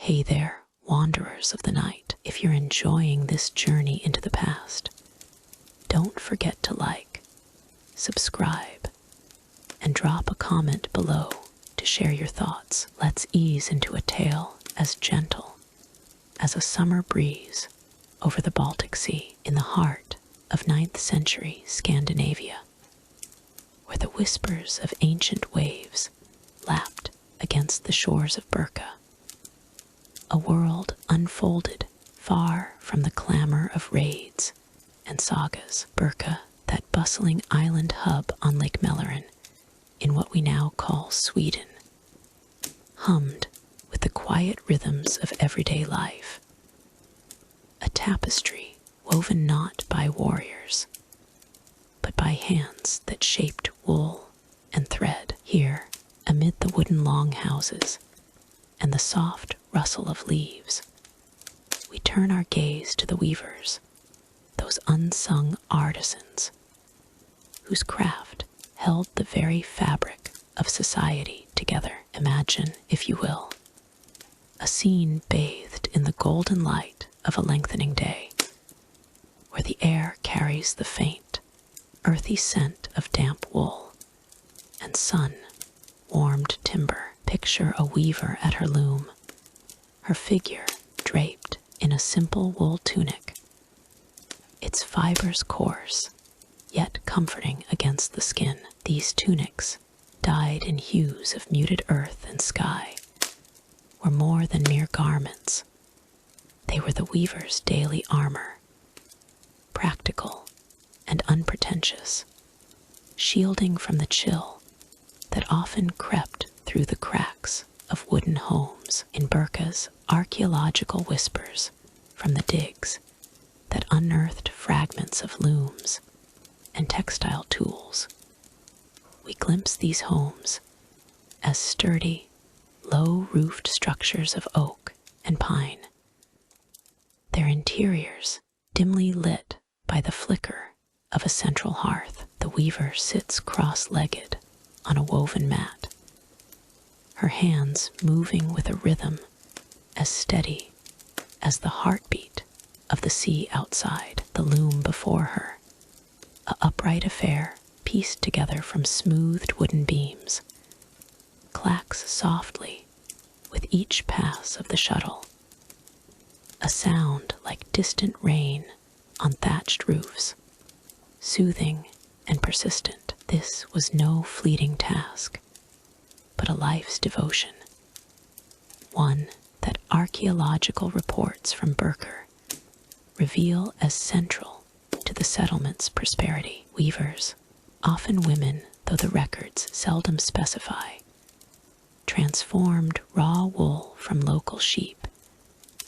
Hey there, wanderers of the night. If you're enjoying this journey into the past, don't forget to like, subscribe, and drop a comment below to share your thoughts. Let's ease into a tale as gentle as a summer breeze over the Baltic Sea, in the heart of 9th century Scandinavia, where the whispers of ancient waves lapped against the shores of Birka. A world unfolded far from the clamor of raids and sagas. Birka, that bustling island hub on Lake Mälaren, in what we now call Sweden, hummed with the quiet rhythms of everyday life. A tapestry woven not by warriors, but by hands that shaped wool and thread. Here, amid the wooden longhouses and the soft rustle of leaves, we turn our gaze to the weavers, those unsung artisans whose craft held the very fabric of society together. Imagine, if you will, a scene bathed in the golden light of a lengthening day, where the air carries the faint, earthy scent of damp wool and sun-warmed timber. Picture a weaver at her loom, her figure draped in a simple wool tunic, its fibers coarse, yet comforting against the skin. These tunics, dyed in hues of muted earth and sky, were more than mere garments. They were the weaver's daily armor, practical and unpretentious, shielding from the chill that often crept through the cracks of wooden homes. In Birka's archaeological whispers from the digs that unearthed fragments of looms and textile tools, we glimpse these homes as sturdy, low-roofed structures of oak and pine, their interiors dimly lit by the flicker of a central hearth. The weaver sits cross-legged on a woven mat, her hands moving with a rhythm as steady as the heartbeat of the sea outside. The loom before her, an upright affair pieced together from smoothed wooden beams, clacks softly with each pass of the shuttle, a sound like distant rain on thatched roofs, soothing and persistent. This was no fleeting task, but a life's devotion, one that archaeological reports from Birka reveal as central to the settlement's prosperity. Weavers, often women though the records seldom specify, transformed raw wool from local sheep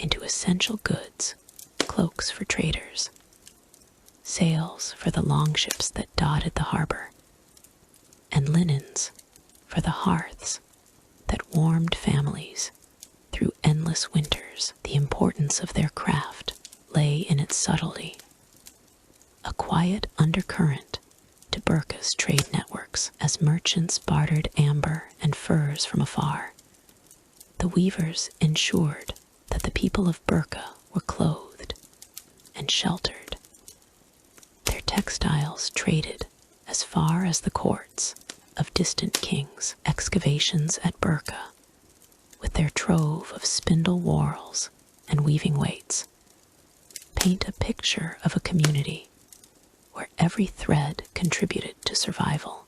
into essential goods, cloaks for traders, sails for the longships that dotted the harbor, and linens for the hearths that warmed families through endless winters. The importance of their craft lay in its subtlety, a quiet undercurrent to Birka's trade networks. As merchants bartered amber and furs from afar, the weavers ensured that the people of Birka were clothed and sheltered. Their textiles traded as far as the courts of distant kings. Excavations at Birka, with their trove of spindle whorls and weaving weights, paint a picture of a community where every thread contributed to survival,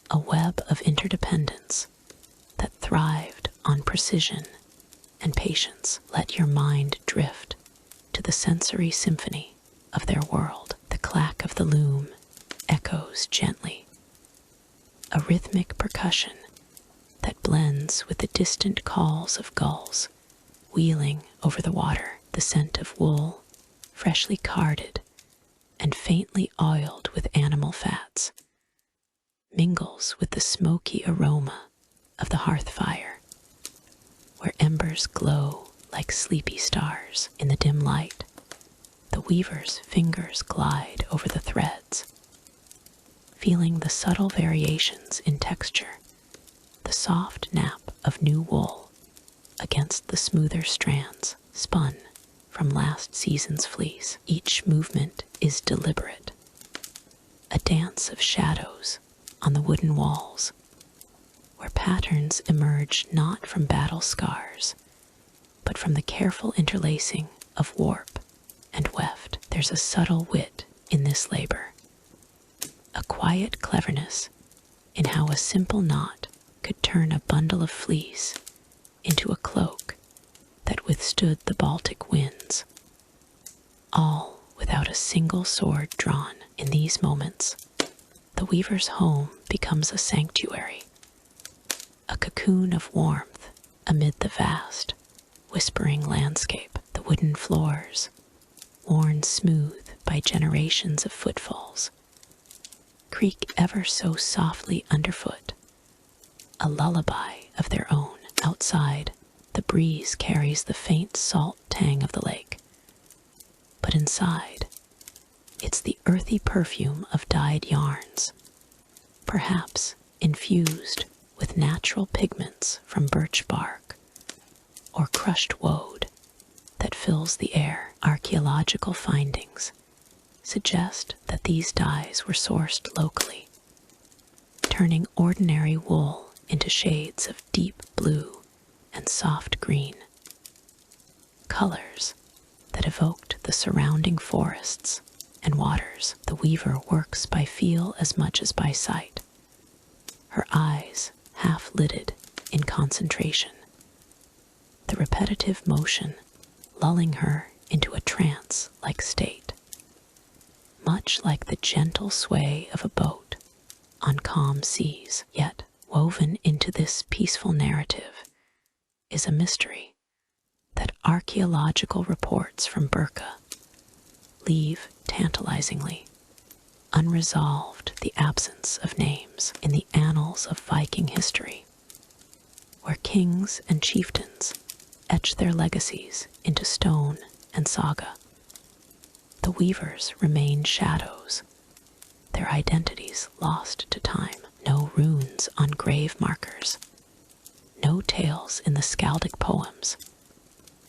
a web of interdependence that thrived on precision and patience. Let your mind drift to the sensory symphony of their world. The clack of the loom echoes gently, a rhythmic percussion that blends with the distant calls of gulls wheeling over the water. The scent of wool, freshly carded and faintly oiled with animal fats, mingles with the smoky aroma of the hearth fire, where embers glow like sleepy stars. In the dim light, the weaver's fingers glide over the threads, feeling the subtle variations in texture, the soft nap of new wool against the smoother strands spun from last season's fleece. Each movement is deliberate, a dance of shadows on the wooden walls, where patterns emerge not from battle scars, but from the careful interlacing of warp and weft. There's a subtle wit in this labor, a quiet cleverness in how a simple knot could turn a bundle of fleece into a cloak that withstood the Baltic winds, all without a single sword drawn. In these moments, the weaver's home becomes a sanctuary, a cocoon of warmth amid the vast, whispering landscape. The wooden floors, worn smooth by generations of footfalls, creak ever so softly underfoot, a lullaby of their own. Outside, the breeze carries the faint salt tang of the lake, but inside, it's the earthy perfume of dyed yarns, perhaps infused with natural pigments from birch bark or crushed woad that fills the air. Archaeological findings suggest that these dyes were sourced locally, turning ordinary wool into shades of deep blue and soft green, colors that evoked the surrounding forests and waters. The weaver works by feel as much as by sight, her eyes half-lidded in concentration, the repetitive motion lulling her into a trance-like state, much like the gentle sway of a boat on calm seas. Yet, woven into this peaceful narrative is a mystery that archaeological reports from Burka leave tantalizingly unresolved. The absence of names in the annals of Viking history, where kings and chieftains etch their legacies into stone and saga. The weavers remain shadows, their identities lost to time. No runes on grave markers, no tales in the skaldic poems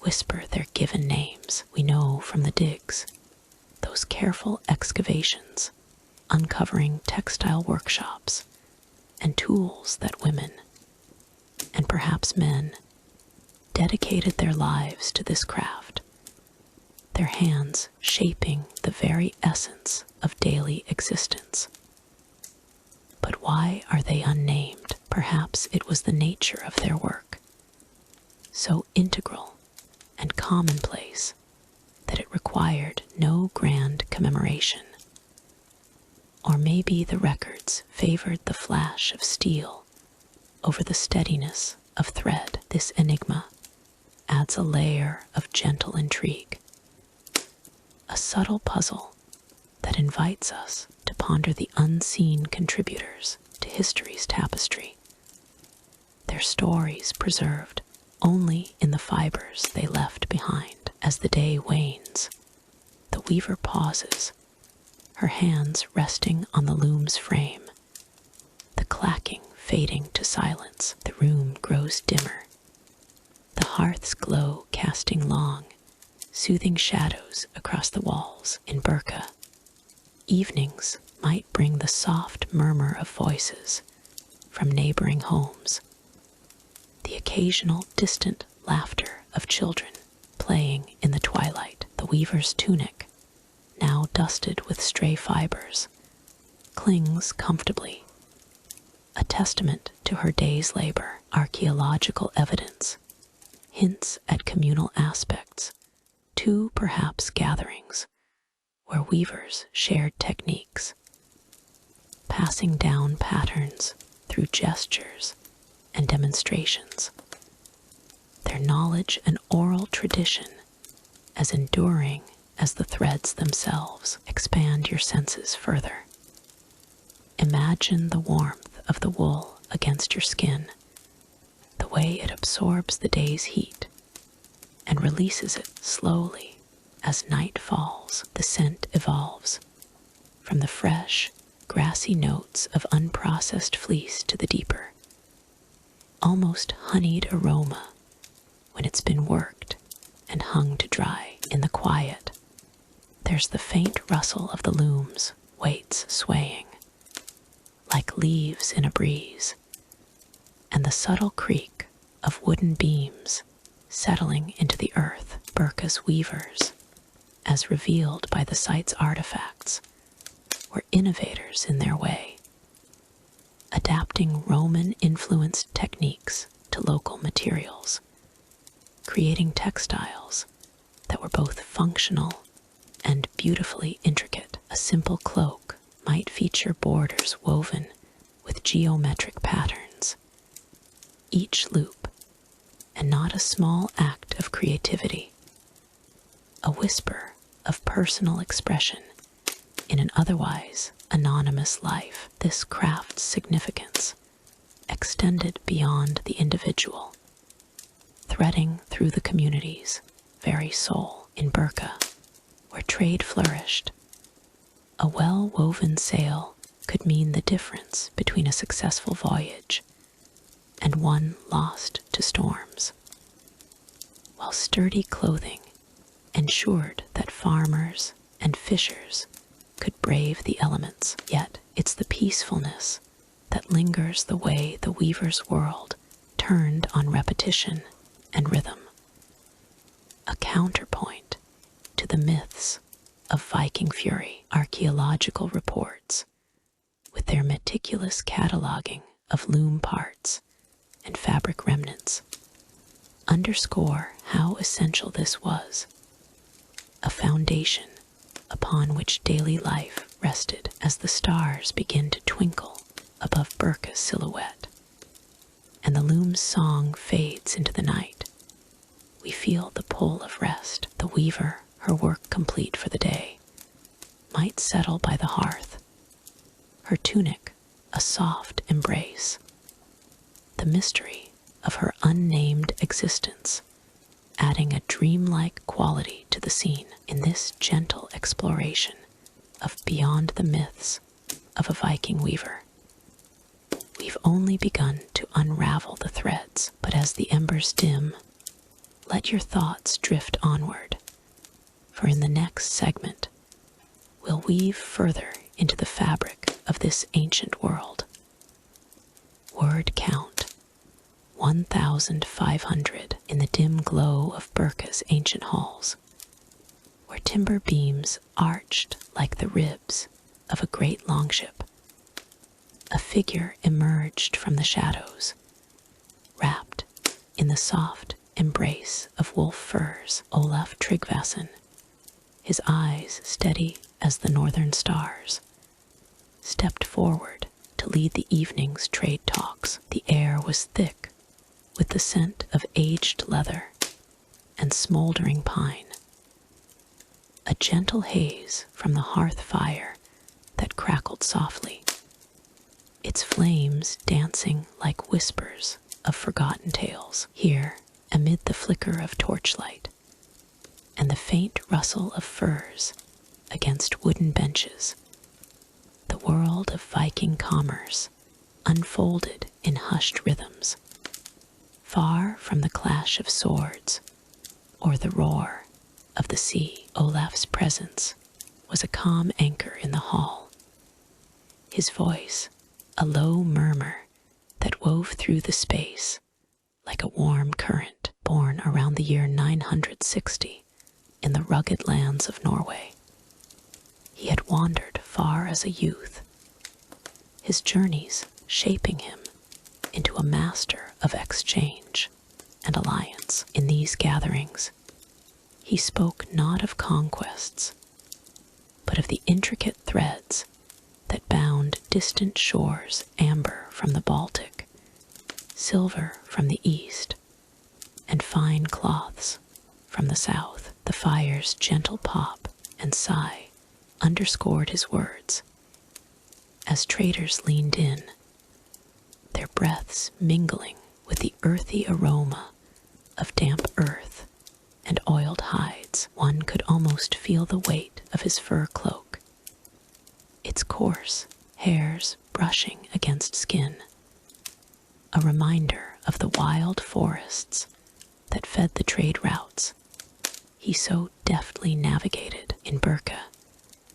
whisper their given names. We know from the digs, those careful excavations uncovering textile workshops and tools that women, and perhaps men, dedicated their lives to this craft, their hands shaping the very essence of daily existence. But why are they unnamed? Perhaps it was the nature of their work, so integral and commonplace that it required no grand commemoration. Or maybe the records favored the flash of steel over the steadiness of thread. This enigma adds a layer of gentle intrigue, a subtle puzzle that invites us to ponder the unseen contributors to history's tapestry, their stories preserved only in the fibers they left behind. As the day wanes, the weaver pauses, her hands resting on the loom's frame, the clacking fading to silence. The room grows dimmer, the hearth's glow casting long, soothing shadows across the walls. In Burka, evenings might bring the soft murmur of voices from neighboring homes, the occasional distant laughter of children playing in the twilight. The weaver's tunic, now dusted with stray fibers, clings comfortably, a testament to her day's labor. Archaeological evidence hints at communal aspects, two perhaps gatherings where weavers shared techniques, passing down patterns through gestures and demonstrations, their knowledge and oral tradition as enduring as the threads themselves. Expand your senses further. Imagine the warmth of the wool against your skin, the way it absorbs the day's heat and releases it slowly as night falls. The scent evolves from the fresh, grassy notes of unprocessed fleece to the deeper, almost honeyed aroma when it's been worked and hung to dry in the quiet. There's the faint rustle of the looms, weights swaying, like leaves in a breeze, and the subtle creak of wooden beams settling into the earth. Burka's weavers, as revealed by the site's artifacts, were innovators in their way, adapting Roman-influenced techniques to local materials, creating textiles that were both functional and beautifully intricate. A simple cloak might feature borders woven with geometric patterns, each loop, and not a small act of creativity, a whisper of personal expression in an otherwise anonymous life. This craft's significance extended beyond the individual, threading through the community's very soul. In Burka, where trade flourished, a well-woven sail could mean the difference between a successful voyage and one lost to storms, while sturdy clothing ensured that farmers and fishers could brave the elements. Yet it's the peacefulness that lingers the way the weaver's world turned on repetition and rhythm, a counterpoint to the myths of Viking fury. Archaeological reports, with their meticulous cataloging of loom parts and fabric remnants, underscore how essential this was, a foundation upon which daily life rested. As the stars begin to twinkle above Burka's silhouette and the loom's song fades into the night, we feel the pull of rest. The weaver, her work complete for the day, might settle by the hearth, her tunic a soft embrace, the mystery of her unnamed existence adding a dreamlike quality to the scene. In this gentle exploration of beyond the myths of a Viking weaver, we've only begun to unravel the threads. But as the embers dim, let your thoughts drift onward, for in the next segment, we'll weave further into the fabric of this ancient world. Word count 1,500 in the dim glow of Burka's ancient halls, where timber beams arched like the ribs of a great longship. A figure emerged from the shadows, wrapped in the soft embrace of wolf furs. Olaf Tryggvason, his eyes steady as the northern stars, stepped forward to lead the evening's trade talks. The air was thick with the scent of aged leather and smoldering pine, a gentle haze from the hearth fire that crackled softly, its flames dancing like whispers of forgotten tales. Here, amid the flicker of torchlight and the faint rustle of furs against wooden benches, the world of Viking commerce unfolded in hushed rhythms, far from the clash of swords or the roar of the sea. Olaf's presence was a calm anchor in the hall, his voice a low murmur that wove through the space like a warm current. Born around the year 960 in the rugged lands of Norway, he had wandered far as a youth, his journeys shaping him into a master of exchange and alliance. In these gatherings, he spoke not of conquests, but of the intricate threads that bound distant shores, amber from the Baltic, silver from the east, and fine cloths from the south. The fire's gentle pop and sigh underscored his words as traders leaned in, their breaths mingling with the earthy aroma of damp earth and oiled hides. One could almost feel the weight of his fur cloak, its coarse hairs brushing against skin, a reminder of the wild forests that fed the trade routes he so deftly navigated in Birka,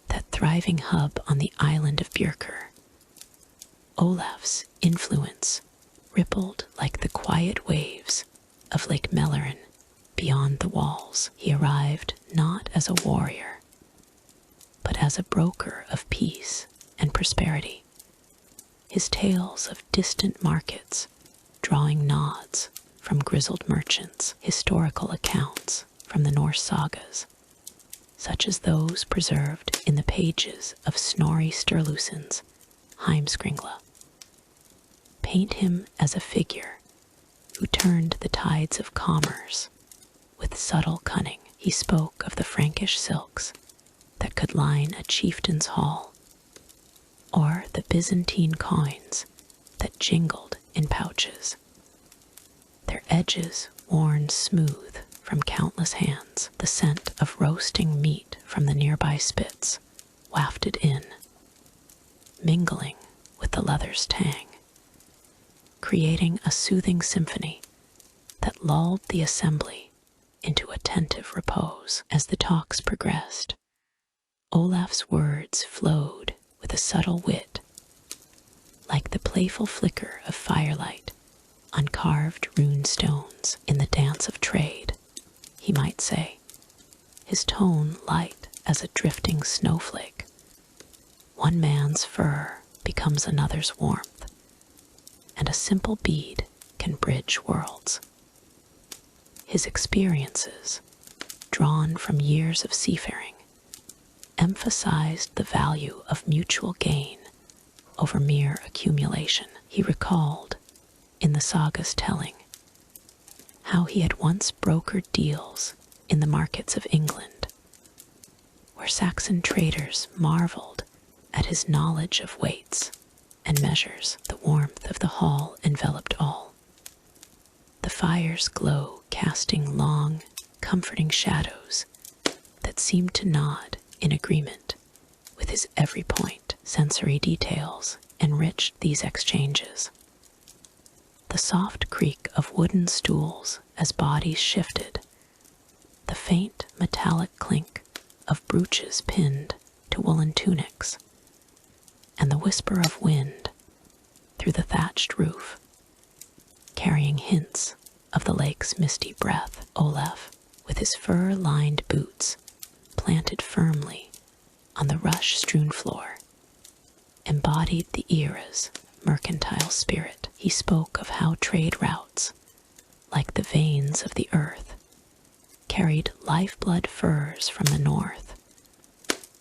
that thriving hub on the island of Björkr. Olaf's influence rippled like the quiet waves of Lake Mälaren beyond the walls. He arrived not as a warrior, but as a broker of peace and prosperity. His tales of distant markets drawing nods from grizzled merchants, historical accounts from the Norse sagas, such as those preserved in the pages of Snorri Sturluson's Heimskringla, paint him as a figure who turned the tides of commerce with subtle cunning. He spoke of the Frankish silks that could line a chieftain's hall, or the Byzantine coins that jingled in pouches, their edges worn smooth from countless hands. The scent of roasting meat from the nearby spits wafted in, mingling with the leather's tang, creating a soothing symphony that lulled the assembly into attentive repose. As the talks progressed, Olaf's words flowed with a subtle wit, like the playful flicker of firelight on carved rune stones. In the dance of trade, he might say, his tone light as a drifting snowflake. One man's fur becomes another's warmth, and a simple bead can bridge worlds. His experiences, drawn from years of seafaring, emphasized the value of mutual gain over mere accumulation. He recalled, in the saga's telling, how he had once brokered deals in the markets of England, where Saxon traders marveled at his knowledge of weights and measures. The warmth of the hall enveloped all, the fire's glow casting long, comforting shadows that seemed to nod in agreement with his every point. Sensory details enriched these exchanges. The soft creak of wooden stools as bodies shifted, the faint metallic clink of brooches pinned to woolen tunics, and the whisper of wind through the thatched roof, carrying hints of the lake's misty breath. Olaf, with his fur-lined boots planted firmly on the rush-strewn floor, embodied the era's mercantile spirit. He spoke of how trade routes, like the veins of the earth, carried lifeblood furs from the north,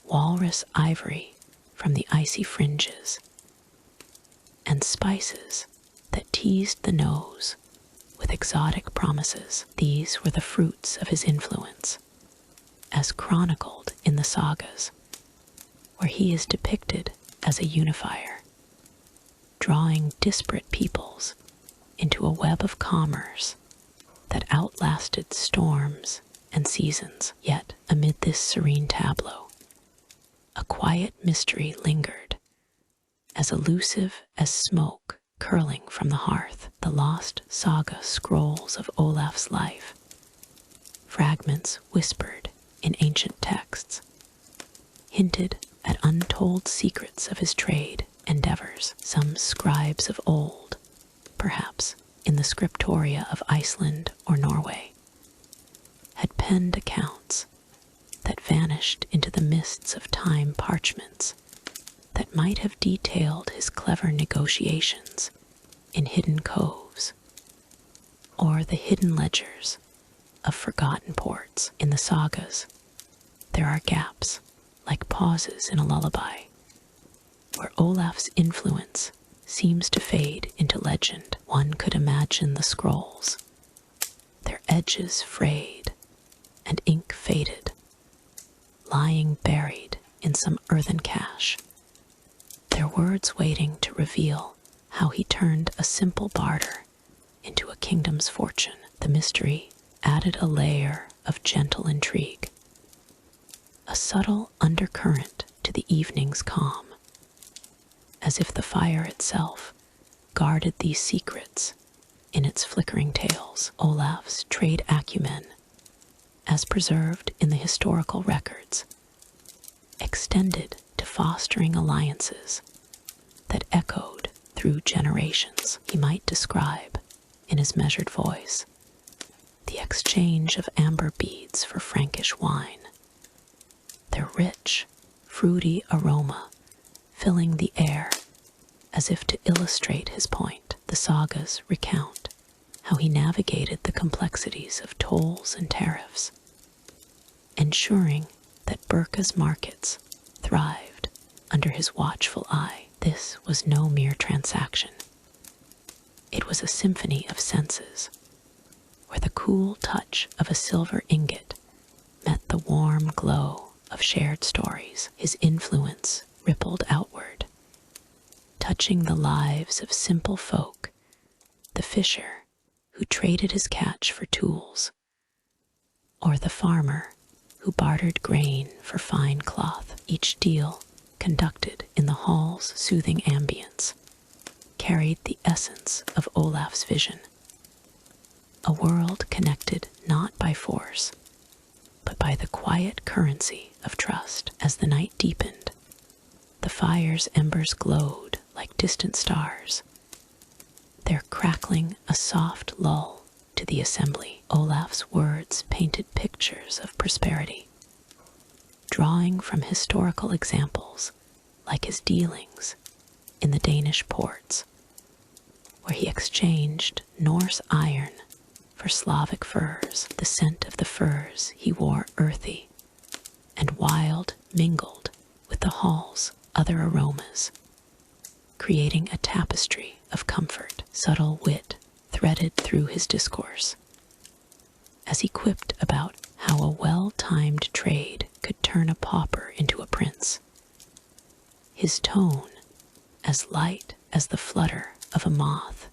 walrus ivory from the icy fringes, and spices that teased the nose with exotic promises. These were the fruits of his influence, as chronicled in the sagas, where he is depicted as a unifier, drawing disparate peoples into a web of commerce that outlasted storms and seasons. Yet, amid this serene tableau, a quiet mystery lingered, as elusive as smoke curling from the hearth. The lost saga scrolls of Olaf's life, fragments whispered in ancient texts, hinted at untold secrets of his trade endeavors. Some scribes of old, perhaps in the scriptoria of Iceland or Norway, had penned accounts that vanished into the mists of time. Parchments that might have detailed his clever negotiations in hidden coves, or the hidden ledgers of forgotten ports. In the sagas, there are gaps, like pauses in a lullaby, where Olaf's influence seems to fade into legend. One could imagine the scrolls, their edges frayed and ink faded, lying buried in some earthen cache, their words waiting to reveal how he turned a simple barter into a kingdom's fortune. The mystery added a layer of gentle intrigue, a subtle undercurrent to the evening's calm, as if the fire itself guarded these secrets in its flickering tales. Olaf's trade acumen, as preserved in the historical records, extended to fostering alliances that echoed through generations. He might describe, in his measured voice, the exchange of amber beads for Frankish wine, their rich, fruity aroma filling the air as if to illustrate his point. The sagas recount how he navigated the complexities of tolls and tariffs, ensuring that Birka's markets thrived under his watchful eye. This was no mere transaction. It was a symphony of senses, where the cool touch of a silver ingot met the warm glow of shared stories. His influence rippled outward, touching the lives of simple folk, the fisher who traded his catch for tools, or the farmer who bartered grain for fine cloth. Each deal, conducted in the hall's soothing ambience, carried the essence of Olaf's vision. A world connected not by force, but by the quiet currency of trust. As the night deepened, the fire's embers glowed like distant stars, their crackling a soft lull to the assembly. Olaf's words painted pictures of prosperity, drawing from historical examples like his dealings in the Danish ports, where he exchanged Norse iron for Slavic furs. The scent of the furs he wore, earthy and wild, mingled with the hall's other aromas, creating a tapestry of comfort. Subtle wit threaded through his discourse, as he quipped about how a well-timed trade could turn a pauper into a prince. His tone as light as the flutter of a moth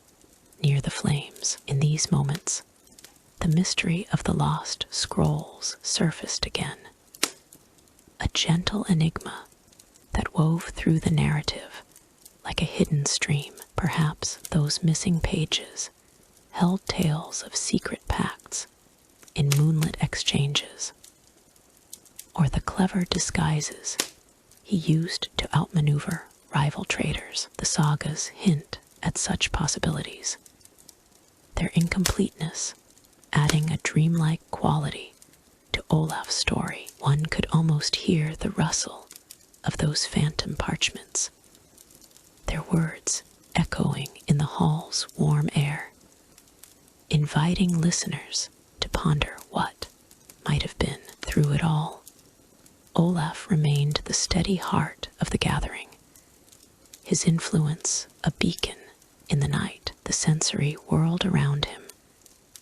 near the flames. In these moments, the mystery of the lost scrolls surfaced again, a gentle enigma that wove through the narrative like a hidden stream. Perhaps those missing pages held tales of secret pacts in moonlit exchanges, or the clever disguises he used to outmaneuver rival traders. The sagas hint at such possibilities, their incompleteness adding a dreamlike quality to Olaf's story. One could almost hear the rustle of those phantom parchments, their words echoing in the hall's warm air, inviting listeners to ponder what might have been. Through it all, Olaf remained the steady heart of the gathering, his influence a beacon in the night. The sensory world around him,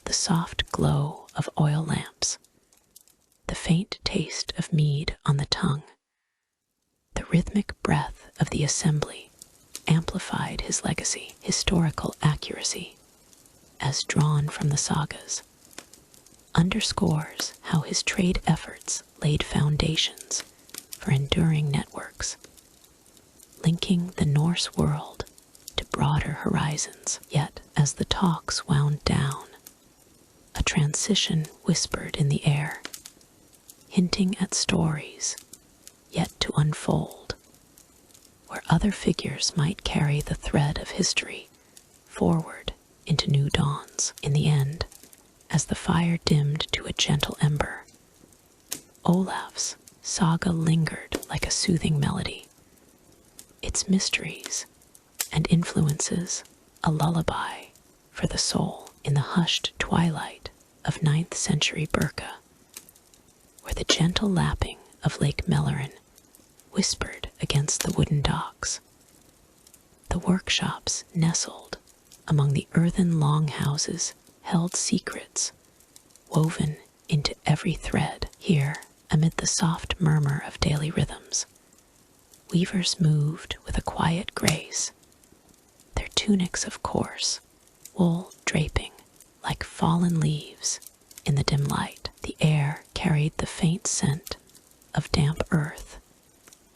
the soft glow of oil lamps, the faint taste of mead on the tongue, the rhythmic breath of the assembly amplified his legacy. Historical accuracy, as drawn from the sagas, underscores how his trade efforts laid foundations for enduring networks, linking the Norse world to broader horizons. Yet, as the talks wound down, a transition whispered in the air, hinting at stories yet to unfold, where other figures might carry the thread of history forward into new dawns. In the end, as the fire dimmed to a gentle ember, Olaf's saga lingered like a soothing melody, its mysteries and influences a lullaby for the soul. In the hushed twilight of 9th century Birka, where the gentle lapping of Lake Mellerin whispered against the wooden docks, the workshops nestled among the earthen longhouses held secrets woven into every thread. Here, amid the soft murmur of daily rhythms, weavers moved with a quiet grace, their tunics of coarse wool draping like fallen leaves in the dim light. The air carried the faint scent of damp earth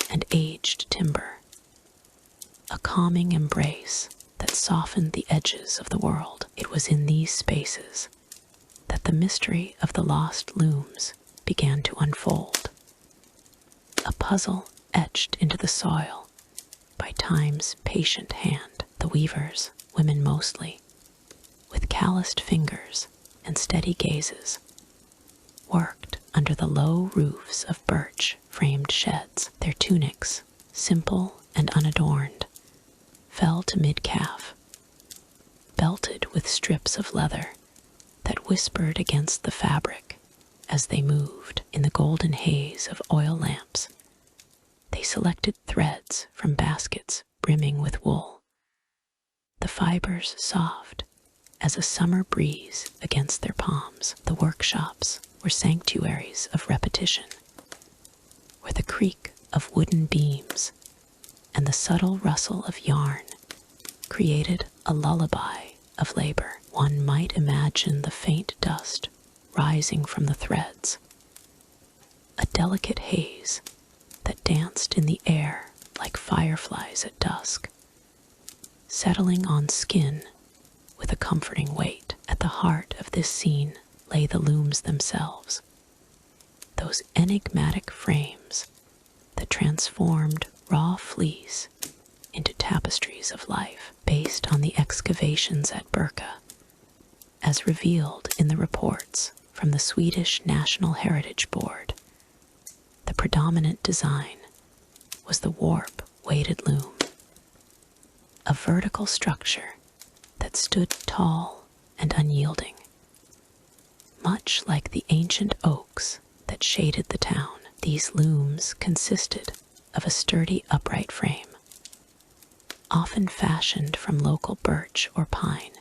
and aged timber, a calming embrace that that softened the edges of the world. It was in these spaces that the mystery of the lost looms began to unfold. A puzzle etched into the soil by time's patient hand. The weavers, women mostly, with calloused fingers and steady gazes, worked under the low roofs of birch-framed sheds. Their tunics, simple and unadorned, fell to mid-calf, belted with strips of leather that whispered against the fabric as they moved. In the golden haze of oil lamps, they selected threads from baskets brimming with wool, the fibers soft as a summer breeze against their palms. The workshops were sanctuaries of repetition, where the creak of wooden beams and the subtle rustle of yarn created a lullaby of labor. One might imagine the faint dust rising from the threads, a delicate haze that danced in the air like fireflies at dusk, settling on skin with a comforting weight. At the heart of this scene lay the looms themselves, those enigmatic frames that transformed raw fleece into tapestries of life. Based on the excavations at Birka, as revealed in the reports from the Swedish National Heritage Board, the predominant design was the warp-weighted loom, a vertical structure that stood tall and unyielding, much like the ancient oaks that shaded the town. These looms consisted of a sturdy upright frame, often fashioned from local birch or pine,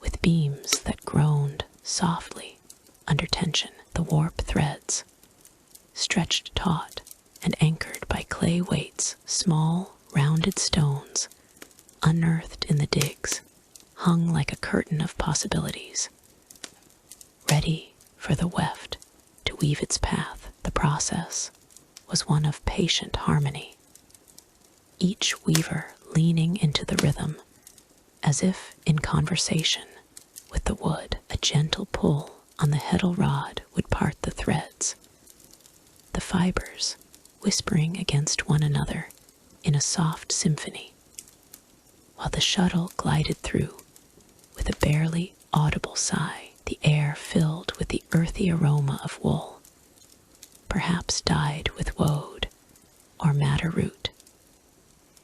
with beams that groaned softly under tension. The warp threads, stretched taut and anchored by clay weights, small, rounded stones, unearthed in the digs, hung like a curtain of possibilities, ready for the weft to weave its path. The process was one of patient harmony, each weaver leaning into the rhythm as if in conversation with the wood. A gentle pull on the heddle rod would part the threads, the fibers whispering against one another in a soft symphony, while the shuttle glided through with a barely audible sigh, the air filled with the earthy aroma of wool, perhaps dyed with woad or madder root,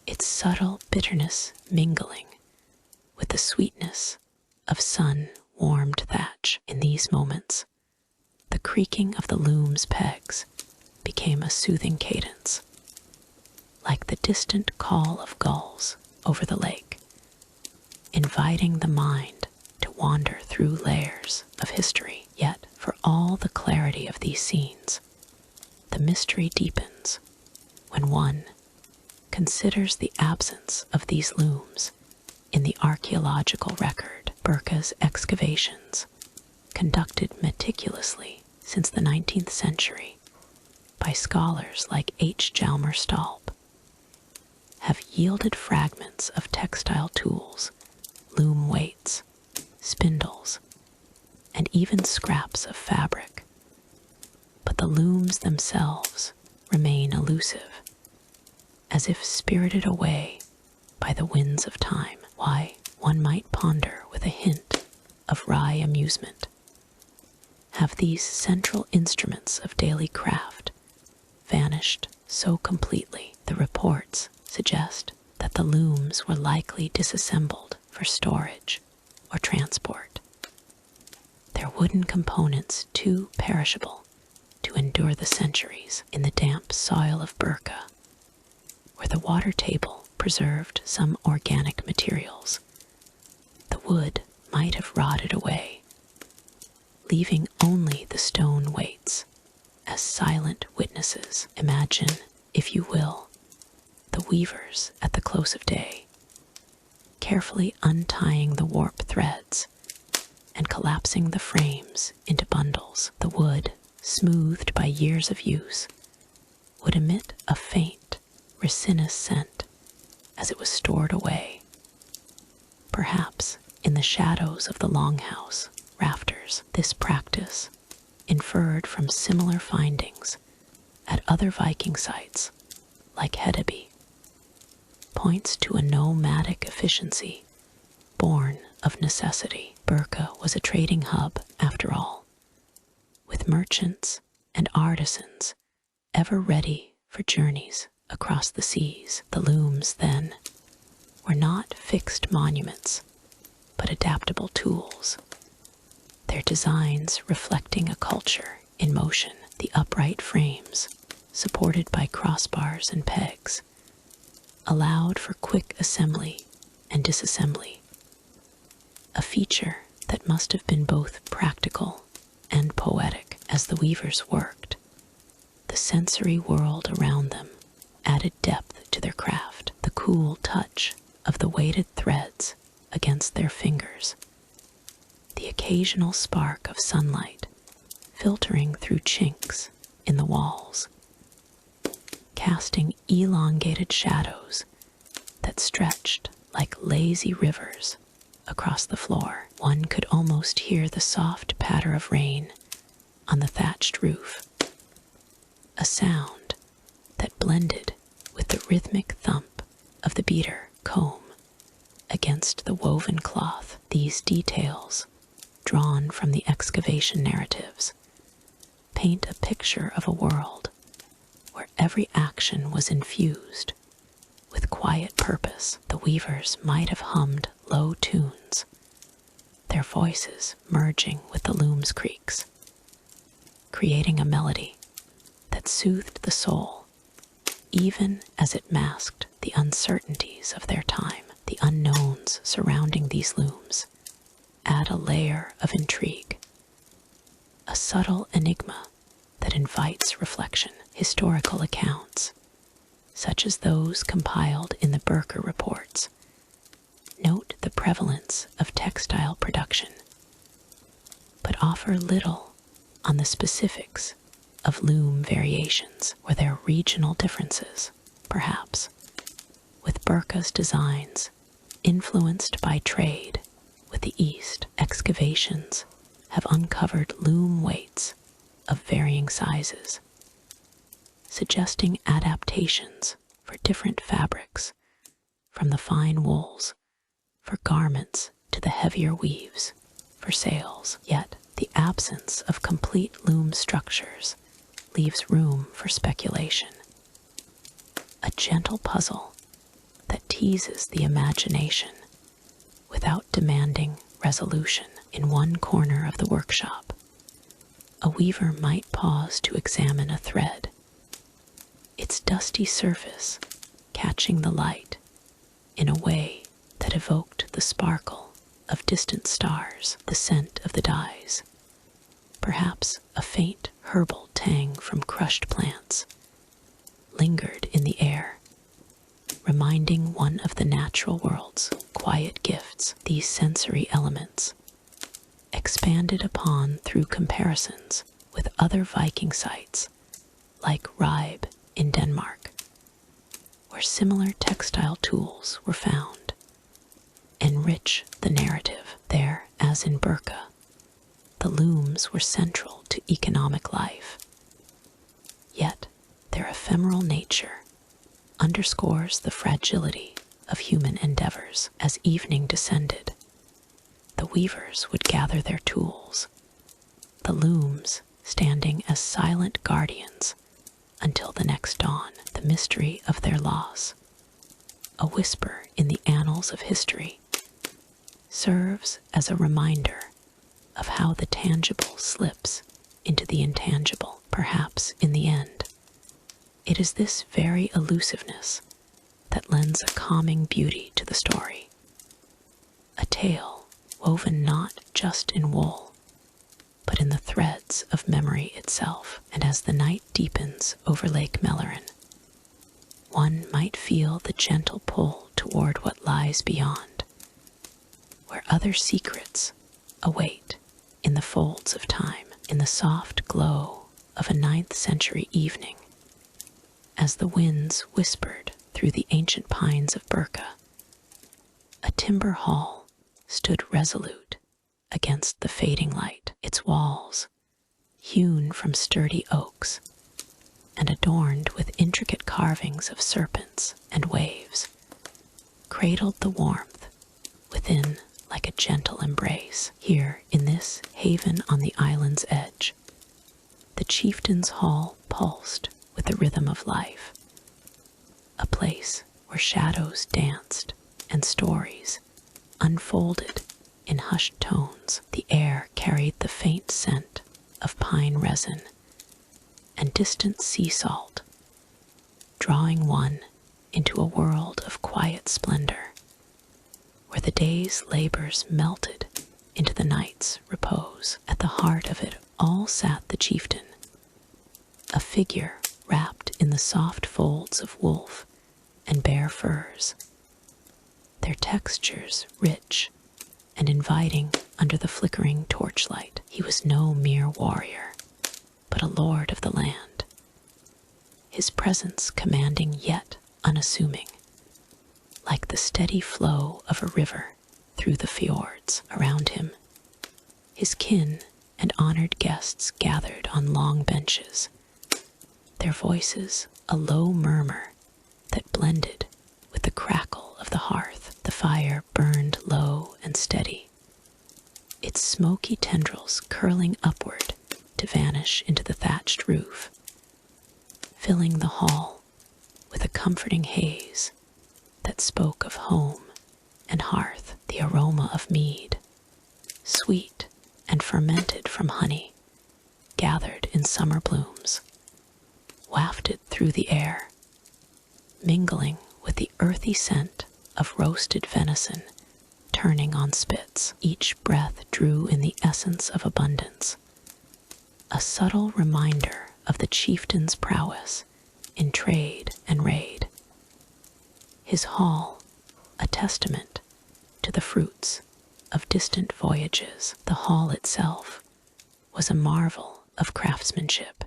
its subtle bitterness mingling with the sweetness of sun-warmed thatch. In these moments, the creaking of the loom's pegs became a soothing cadence, like the distant call of gulls over the lake, inviting the mind to wander through layers of history. Yet, for all the clarity of these scenes, the mystery deepens when one considers the absence of these looms in the archaeological record. Birka's excavations, conducted meticulously since the 19th century by scholars like H. Jalmar Stalp, have yielded fragments of textile tools, loom weights, spindles, and even scraps of fabric. But the looms themselves remain elusive, as if spirited away by the winds of time. Why, one might ponder with a hint of wry amusement. Have these central instruments of daily craft vanished so completely? The reports suggest that the looms were likely disassembled for storage or transport, their wooden components too perishable to endure the centuries. In the damp soil of Birka, where the water table preserved some organic materials, the wood might have rotted away, leaving only the stone weights as silent witnesses. Imagine, if you will, the weavers at the close of day, carefully untying the warp threads and collapsing the frames into bundles. The wood, smoothed by years of use, would emit a faint, resinous scent as it was stored away, perhaps in the shadows of the longhouse rafters. This practice, inferred from similar findings at other Viking sites like Hedeby, points to a nomadic efficiency born of necessity. Birka was a trading hub, after all, with merchants and artisans ever ready for journeys across the seas. The looms, then, were not fixed monuments, but adaptable tools, their designs reflecting a culture in motion. The upright frames, supported by crossbars and pegs, allowed for quick assembly and disassembly, a feature that must have been both practical and poetic. As the weavers worked, the sensory world around them added depth to their craft. The cool touch of the weighted threads against their fingers, the occasional spark of sunlight filtering through chinks in the walls, casting elongated shadows that stretched like lazy rivers across the floor. One could almost hear the soft patter of rain on the thatched roof, a sound that blended with the rhythmic thump of the beater comb against the woven cloth. These details, drawn from the excavation narratives, paint a picture of a world where every action was infused with quiet purpose. The weavers might have hummed low tunes, their voices merging with the loom's creaks, creating a melody that soothed the soul, even as it masked the uncertainties of their time. The unknowns surrounding these looms add a layer of intrigue, a subtle enigma that invites reflection. Historical accounts, such as those compiled in the Birka reports, note the prevalence of textile production, but offer little on the specifics of loom variations. Were there regional differences, perhaps, with Birka's designs influenced by trade with the East? Excavations have uncovered loom weights of varying sizes, suggesting adaptations for different fabrics, from the fine wools for garments to the heavier weaves for sails. Yet the absence of complete loom structures leaves room for speculation, a gentle puzzle that teases the imagination without demanding resolution. In one corner of the workshop, a weaver might pause to examine a thread, its dusty surface catching the light in a way that evoked the sparkle of distant stars. The scent of the dyes, perhaps a faint herbal tang from crushed plants, lingered in the air, reminding one of the natural world's quiet gifts. These sensory elements, expanded upon through comparisons with other Viking sites like Ribe in Denmark, where similar textile tools were found, enrich the narrative. There, as in Birka, the looms were central to economic life. Yet their ephemeral nature underscores the fragility of human endeavors. As evening descended, the weavers would gather their tools, the looms standing as silent guardians until the next dawn. The mystery of their loss, a whisper in the annals of history, serves as a reminder of how the tangible slips into the intangible. Perhaps in the end, it is this very elusiveness that lends a calming beauty to the story, a tale woven not just in wool, but in the threads of memory itself. And as the night deepens over Lake Mellerin, one might feel the gentle pull toward what lies beyond, where other secrets await in the folds of time. In the soft glow of a 9th century evening, as the winds whispered through the ancient pines of Birka, a timber hall stood resolute against the fading light, its walls, hewn from sturdy oaks and adorned with intricate carvings of serpents and waves, cradled the warmth within like a gentle embrace. Here, in this haven on the island's edge, the chieftain's hall pulsed with the rhythm of life, a place where shadows danced and stories unfolded in hushed tones. The air carried the faint scent of pine resin and distant sea salt, drawing one into a world of quiet splendor, where the day's labors melted into the night's repose. At the heart of it all sat the chieftain, a figure wrapped in the soft folds of wolf and bear furs, their textures rich and inviting under the flickering torchlight. He was no mere warrior, but a lord of the land, his presence commanding yet unassuming, like the steady flow of a river through the fjords. Around him, his kin and honored guests gathered on long benches, their voices a low murmur that blended with the crackle of the hearth. The fire burned low and steady, its smoky tendrils curling upward to vanish into the thatched roof, filling the hall with a comforting haze that spoke of home and hearth. The aroma of mead, sweet and fermented from honey, gathered in summer blooms, wafted through the air, mingling with the earthy scent of roasted venison turning on spits. Each breath drew in the essence of abundance, a subtle reminder of the chieftain's prowess in trade and raid. His hall, a testament to the fruits of distant voyages. The hall itself was a marvel of craftsmanship,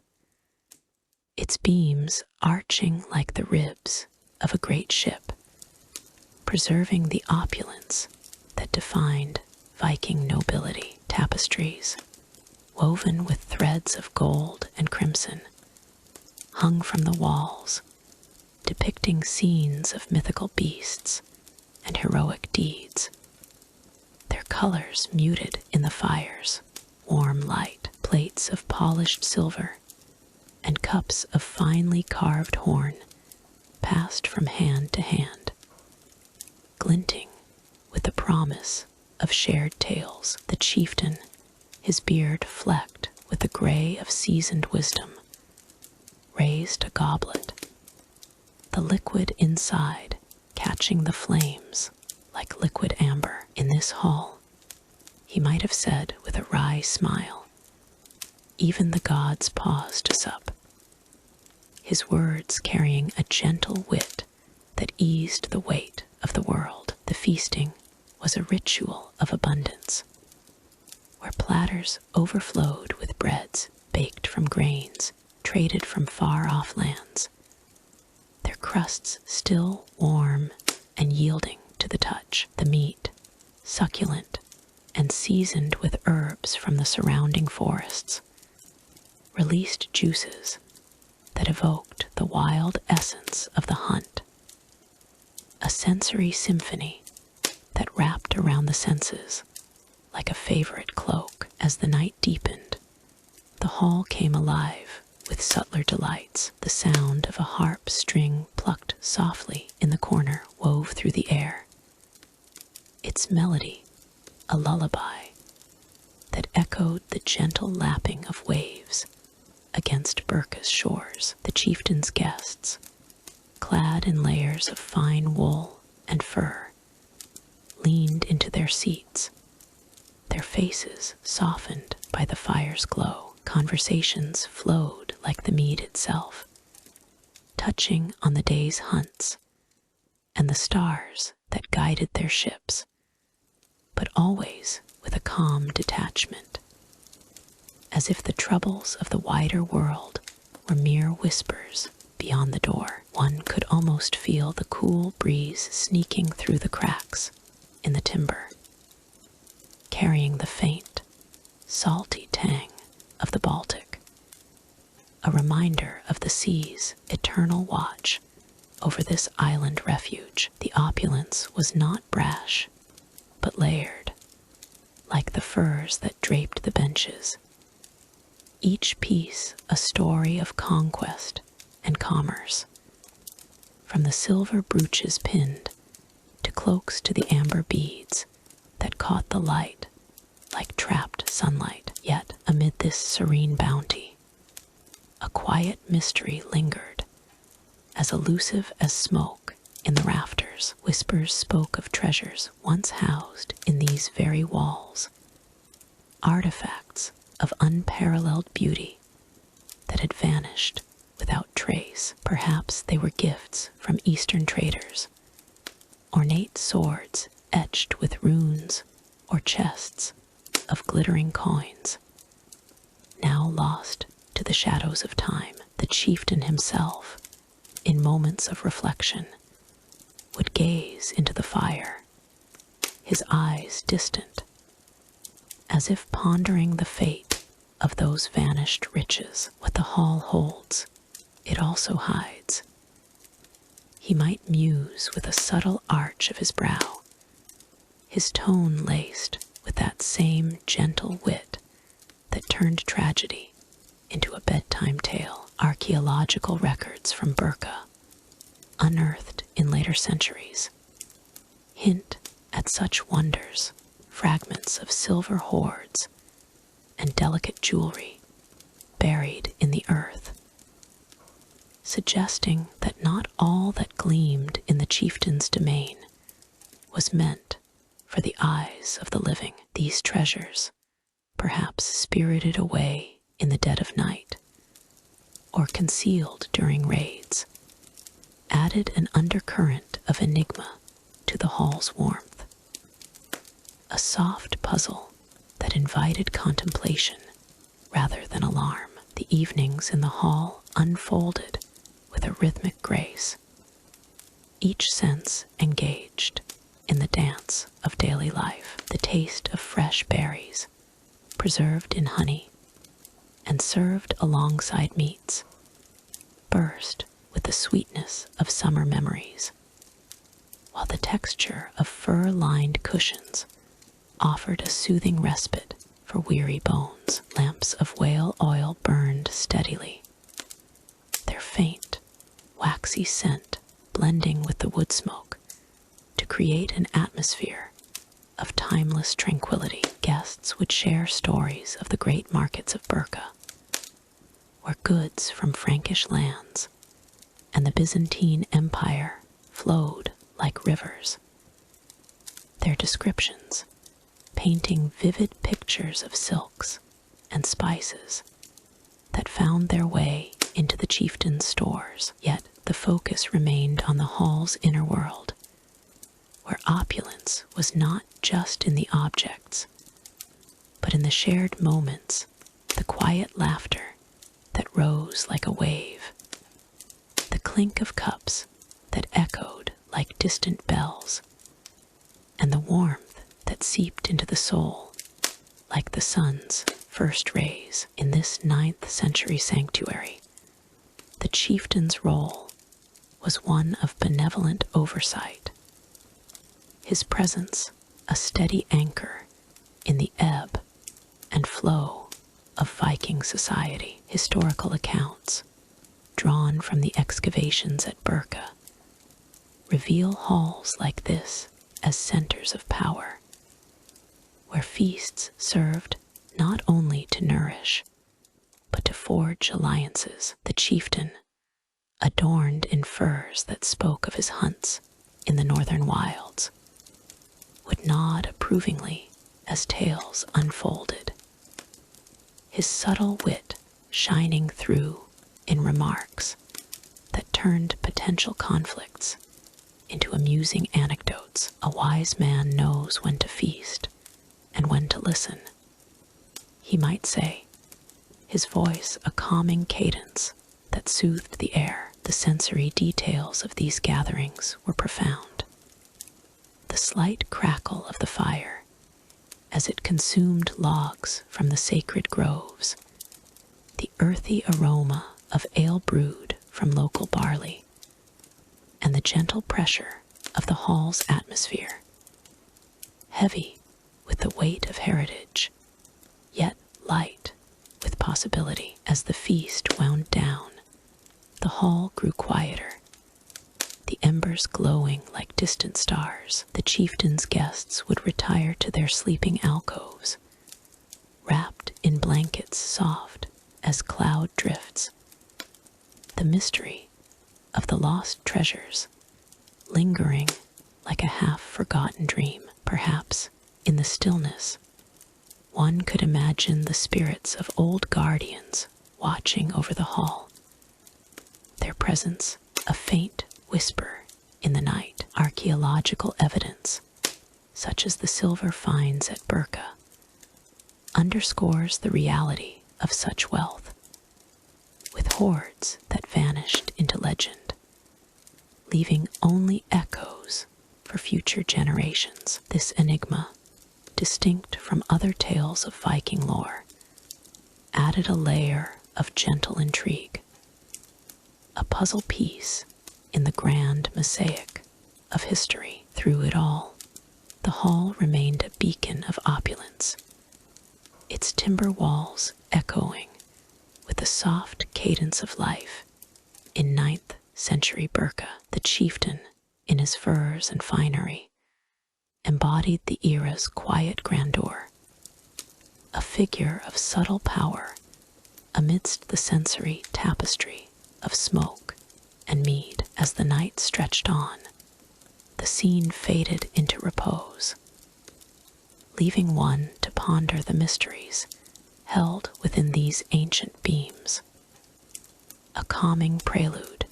its beams arching like the ribs of a great ship, preserving the opulence that defined Viking nobility. Tapestries, woven with threads of gold and crimson, hung from the walls, depicting scenes of mythical beasts and heroic deeds, their colors muted in the fire's warm light. Plates of polished silver and cups of finely carved horn passed from hand to hand, glinting with the promise of shared tales. The chieftain, his beard flecked with the gray of seasoned wisdom, raised a goblet, the liquid inside catching the flames like liquid amber. In this hall, he might have said with a wry smile, even the gods pause to sup, his words carrying a gentle wit that eased the weight of the world. The feasting was a ritual of abundance, where platters overflowed with breads baked from grains traded from far-off lands, their crusts still warm and yielding to the touch. The meat, succulent and seasoned with herbs from the surrounding forests, released juices that evoked the wild essence of the hunt, a sensory symphony that wrapped around the senses like a favorite cloak. As the night deepened, the hall came alive with subtler delights. The sound of a harp string plucked softly in the corner wove through the air, its melody a lullaby that echoed the gentle lapping of waves against Burka's shores. The chieftain's guests, clad in layers of fine wool and fur, leaned into their seats, their faces softened by the fire's glow. Conversations flowed like the mead itself, touching on the day's hunts and the stars that guided their ships, but always with a calm detachment, as if the troubles of the wider world were mere whispers beyond the door. One could almost feel the cool breeze sneaking through the cracks in the timber, carrying the faint, salty tang of the Baltic, a reminder of the sea's eternal watch over this island refuge. The opulence was not brash, but layered, like the furs that draped the benches, each piece a story of conquest and commerce. From the silver brooches pinned to cloaks to the amber beads that caught the light like trapped sunlight. Yet amid this serene bounty, a quiet mystery lingered, as elusive as smoke in the rafters. Whispers spoke of treasures once housed in these very walls, artifacts of unparalleled beauty that had vanished without trace. Perhaps they were gifts from Eastern traders, ornate swords etched with runes, or chests of glittering coins, now lost to the shadows of time. The chieftain himself, in moments of reflection, would gaze into the fire, his eyes distant, as if pondering the fate of those vanished riches. What the hall holds, it also hides. He might muse with a subtle arch of his brow, his tone laced with that same gentle wit that turned tragedy into a bedtime tale. Archaeological records from Burka, unearthed in later centuries, hint at such wonders. Fragments of silver hoards and delicate jewelry buried in the earth, suggesting that not all that gleamed in the chieftain's domain was meant for the eyes of the living. These treasures, perhaps spirited away in the dead of night, or concealed during raids, added an undercurrent of enigma to the hall's warmth, a soft puzzle that invited contemplation rather than alarm. The evenings in the hall unfolded with a rhythmic grace, each sense engaged in the dance of daily life. The taste of fresh berries, preserved in honey and served alongside meats, burst with the sweetness of summer memories, while the texture of fur-lined cushions offered a soothing respite for weary bones. Lamps of whale oil burned steadily, their faint, waxy scent blending with the wood smoke to create an atmosphere of timeless tranquility. Guests would share stories of the great markets of Burka, where goods from Frankish lands and the Byzantine Empire flowed like rivers, their descriptions painting vivid pictures of silks and spices that found their way into the chieftain's stores. Yet the focus remained on the hall's inner world, where opulence was not just in the objects, but in the shared moments, the quiet laughter that rose like a wave, the clink of cups that echoed like distant bells, and the warmth that seeped into the soul like the sun's first rays. In this 9th century sanctuary, the chieftain's role was one of benevolent oversight, his presence a steady anchor in the ebb and flow of Viking society. Historical accounts, drawn from the excavations at Burka, reveal halls like this as centers of power, where feasts served not only to nourish, but to forge alliances. The chieftain, adorned in furs that spoke of his hunts in the northern wilds, would nod approvingly as tales unfolded, his subtle wit shining through in remarks that turned potential conflicts into amusing anecdotes. A wise man knows when to feast and when to listen, he might say, his voice a calming cadence that soothed the air. The sensory details of these gatherings were profound. The slight crackle of the fire, as it consumed logs from the sacred groves, the earthy aroma of ale brewed from local barley, and the gentle pressure of the hall's atmosphere, heavy with the weight of heritage, yet light with possibility. As the feast wound down, the hall grew quieter, the embers glowing like distant stars. The chieftain's guests would retire to their sleeping alcoves, wrapped in blankets soft as cloud drifts. The mystery of the lost treasures lingering like a half-forgotten dream. Perhaps in the stillness, one could imagine the spirits of old guardians watching over the hall, their presence a faint whisper in the night. Archaeological evidence, such as the silver finds at Burka, underscores the reality of such wealth, with hoards that vanished into legend, leaving only echoes for future generations. This enigma, distinct from other tales of Viking lore, added a layer of gentle intrigue, a puzzle piece in the grand mosaic of history. Through it all, the hall remained a beacon of opulence, its timber walls echoing with the soft cadence of life. In 9th century Burka, the chieftain, in his furs and finery, embodied the era's quiet grandeur, a figure of subtle power amidst the sensory tapestry of smoke and mead. As the night stretched on, the scene faded into repose, leaving one to ponder the mysteries held within these ancient beams, a calming prelude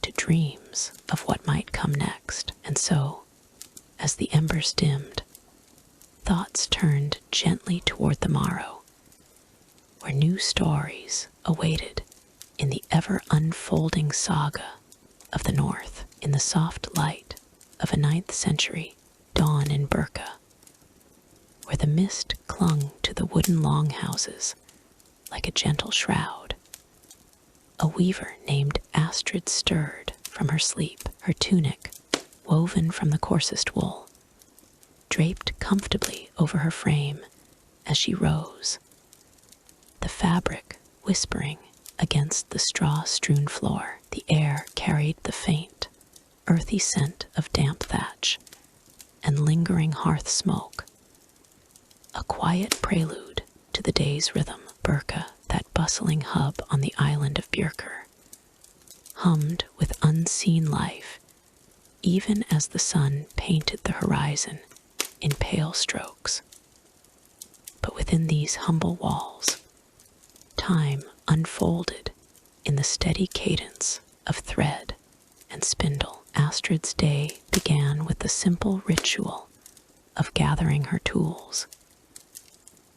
to dreams of what might come next. And so, as the embers dimmed, thoughts turned gently toward the morrow, where new stories awaited in the ever-unfolding saga of the North. In the soft light of a 9th century dawn in Burka, where the mist clung to the wooden longhouses like a gentle shroud, a weaver named Astrid stirred from her sleep, her tunic, woven from the coarsest wool, draped comfortably over her frame as she rose, the fabric whispering against the straw-strewn floor. The air carried the faint, earthy scent of damp thatch and lingering hearth smoke, a quiet prelude to the day's rhythm. Burka, that bustling hub on the island of Björkr, hummed with unseen life, even as the sun painted the horizon in pale strokes. But within these humble walls, time unfolded in the steady cadence of thread and spindle. Astrid's day began with the simple ritual of gathering her tools,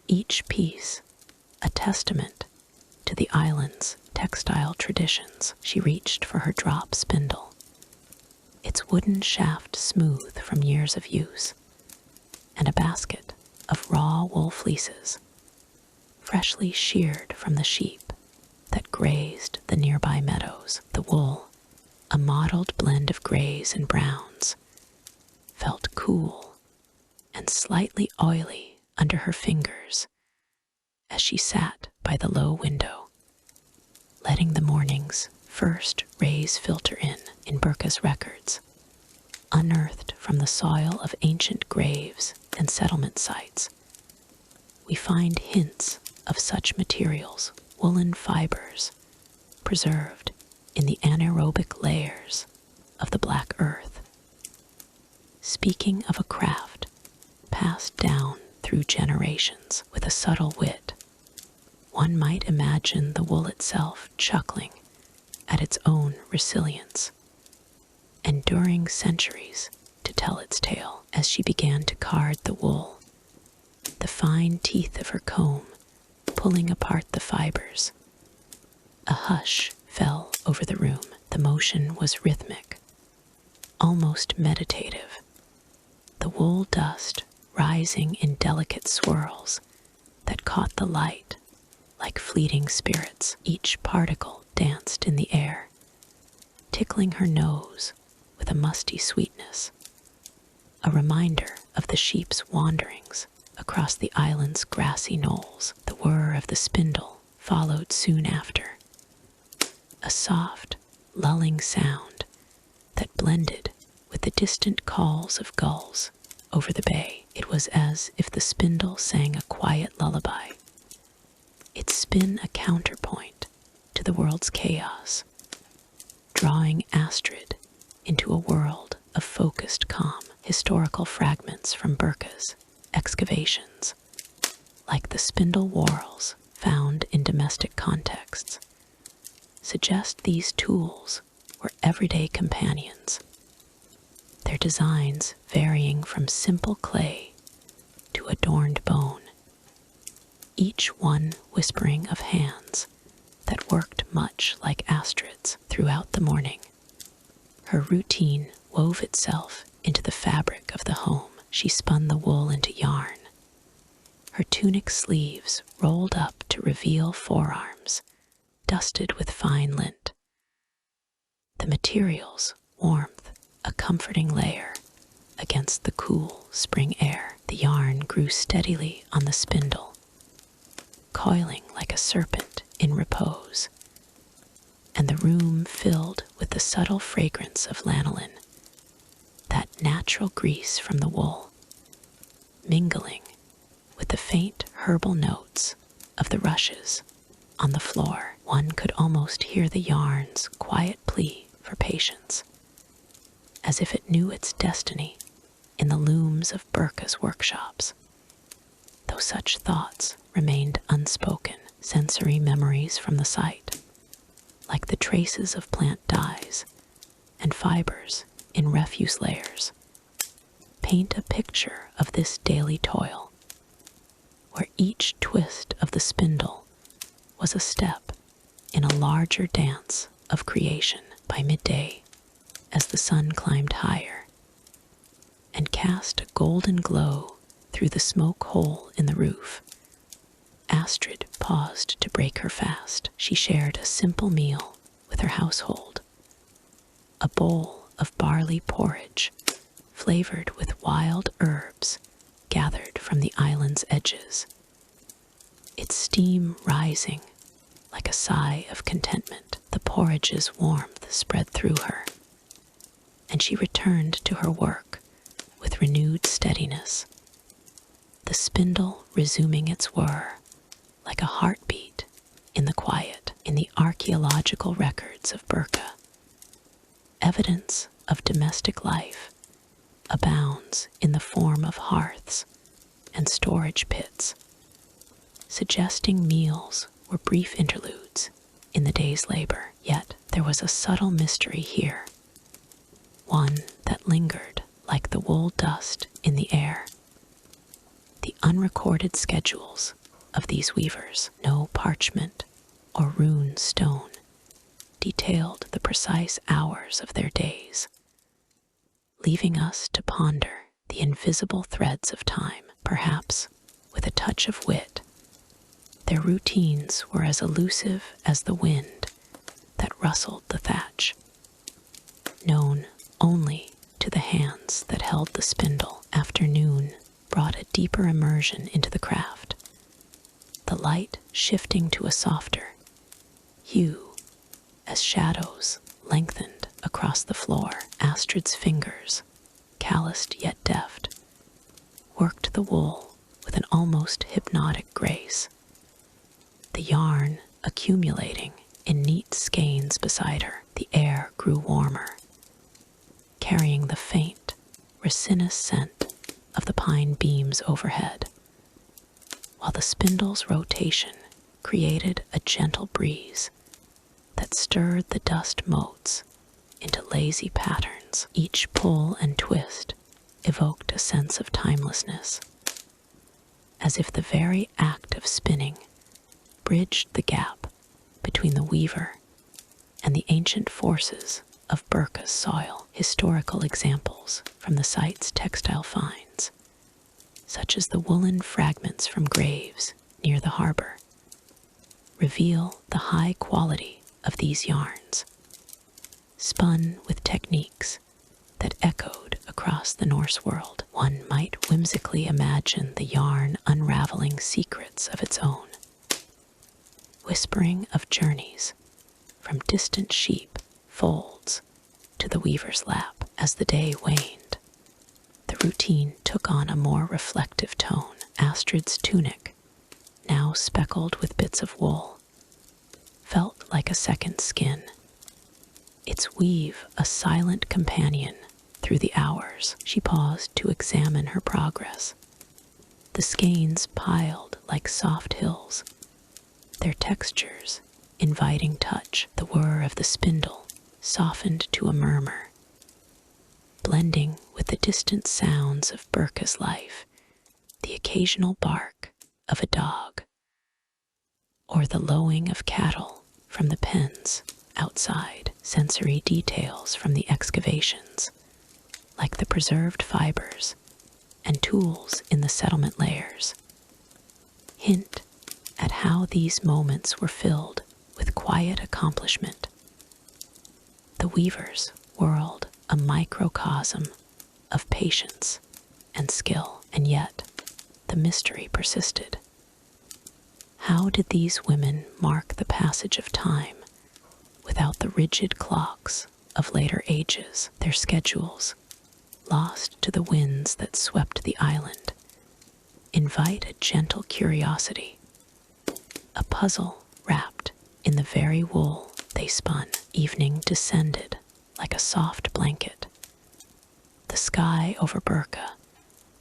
each piece a testament to the island's textile traditions. She reached for her drop spindle, its wooden shaft smooth from years of use, and a basket of raw wool fleeces, freshly sheared from the sheep that grazed the nearby meadows. The wool, a mottled blend of grays and browns, felt cool and slightly oily under her fingers as she sat by the low window, letting the morning's first rays filter in Burka's records, unearthed from the soil of ancient graves and settlement sites. We find hints of such materials, woolen fibers, preserved in the anaerobic layers of the black earth. Speaking of a craft passed down through generations with a subtle wit, one might imagine the wool itself chuckling at its own resilience, enduring centuries to tell its tale. As she began to card the wool, the fine teeth of her comb pulling apart the fibers, a hush fell over the room. The motion was rhythmic, almost meditative, the wool dust rising in delicate swirls that caught the light like fleeting spirits. Each particle danced in the air, tickling her nose with a musty sweetness, a reminder of the sheep's wanderings across the island's grassy knolls. The whir of the spindle followed soon after, a soft, lulling sound that blended with the distant calls of gulls over the bay. It was as if the spindle sang a quiet lullaby, its spin a counterpoint to the world's chaos, drawing Astrid into a world of focused calm. Historical fragments from Burka's excavations, like the spindle whorls found in domestic contexts, suggest these tools were everyday companions, their designs varying from simple clay to adorned bone, each one whispering of hands that worked much like Astrid's. Throughout the morning, her routine wove itself into the fabric of the home. She spun the wool into yarn, her tunic sleeves rolled up to reveal forearms dusted with fine lint. The material's warmth, a comforting layer against the cool spring air. The yarn grew steadily on the spindle, coiling like a serpent in repose, and the room filled with the subtle fragrance of lanolin, that natural grease from the wool, mingling with the faint herbal notes of the rushes on the floor. One could almost hear the yarn's quiet plea for patience, as if it knew its destiny in the looms of Burka's workshops. Though such thoughts remained unspoken, sensory memories from the site, like the traces of plant dyes and fibers in refuse layers, paint a picture of this daily toil, where each twist of the spindle was a step in a larger dance of creation. By midday, as the sun climbed higher and cast a golden glow through the smoke hole in the roof, Astrid paused to break her fast. She shared a simple meal with her household, a bowl of barley porridge flavored with wild herbs gathered from the island's edges, its steam rising like a sigh of contentment. The porridge's warmth spread through her, and she returned to her work with renewed steadiness, the spindle resuming its whir like a heartbeat in the quiet. In the archaeological records of Burka, evidence of domestic life abounds in the form of hearths and storage pits, suggesting meals were brief interludes in the day's labor. Yet there was a subtle mystery here, one that lingered like the wool dust in the air. The unrecorded schedules of these weavers, no parchment or rune stone, detailed the precise hours of their days, leaving us to ponder the invisible threads of time. Perhaps with a touch of wit, their routines were as elusive as the wind that rustled the thatch, known only to the hands that held the spindle. Afternoon brought a deeper immersion into the craft, the light shifting to a softer hue as shadows lengthened across the floor. Astrid's fingers, calloused yet deft, worked the wool with an almost hypnotic grace, the yarn accumulating in neat skeins beside her. The air grew warmer, carrying the faint, resinous scent of the pine beams overhead, while the spindle's rotation created a gentle breeze that stirred the dust motes into lazy patterns. Each pull and twist evoked a sense of timelessness, as if the very act of spinning bridged the gap between the weaver and the ancient forces of Burka's soil. Historical examples from the site's textile finds such as the woolen fragments from graves near the harbor, reveal the high quality of these yarns, spun with techniques that echoed across the Norse world. One might whimsically imagine the yarn unraveling secrets of its own, whispering of journeys from distant sheep folds to the weaver's lap. As the day waned, the routine took on a more reflective tone. Astrid's tunic, now speckled with bits of wool, felt like a second skin, its weave a silent companion through the hours. She paused to examine her progress. The skeins piled like soft hills, their textures inviting touch. The whir of the spindle softened to a murmur, blending with the distant sounds of Birka's life, the occasional bark of a dog, or the lowing of cattle from the pens outside. Sensory details from the excavations, like the preserved fibers and tools in the settlement layers, hint at how these moments were filled with quiet accomplishment. The weaver's world, a microcosm of patience and skill, and yet the mystery persisted. How did these women mark the passage of time without the rigid clocks of later ages? Their schedules, lost to the winds that swept the island, invite a gentle curiosity, a puzzle wrapped in the very wool they spun. Evening descended like a soft blanket, the sky over Birka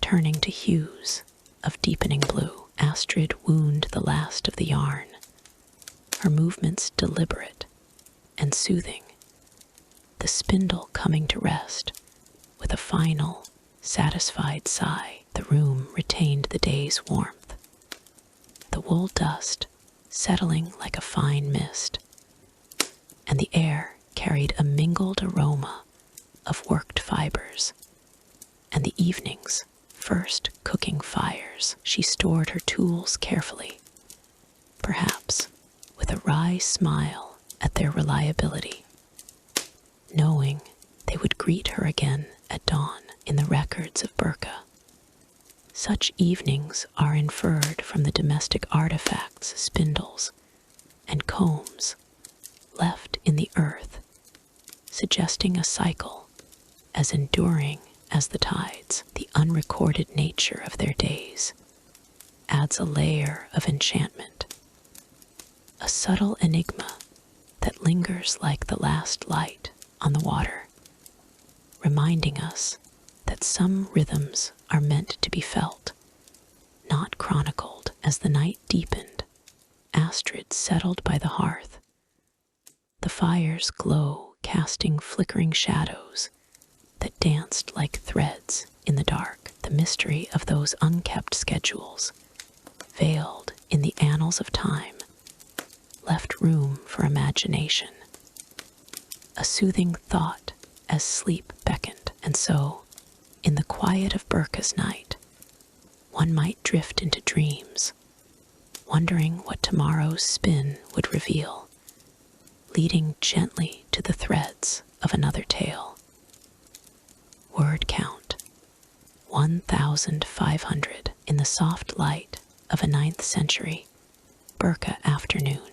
turning to hues of deepening blue. Astrid wound the last of the yarn, her movements deliberate and soothing, the spindle coming to rest with a final, satisfied sigh. The room retained the day's warmth, the wool dust settling like a fine mist, and the air carried a mingled aroma of worked fibers and the evening's first cooking fires. She stored her tools carefully, perhaps with a wry smile at their reliability, knowing they would greet her again at dawn. In the records of Birka, such evenings are inferred from the domestic artifacts, spindles, and combs left in the earth, suggesting a cycle as enduring as the tides. The unrecorded nature of their days adds a layer of enchantment, a subtle enigma that lingers like the last light on the water, reminding us that some rhythms are meant to be felt, not chronicled. As the night deepened, Astrid settled by the hearth, the fire's glow casting flickering shadows that danced like threads in the dark. The mystery of those unkept schedules, veiled in the annals of time, left room for imagination, a soothing thought as sleep beckoned. And so, in the quiet of Birka's night, one might drift into dreams, wondering what tomorrow's spin would reveal, leading gently to the threads of another tale. Word count 1,500 in the soft light of a 9th century Birka afternoon,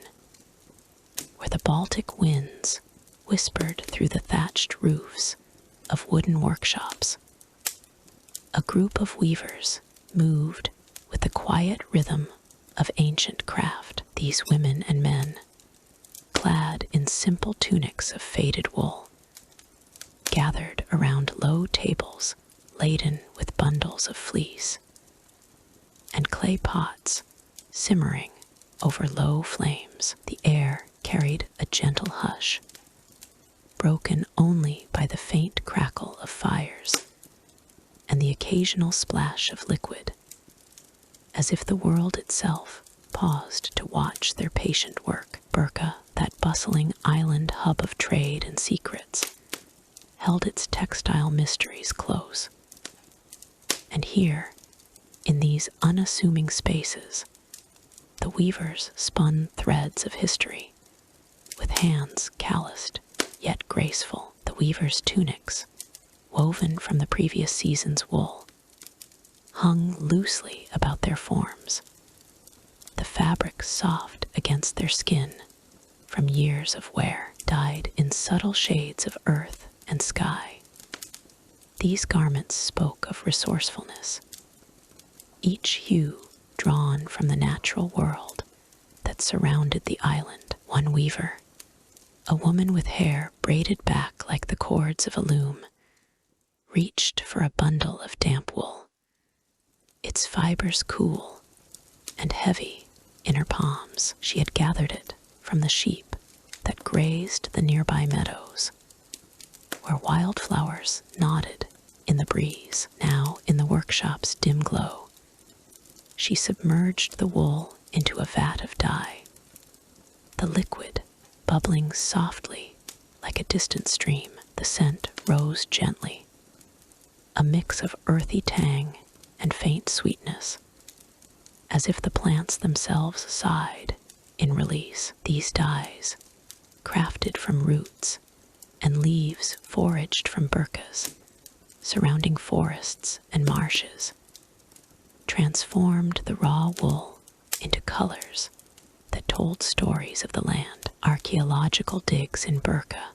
where the Baltic winds whispered through the thatched roofs of wooden workshops. A group of weavers moved with the quiet rhythm of ancient craft. These women and men, clad in simple tunics of faded wool, gathered around low tables laden with bundles of fleece, and clay pots simmering over low flames. The air carried a gentle hush, broken only by the faint crackle of fires and the occasional splash of liquid, as if the world itself paused to watch their patient work. Birka, that bustling island hub of trade and secrets, held its textile mysteries close. And here, In these unassuming spaces, the weavers spun threads of history, with hands calloused yet graceful. The weavers' tunics, woven from the previous season's wool, hung loosely about their forms, the fabric soft against their skin from years of wear, dyed in subtle shades of earth and sky. These garments spoke of resourcefulness, each hue drawn from the natural world that surrounded the island. One weaver, a woman with hair braided back like the cords of a loom, reached for a bundle of damp wool, its fibers cool and heavy in her palms. She had gathered it from the sheep that grazed the nearby meadows, where wildflowers nodded in the breeze. Now, in the workshop's dim glow, she submerged the wool into a vat of dye, the liquid bubbling softly like a distant stream. The scent rose gently, a mix of earthy tang and faint sweetness, as if the plants themselves sighed in release. These dyes, crafted from roots and leaves foraged from burkas surrounding forests and marshes, transformed the raw wool into colors that told stories of the land. Archaeological digs in Burka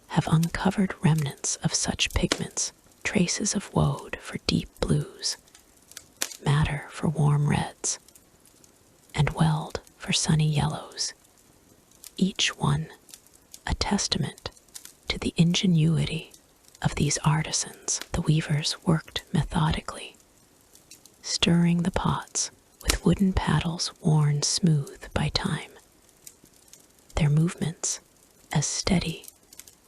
have uncovered remnants of such pigments, traces of woad for deep blues, madder for warm reds, and weld for sunny yellows, each one a testament to the ingenuity of these artisans. The weavers worked methodically, stirring the pots with wooden paddles worn smooth by time, their movements as steady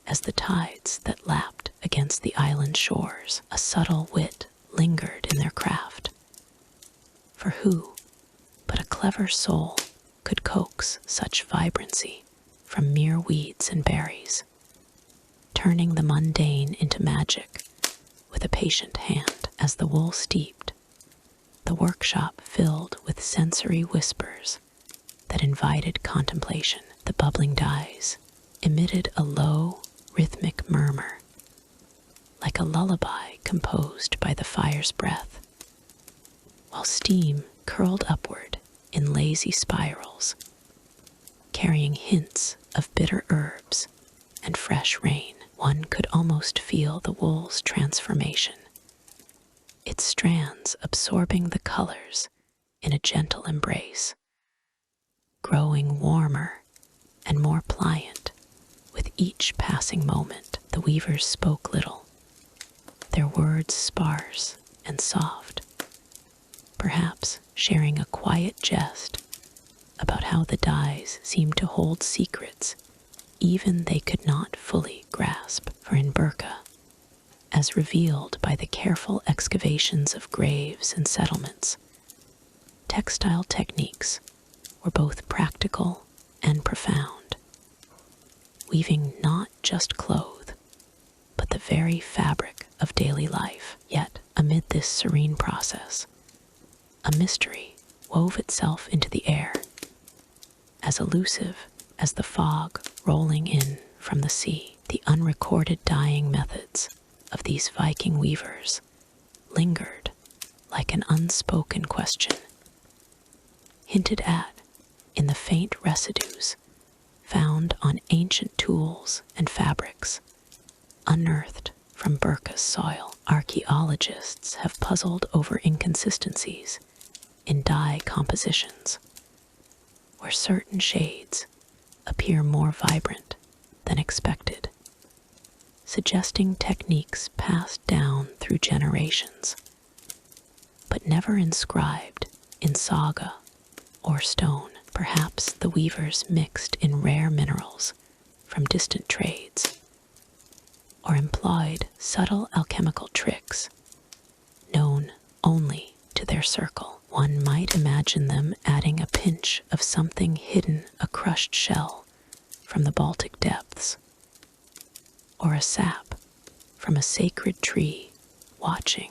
as the tides that lapped against the island shores. A subtle wit lingered in their craft, for who but a clever soul could coax such vibrancy from mere weeds and berries, turning the mundane into magic with a patient hand. As the wool steeped, the workshop filled with sensory whispers that invited contemplation. The bubbling dyes emitted a low, rhythmic murmur, like a lullaby composed by the fire's breath, while steam curled upward in lazy spirals, carrying hints of bitter herbs and fresh rain. One could almost feel the wool's transformation, its strands absorbing the colors in a gentle embrace, growing warmer and more pliant with each passing moment. The weavers spoke little, their words sparse and soft, perhaps sharing a quiet jest about how the dyes seemed to hold secrets even they could not fully grasp. For in Burka, as revealed by the careful excavations of graves and settlements, textile techniques were both practical and profound, weaving not just cloth, but the very fabric of daily life. Yet, amid this serene process, a mystery wove itself into the air, as elusive as the fog rolling in from the sea. The unrecorded dyeing methods of these Viking weavers lingered like an unspoken question, hinted at in the faint residues found on ancient tools and fabrics unearthed from Burka's soil. Archaeologists have puzzled over inconsistencies in dye compositions, where certain shades appear more vibrant than expected, suggesting techniques passed down through generations, but never inscribed in saga or stone. Perhaps the weavers mixed in rare minerals from distant trades, or employed subtle alchemical tricks known only to their circle. One might imagine them adding a pinch of something hidden, a crushed shell from the Baltic depths, or a sap from a sacred tree, watching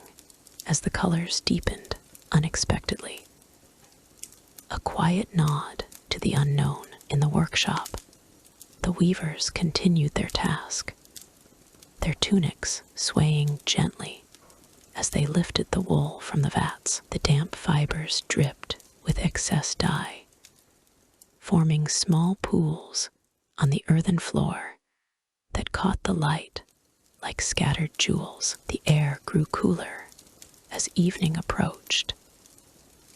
as the colors deepened unexpectedly. A quiet nod to the unknown. In the workshop, the weavers continued their task, their tunics swaying gently as they lifted the wool from the vats. The damp fibers dripped with excess dye, forming small pools on the earthen floor that caught the light like scattered jewels. The air grew cooler as evening approached,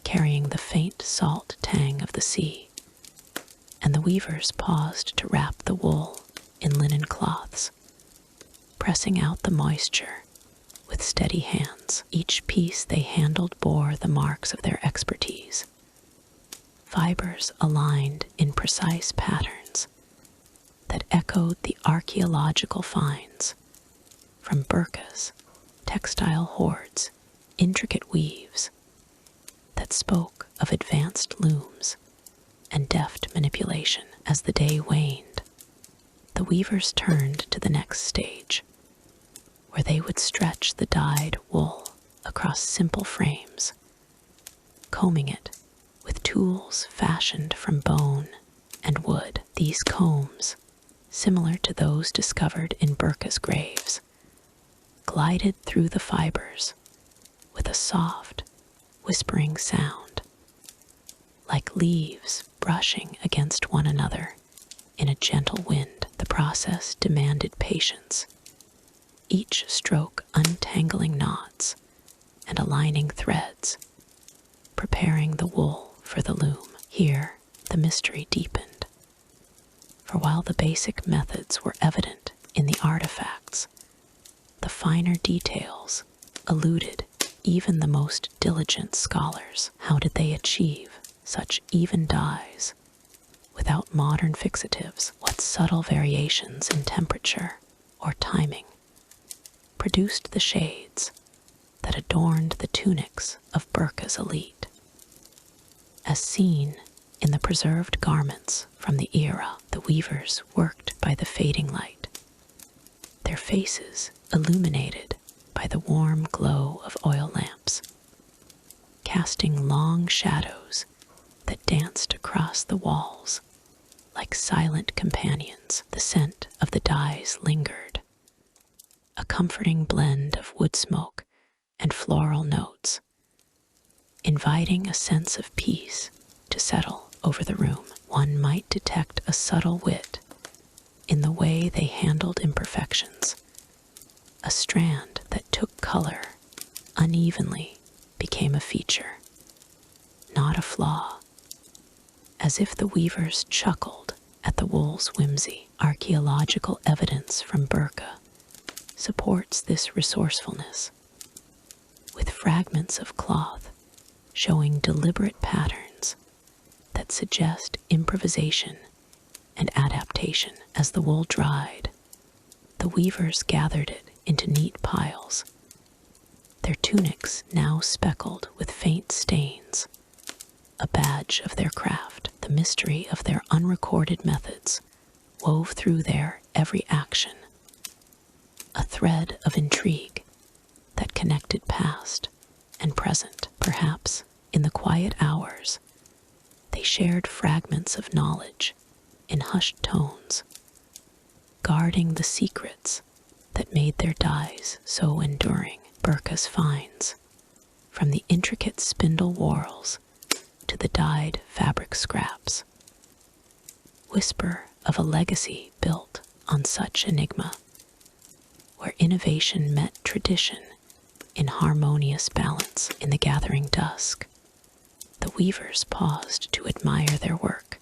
carrying the faint salt tang of the sea, and the weavers paused to wrap the wool in linen cloths, pressing out the moisture with steady hands. Each piece they handled bore the marks of their expertise, fibers aligned in precise patterns that echoed the archaeological finds from burkas, textile hoards, intricate weaves that spoke of advanced looms and deft manipulation. As the day waned, the weavers turned to the next stage, where they would stretch the dyed wool across simple frames, combing it with tools fashioned from bone and wood. These combs, similar to those discovered in burkas graves, glided through the fibers with a soft, whispering sound, like leaves brushing against one another in a gentle wind. The process demanded patience, each stroke untangling knots and aligning threads, preparing the wool for the loom. Here, the mystery deepened, for while the basic methods were evident in the artifacts, the finer details eluded even the most diligent scholars. How did they achieve such even dyes without modern fixatives? What subtle variations in temperature or timing produced the shades that adorned the tunics of burkas elite? As seen in the preserved garments from the era, the weavers worked by the fading light, their faces illuminated by the warm glow of oil lamps, casting long shadows that danced across the walls like silent companions. The scent of the dyes lingered, a comforting blend of wood smoke and floral notes, inviting a sense of peace to settle over the room. One might detect a subtle wit in the way they handled imperfections. A strand that took color unevenly became a feature, not a flaw, as if the weavers chuckled at the wool's whimsy. Archaeological evidence from burka supports this resourcefulness, with fragments of cloth showing deliberate patterns that suggest improvisation and adaptation. As the wool dried, the weavers gathered it into neat piles, their tunics now speckled with faint stains, a badge of their craft. The mystery of their unrecorded methods wove through their every action, a thread of intrigue that connected past and present. Perhaps in the quiet hours, they shared fragments of knowledge in hushed tones, guarding the secrets that made their dyes so enduring. Burkas finds, from the intricate spindle whorls to the dyed fabric scraps, whisper of a legacy built on such enigma, where innovation met tradition in harmonious balance. In the gathering dusk, the weavers paused to admire their work,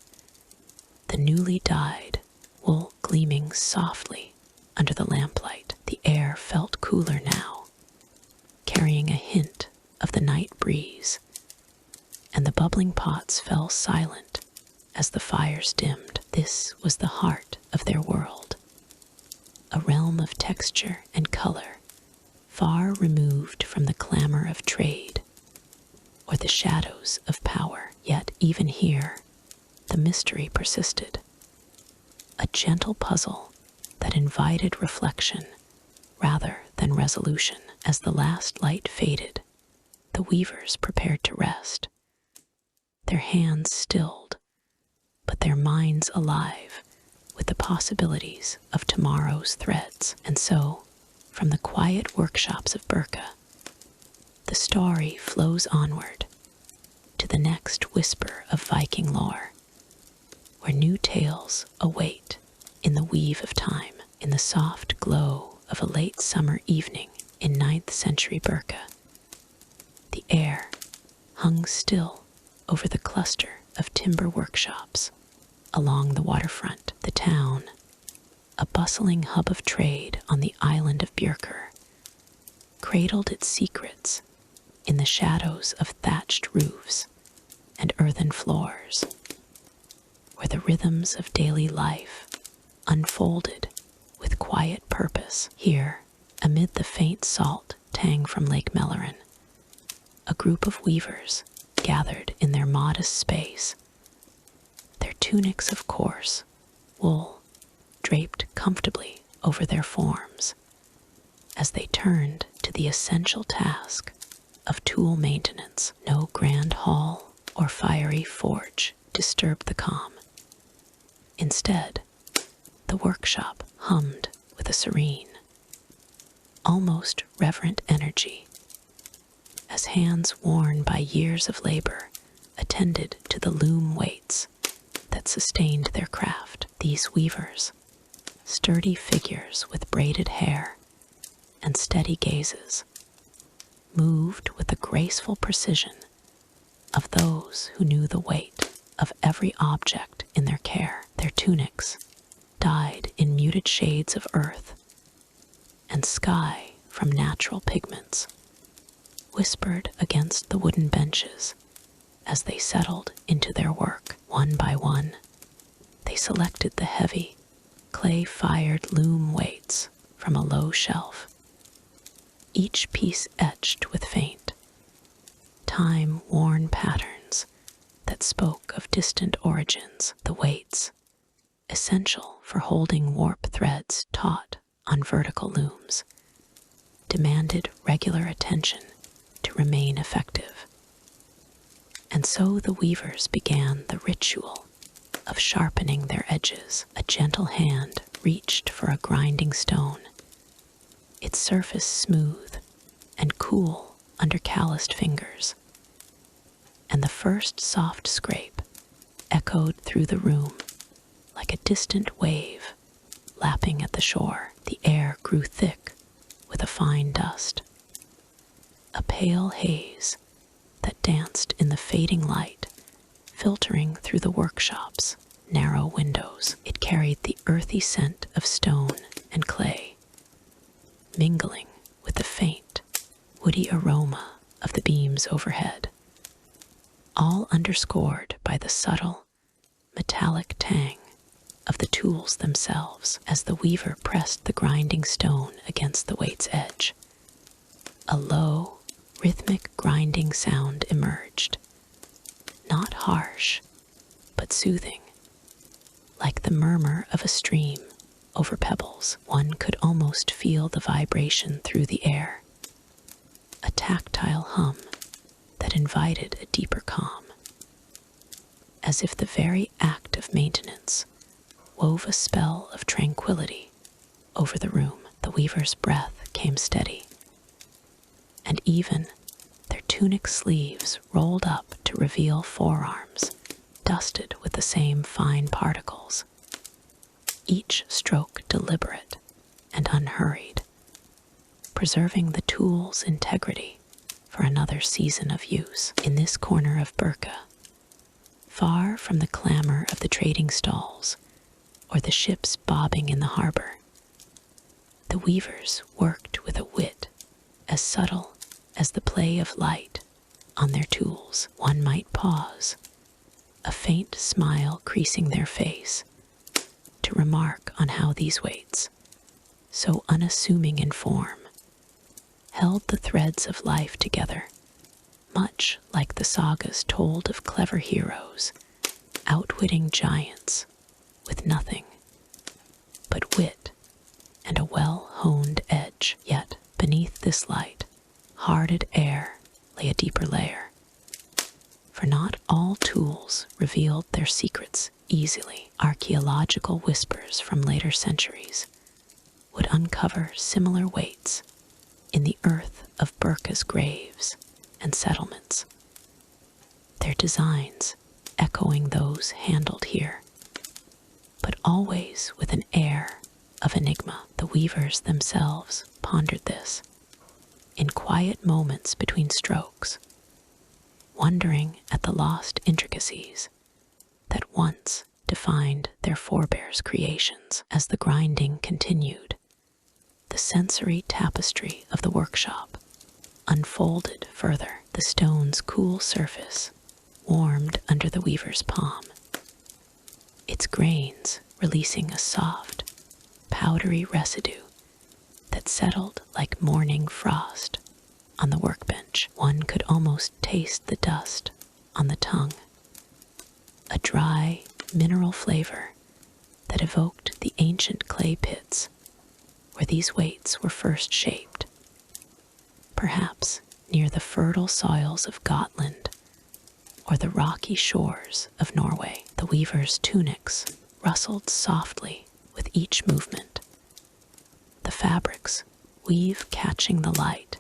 the newly dyed wool gleaming softly under the lamplight. The air felt cooler now, carrying a hint of the night breeze, and the bubbling pots fell silent as the fires dimmed. This was the heart of their world, a realm of texture and color, far removed from the clamor of trade or the shadows of power. Yet even here, the mystery persisted, a gentle puzzle that invited reflection rather than resolution. As the last light faded, the the weavers prepared to rest, their hands stilled, but their minds alive with the possibilities of tomorrow's threads. And so, from the quiet workshops of Burka, the story flows onward to the next whisper of Viking lore, where new tales await in the weave of time, in the soft glow of a late summer evening in 9th century Burka. The air hung still over the cluster of timber workshops along the waterfront. The town, a bustling hub of trade on the island of Björkr, cradled its secrets in the shadows of thatched roofs and earthen floors, where the rhythms of daily life unfolded with quiet purpose. Here, amid the faint salt tang from Lake Mellerin, a group of weavers gathered in their modest space, their tunics of coarse wool draped comfortably over their forms, as they turned to the essential task of tool maintenance. No grand hall or fiery forge disturbed the calm. Instead, the workshop hummed with a serene, almost reverent energy, as hands worn by years of labor attended to the loom weights that sustained their craft. These weavers, sturdy figures with braided hair and steady gazes, moved with the graceful precision of those who knew the weight of every object in their care. Their tunics, dyed in muted shades of earth and sky from natural pigments, whispered against the wooden benches as they settled into their work. One by one, they selected the heavy, clay-fired loom weights from a low shelf, each piece etched with faint, time-worn patterns that spoke of distant origins. The weights, essential for holding warp threads taut on vertical looms, demanded regular attention to remain effective. And so the weavers began the ritual of sharpening their edges. A gentle hand reached for a grinding stone, its surface smooth and cool under calloused fingers, and the first soft scrape echoed through the room like a distant wave lapping at the shore. The air grew thick with a fine dust, a pale haze that danced in the fading light filtering through the workshop's narrow windows. It carried the earthy scent of stone and clay, mingling with the faint, woody aroma of the beams overhead, all underscored by the subtle, metallic tang of the tools themselves. As the weaver pressed the grinding stone against the weight's edge, a low, rhythmic grinding sound emerged, not harsh, but soothing, like the murmur of a stream over pebbles. One could almost feel the vibration through the air, a tactile hum that invited a deeper calm, as if the very act of maintenance wove a spell of tranquility over the room. The weaver's breath came steady, and even their tunic sleeves rolled up to reveal forearms dusted with the same fine particles, each stroke deliberate and unhurried, preserving the tool's integrity for another season of use. In this corner of Burka, far from the clamor of the trading stalls or the ships bobbing in the harbor, the weavers worked with a wit as subtle as the play of light on their tools. One might pause, a faint smile creasing their face, to remark on how these weights, so unassuming in form, held the threads of life together, much like the sagas told of clever heroes outwitting giants with nothing but wit and a well-honed edge. Yet beneath this light, hearted air lay a deeper layer. For not all tools revealed their secrets easily. Archaeological whispers from later centuries would uncover similar weights in the earth of Burka's graves and settlements, their designs echoing those handled here, but always with an air of enigma. The weavers themselves pondered this in quiet moments between strokes, wondering at the lost intricacies that once defined their forebears' creations. As the grinding continued, the sensory tapestry of the workshop unfolded further. The stone's cool surface warmed under the weaver's palm, its grains releasing a soft, powdery residue that settled like morning frost on the workbench. One could almost taste the dust on the tongue, a dry, mineral flavor that evoked the ancient clay pits where these weights were first shaped, perhaps near the fertile soils of Gotland or the rocky shores of Norway. The weaver's tunics rustled softly with each movement, the fabrics weave catching the light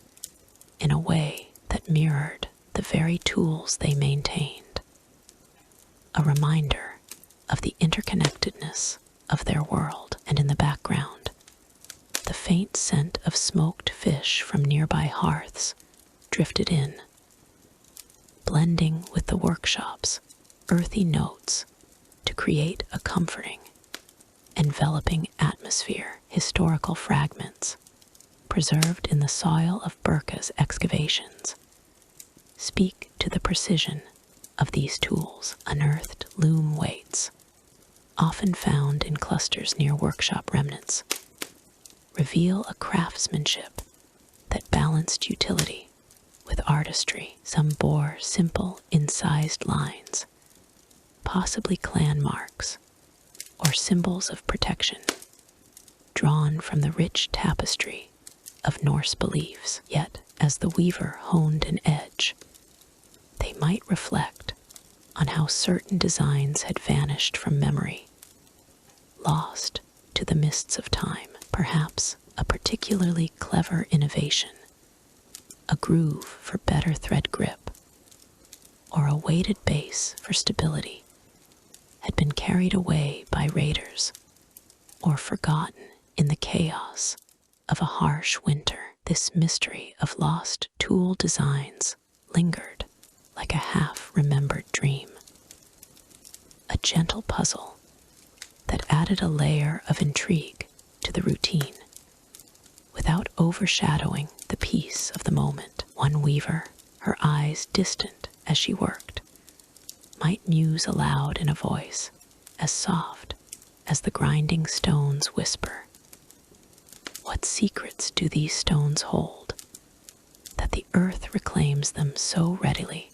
in a way that mirrored the very tools they maintained, a reminder of the interconnectedness of their world. And in the background, the faint scent of smoked fish from nearby hearths drifted in, blending with the workshop's earthy notes to create a comforting, enveloping atmosphere. Historical fragments preserved in the soil of Burka's excavations speak to the precision of these tools. Unearthed loom weights, often found in clusters near workshop remnants, reveal a craftsmanship that balanced utility with artistry. Some bore simple, incised lines, possibly clan marks or symbols of protection, drawn from the rich tapestry of Norse beliefs. Yet, as the weaver honed an edge, they might reflect on how certain designs had vanished from memory, lost to the mists of time. Perhaps a particularly clever innovation, a groove for better thread grip, or a weighted base for stability, had been carried away by raiders or forgotten in the chaos of a harsh winter. This mystery of lost tool designs lingered like a half-remembered dream, a gentle puzzle that added a layer of intrigue to the routine without overshadowing the peace of the moment. One weaver, her eyes distant as she worked, might muse aloud in a voice as soft as the grinding stones whisper. What secrets do these stones hold, that the earth reclaims them so readily?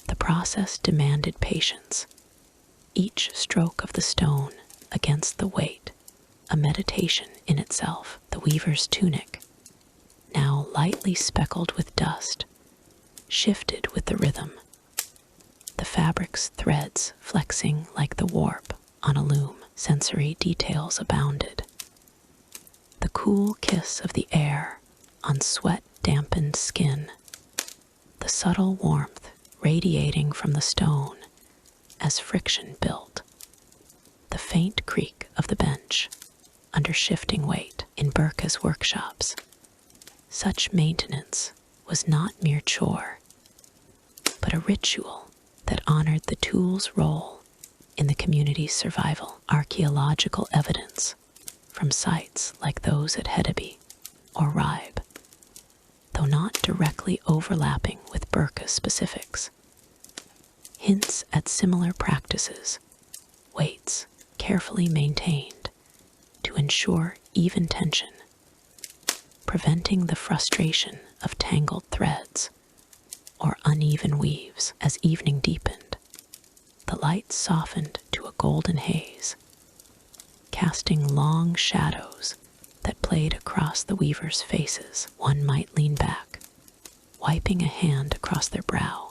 The process demanded patience, each stroke of the stone against the weight, a meditation in itself. The weaver's tunic, now lightly speckled with dust, shifted with the rhythm, the fabric's threads flexing like the warp on a loom. Sensory details abounded. The cool kiss of the air on sweat-dampened skin, the subtle warmth radiating from the stone as friction built, the faint creak of the bench under shifting weight. In Burka's workshops, such maintenance was not mere chore, but a ritual that honored the tool's role in the community's survival. Archaeological evidence from sites like those at Hedeby or Ribe, though not directly overlapping with Burka's specifics, hints at similar practices, weights carefully maintained to ensure even tension, preventing the frustration of tangled threads or uneven weaves. As evening deepened, the light softened to a golden haze, casting long shadows that played across the weavers' faces. One might lean back, wiping a hand across their brow,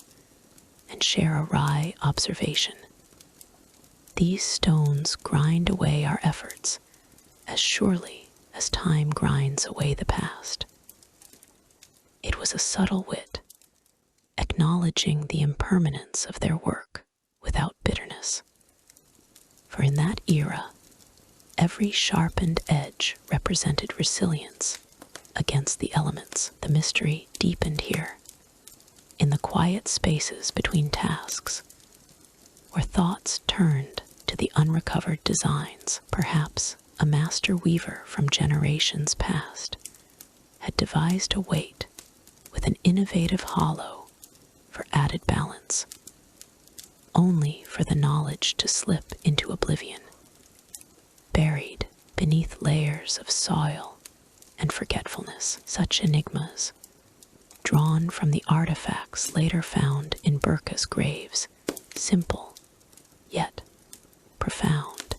and share a wry observation. These stones grind away our efforts as surely as time grinds away the past. It was a subtle wit, acknowledging the impermanence of their work without bitterness. For in that era, every sharpened edge represented resilience against the elements. The mystery deepened here, in the quiet spaces between tasks, where thoughts turned to the unrecovered designs. Perhaps a master weaver from generations past had devised a weight with an innovative hollow for added balance, only for the knowledge to slip into oblivion, buried beneath layers of soil and forgetfulness. Such enigmas, drawn from the artifacts later found in Burka's graves, simple yet profound,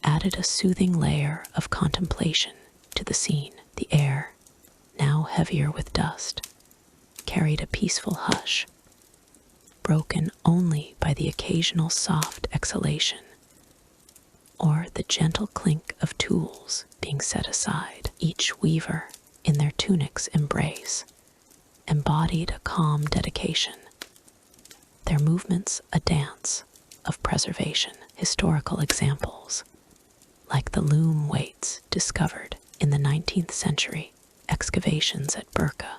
added a soothing layer of contemplation to the scene. The air, now heavier with dust, carried a peaceful hush, broken only by the occasional soft exhalation or the gentle clink of tools being set aside. Each weaver, in their tunic's embrace, embodied a calm dedication, their movements a dance of preservation. Historical examples, like the loom weights discovered in the 19th century excavations at Burka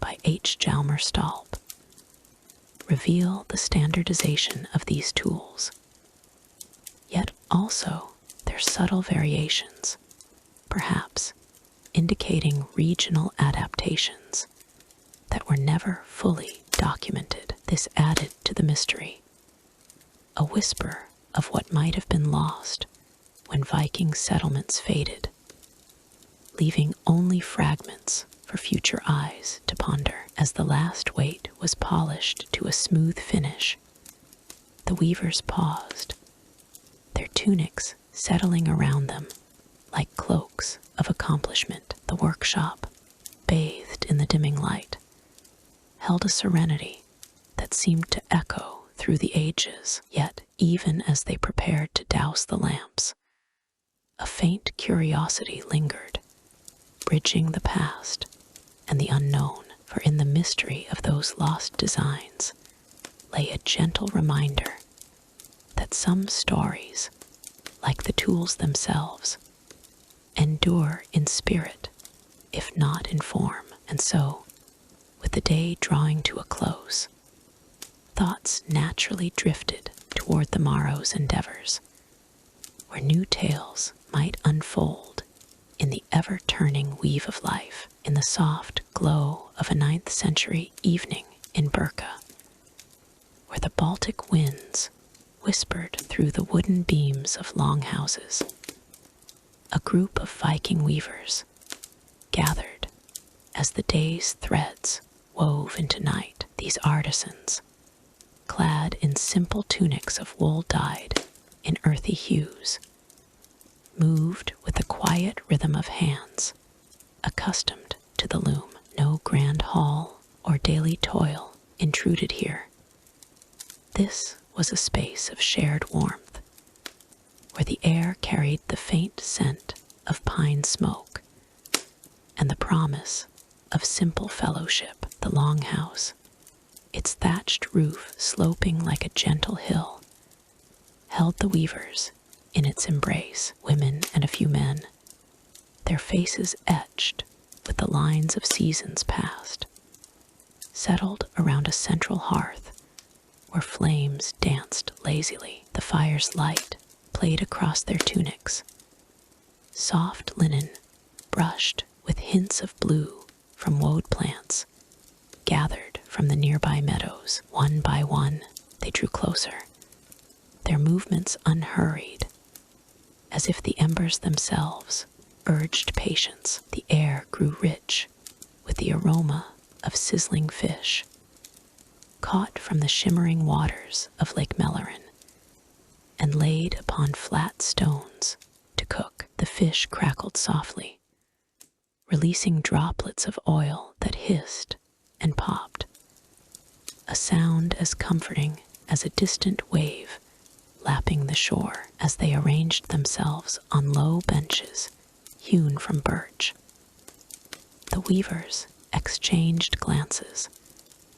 by H. Jalmer Stalp, reveal the standardization of these tools, yet also their subtle variations, perhaps indicating regional adaptations that were never fully documented. This added to the mystery, a whisper of what might have been lost when Viking settlements faded, leaving only fragments for future eyes to ponder. As the last weight was polished to a smooth finish, the weavers paused, their tunics settling around them like cloaks of accomplishment. The workshop, bathed in the dimming light, held a serenity that seemed to echo through the ages. Yet, even as they prepared to douse the lamps, a faint curiosity lingered, bridging the past and the unknown. For in the mystery of those lost designs lay a gentle reminder that some stories, like the tools themselves, endure in spirit, if not in form. And so, with the day drawing to a close, thoughts naturally drifted toward the morrow's endeavors, where new tales might unfold in the ever-turning weave of life. In the soft glow of a 9th century evening in Burka, where the Baltic winds whispered through the wooden beams of longhouses, a group of Viking weavers gathered as the day's threads wove into night. These artisans, clad in simple tunics of wool dyed in earthy hues, moved with the quiet rhythm of hands accustomed to the loom. No grand hall or daily toil intruded here. This was a space of shared warmth, where the air carried the faint scent of pine smoke and the promise of simple fellowship. The longhouse, its thatched roof sloping like a gentle hill, held the weavers in its embrace. Women and a few men, their faces etched with the lines of seasons past, settled around a central hearth where flames danced lazily. The fire's light played across their tunics, soft linen brushed with hints of blue from woad plants gathered from the nearby meadows. One by one, they drew closer, their movements unhurried, as if the embers themselves urged patience. The air grew rich with the aroma of sizzling fish, caught from the shimmering waters of Lake Mellerin and laid upon flat stones to cook. The fish crackled softly, releasing droplets of oil that hissed and popped, a sound as comforting as a distant wave lapping the shore as they arranged themselves on low benches hewn from birch. The weavers exchanged glances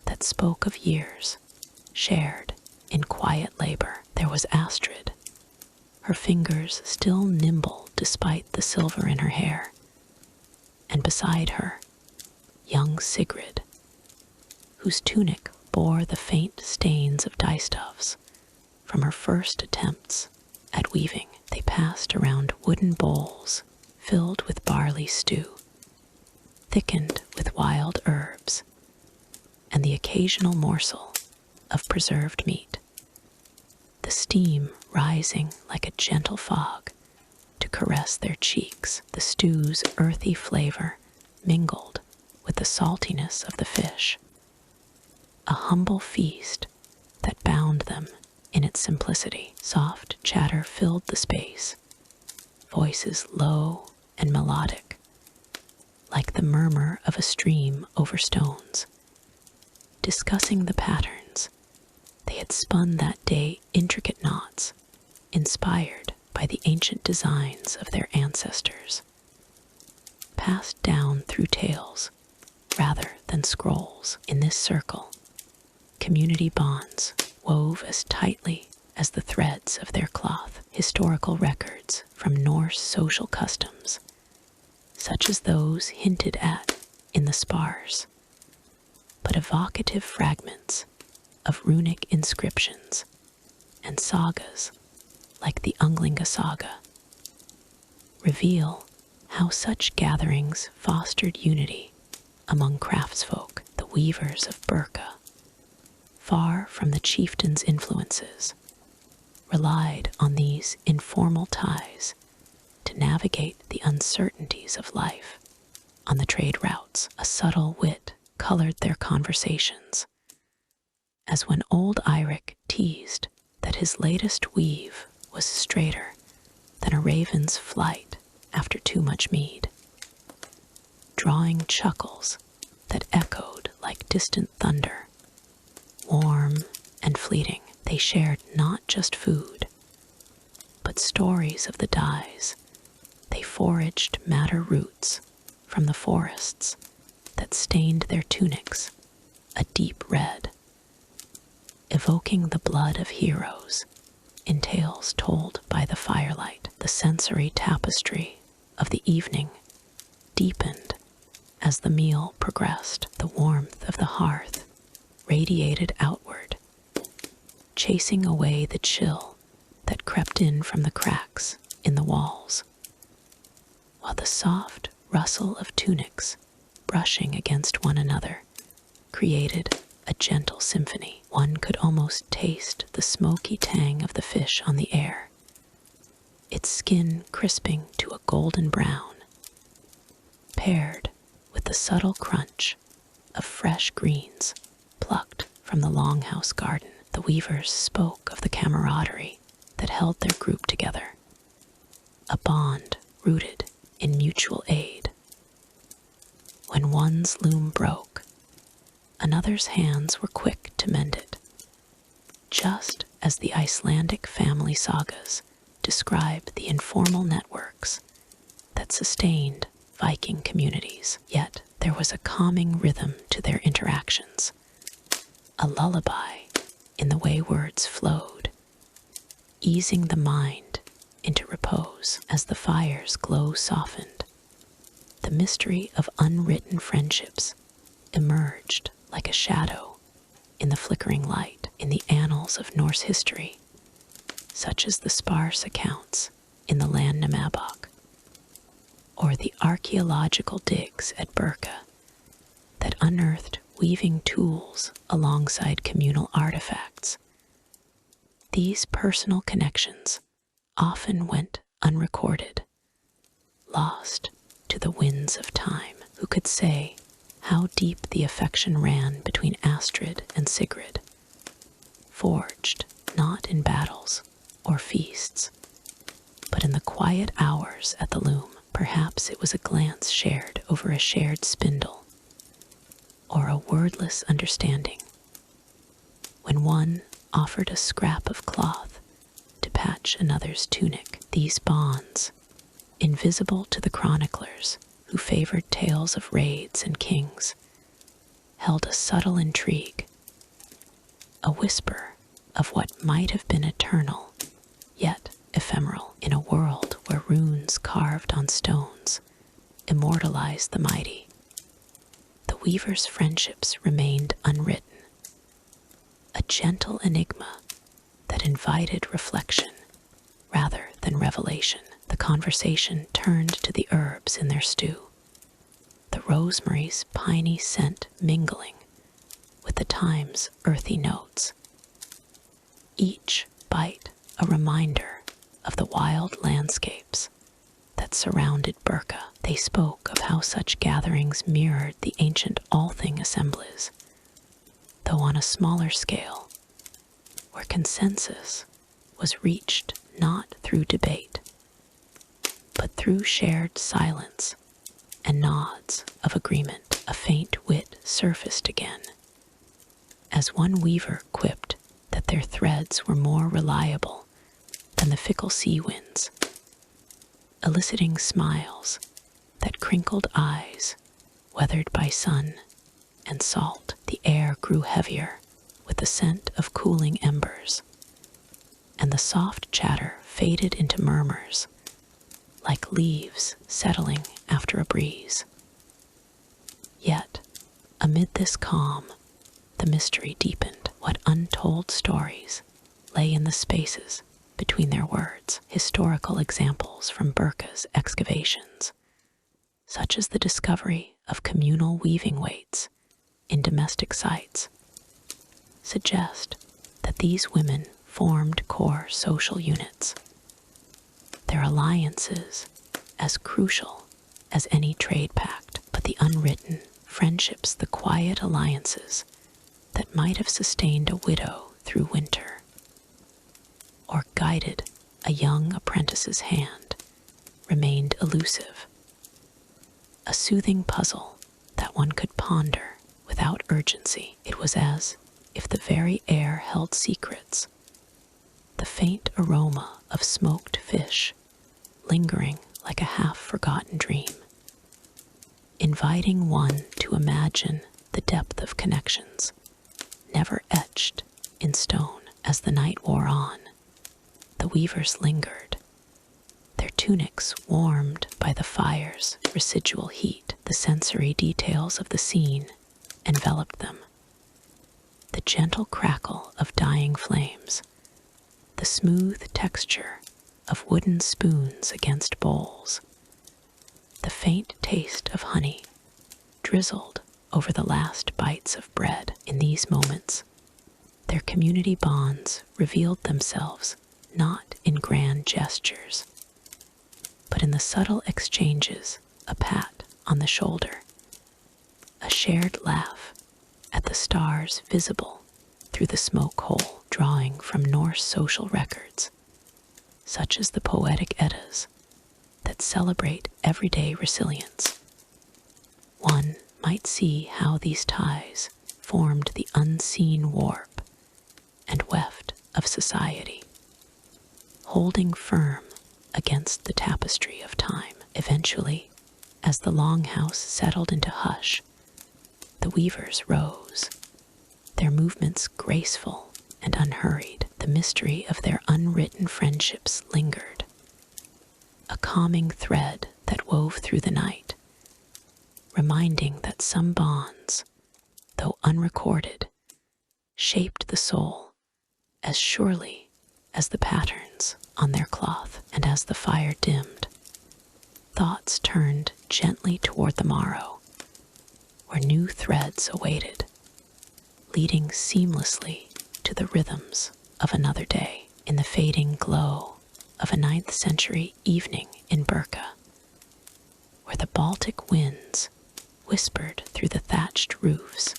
that spoke of years shared in quiet labor. There was Astrid, her fingers still nimble despite the silver in her hair, and beside her, young Sigrid, whose tunic bore the faint stains of dye-stuffs from her first attempts at weaving. They passed around wooden bowls filled with barley stew, thickened with wild herbs, and the occasional morsel of preserved meat, the steam rising like a gentle fog to caress their cheeks. The stew's earthy flavor mingled with the saltiness of the fish, a humble feast that bound them in its simplicity. Soft chatter filled the space, voices low and melodic, like the murmur of a stream over stones, discussing the patterns they had spun that day, intricate knots inspired by the ancient designs of their ancestors, passed down through tales rather than scrolls. In this circle, community bonds wove as tightly as the threads of their cloth. Historical records from Norse social customs, such as those hinted at in the spars, but evocative fragments of runic inscriptions and sagas like the Unglinga saga, reveal how such gatherings fostered unity among craftsfolk. The weavers of Burka, far from the chieftain's influences, relied on these informal ties to navigate the uncertainties of life on the trade routes. A subtle wit colored their conversations, as when old Eirik teased that his latest weave was straighter than a raven's flight after too much mead, drawing chuckles that echoed like distant thunder. Warm and fleeting, they shared not just food, but stories of the dyes. They foraged madder roots from the forests that stained their tunics a deep red, evoking the blood of heroes in tales told by the firelight. The sensory tapestry of the evening deepened as the meal progressed. The warmth of the hearth radiated outward, chasing away the chill that crept in from the cracks in the walls, while the soft rustle of tunics brushing against one another created a gentle symphony. One could almost taste the smoky tang of the fish on the air, its skin crisping to a golden brown, paired with the subtle crunch of fresh greens plucked from the longhouse garden. The weavers spoke of the camaraderie that held their group together, a bond rooted in mutual aid. When one's loom broke, another's hands were quick to mend it, just as the Icelandic family sagas describe the informal networks that sustained Viking communities. Yet there was a calming rhythm to their interactions, a lullaby in the way words flowed, easing the mind into repose. As the fire's glow softened, the mystery of unwritten friendships emerged like a shadow in the flickering light. In the annals of Norse history, such as the sparse accounts in the Land Namabok, or the archaeological digs at Burka that unearthed weaving tools alongside communal artifacts, these personal connections often went unrecorded, lost to the winds of time. Who could say how deep the affection ran between Astrid and Sigrid, forged not in battles or feasts, but in the quiet hours at the loom? Perhaps it was a glance shared over a shared spindle, or a wordless understanding. When one offered a scrap of cloth to patch another's tunic, these bonds, invisible to the chroniclers who favored tales of raids and kings, held a subtle intrigue, a whisper of what might have been eternal, yet ephemeral, in a world where runes carved on stones immortalized the mighty. The weavers' friendships remained unwritten, a gentle enigma that invited reflection rather than revelation. The conversation turned to the herbs in their stew, the rosemary's piney scent mingling with the thyme's earthy notes. Each bite a reminder of the wild landscapes that surrounded Burka. They spoke of how such gatherings mirrored the ancient Althing assemblies, though on a smaller scale, where consensus was reached not through debate, but through shared silence and nods of agreement. A faint wit surfaced again, as one weaver quipped that their threads were more reliable than the fickle sea winds, eliciting smiles that crinkled eyes weathered by sun and salt. The air grew heavier with the scent of cooling embers, and the soft chatter faded into murmurs like leaves settling after a breeze. Yet, amid this calm, the mystery deepened. What untold stories lay in the spaces between their words? Historical examples from Burka's excavations, such as the discovery of communal weaving weights in domestic sites, suggest that these women formed core social units, their alliances as crucial as any trade pact. But the unwritten friendships, the quiet alliances that might have sustained a widow through winter, or guided a young apprentice's hand, remained elusive, a soothing puzzle that one could ponder without urgency. It was as if the very air held secrets, the faint aroma of smoked fish lingering like a half-forgotten dream, inviting one to imagine the depth of connections never etched in stone. As the night wore on, the weavers lingered, their tunics warmed by the fire's residual heat. The sensory details of the scene enveloped them, the gentle crackle of dying flames, the smooth texture of wooden spoons against bowls, the faint taste of honey drizzled over the last bites of bread. In these moments, their community bonds revealed themselves not in grand gestures, but in the subtle exchanges, a pat on the shoulder, a shared laugh at the stars visible through the smoke hole. Drawing from Norse social records, such as the poetic Eddas that celebrate everyday resilience, one might see how these ties formed the unseen warp and weft of society, holding firm against the tapestry of time. Eventually, as the longhouse settled into hush, the weavers rose, their movements graceful and unhurried. The mystery of their unwritten friendships lingered, a calming thread that wove through the night, reminding that some bonds, though unrecorded, shaped the soul as surely as the patterns on their cloth. And as the fire dimmed, thoughts turned gently toward the morrow, where new threads awaited, leading seamlessly to the rhythms of another day. In the fading glow of a 9th century evening in Burka, where the Baltic winds whispered through the thatched roofs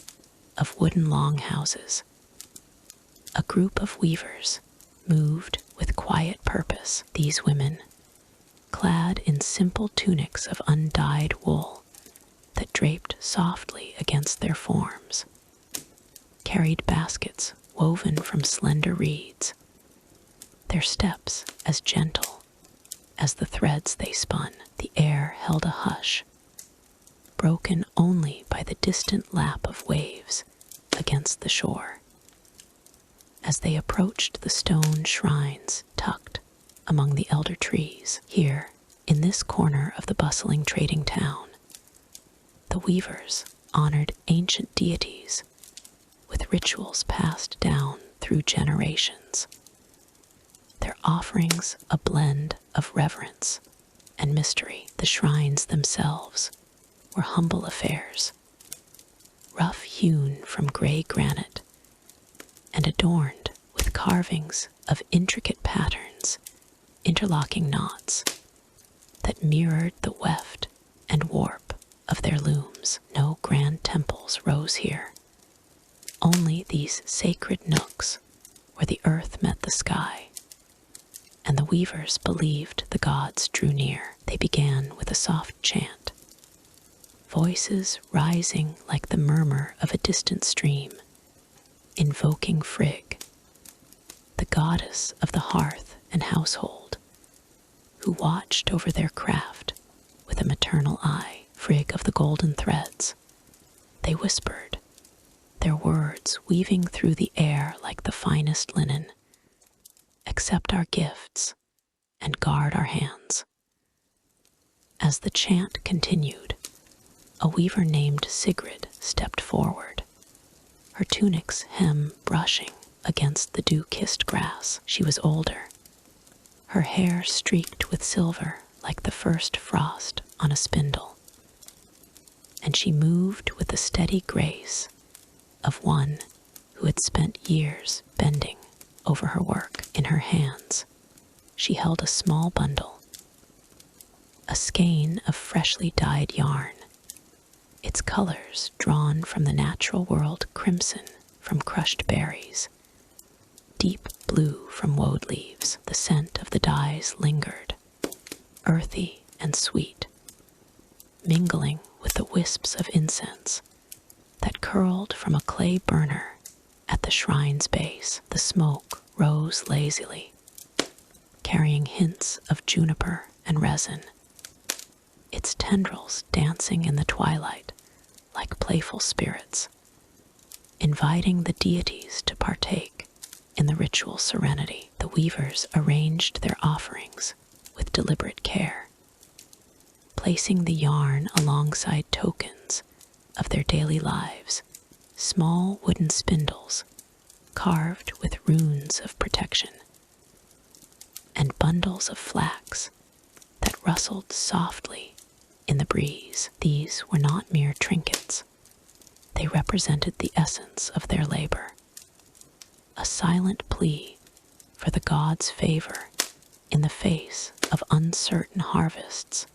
of wooden longhouses, a group of weavers moved with quiet purpose. These women, clad in simple tunics of undyed wool that draped softly against their forms, carried baskets woven from slender reeds, their steps as gentle as the threads they spun. The air held a hush, broken only by the distant lap of waves against the shore. As they approached the stone shrines tucked among the elder trees, here, in this corner of the bustling trading town, the weavers honored ancient deities with rituals passed down through generations, their offerings a blend of reverence and mystery. The shrines themselves were humble affairs, rough-hewn from gray granite and adorned with carvings of intricate patterns, interlocking knots that mirrored the weft and warp of their looms. No grand temples rose here, only these sacred nooks where the earth met the sky, and the weavers believed the gods drew near. They began with a soft chant, voices rising like the murmur of a distant stream, invoking Frigg, the goddess of the hearth and household, who watched over their craft with a maternal eye. Frigg of the golden threads, they whispered, their words weaving through the air like the finest linen. Accept our gifts and guard our hands. As the chant continued, a weaver named Sigrid stepped forward, her tunic's hem brushing against the dew-kissed grass. She was older, her hair streaked with silver like the first frost on a spindle, and she moved with the steady grace of one who had spent years bending over her work. In her hands, she held a small bundle, a skein of freshly dyed yarn, its colors drawn from the natural world: crimson from crushed berries, deep blue from woad leaves. The scent of the dyes lingered, earthy and sweet, mingling with the wisps of incense that curled from a clay burner at the shrine's base. The smoke rose lazily, carrying hints of juniper and resin, its tendrils dancing in the twilight like playful spirits, inviting the deities to partake in the ritual serenity. The weavers arranged their offerings with deliberate care, placing the yarn alongside tokens of their daily lives, small wooden spindles carved with runes of protection, and bundles of flax that rustled softly in the breeze. These were not mere trinkets. They represented the essence of their labor, a silent plea for the gods' favor in the face of uncertain harvests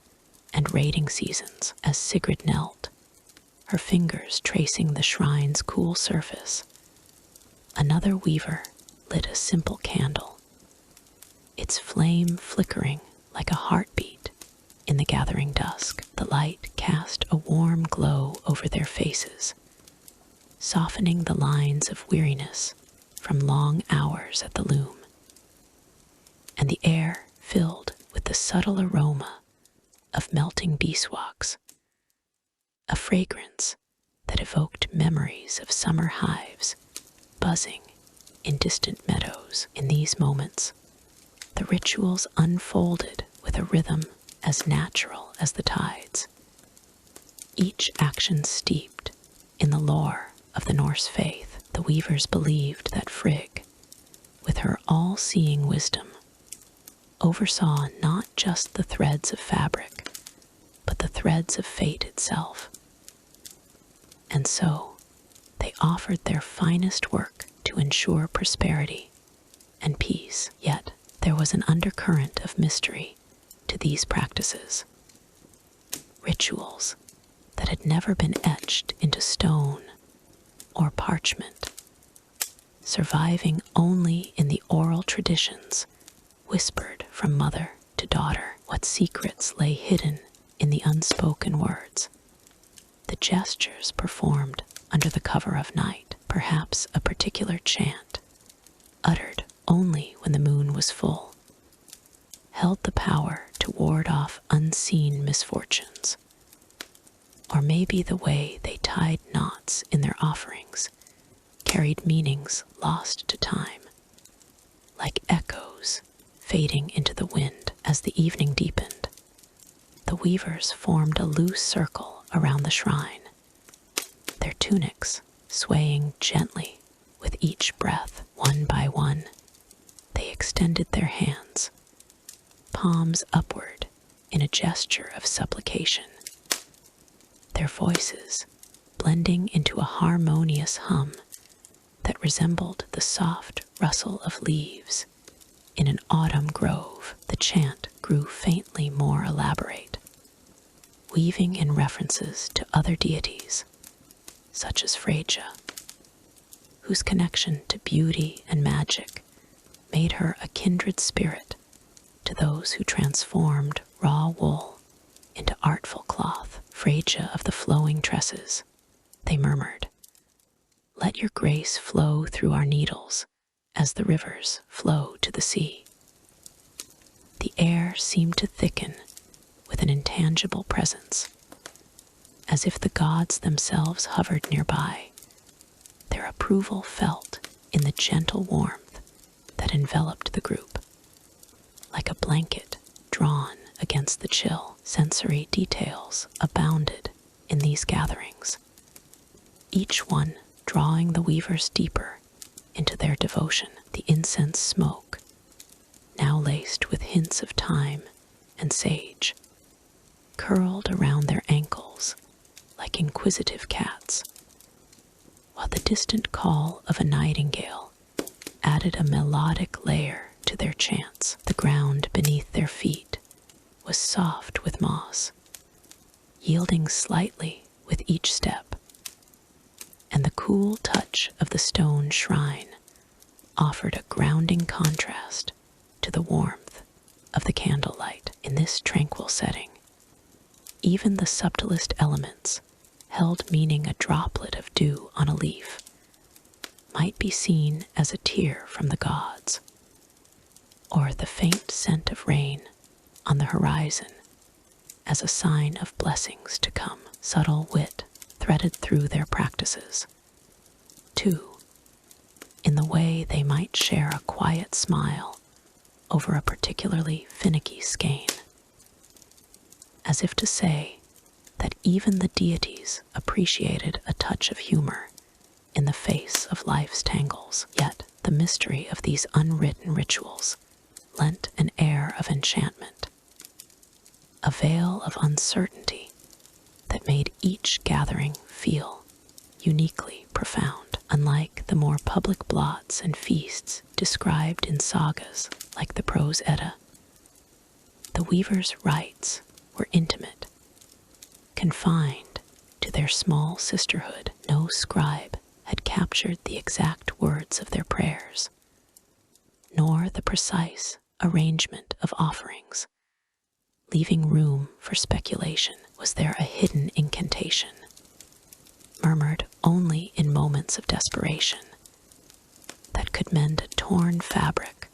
and raiding seasons. As Sigrid knelt, her fingers tracing the shrine's cool surface, another weaver lit a simple candle, its flame flickering like a heartbeat in the gathering dusk. The light cast a warm glow over their faces, softening the lines of weariness from long hours at the loom, and the air filled with the subtle aroma of melting beeswax, a fragrance that evoked memories of summer hives buzzing in distant meadows. In these moments, the rituals unfolded with a rhythm as natural as the tides, each action steeped in the lore of the Norse faith. The weavers believed that Frigg, with her all-seeing wisdom, oversaw not just the threads of fabric, but the threads of fate itself. And so, they offered their finest work to ensure prosperity and peace. Yet, there was an undercurrent of mystery to these practices, rituals that had never been etched into stone or parchment, surviving only in the oral traditions whispered from mother to daughter. What secrets lay hidden in the unspoken words? the gestures performed under the cover of night, perhaps a particular chant, uttered only when the moon was full, held the power to ward off unseen misfortunes. Or maybe the way they tied knots in their offerings carried meanings lost to time, like echoes fading into the wind. As the evening deepened, the weavers formed a loose circle around the shrine, their tunics swaying gently with each breath. One by one, they extended their hands, palms upward in a gesture of supplication, their voices blending into a harmonious hum that resembled the soft rustle of leaves in an autumn grove. The chant grew faintly more elaborate, weaving in references to other deities, such as Freyja, whose connection to beauty and magic made her a kindred spirit to those who transformed raw wool into artful cloth. Freyja of the flowing tresses, they murmured, let your grace flow through our needles as the rivers flow to the sea. The air seemed to thicken with an intangible presence, as if the gods themselves hovered nearby, their approval felt in the gentle warmth that enveloped the group, like a blanket drawn against the chill. Sensory details abounded in these gatherings, each one drawing the weavers deeper into their devotion. The incense smoke, now laced with hints of thyme and sage, curled around their ankles like inquisitive cats, while the distant call of a nightingale added a melodic layer to their chants. The ground beneath their feet was soft with moss, yielding slightly with each step, and the cool touch of the stone shrine offered a grounding contrast to the warmth of the candlelight. In this tranquil setting, even the subtlest elements held meaning. A droplet of dew on a leaf might be seen as a tear from the gods, or the faint scent of rain on the horizon as a sign of blessings to come. Subtle wit threaded through their practices, too, in the way they might share a quiet smile over a particularly finicky skein, as if to say that even the deities appreciated a touch of humor in the face of life's tangles. Yet the mystery of these unwritten rituals lent an air of enchantment, a veil of uncertainty that made each gathering feel uniquely profound. Unlike the more public blots and feasts described in sagas like the Prose Edda, the weavers' rites were intimate, confined to their small sisterhood. No scribe had captured the exact words of their prayers, nor the precise arrangement of offerings, leaving room for speculation. Was there a hidden incantation, murmured only in moments of desperation, that could mend a torn fabric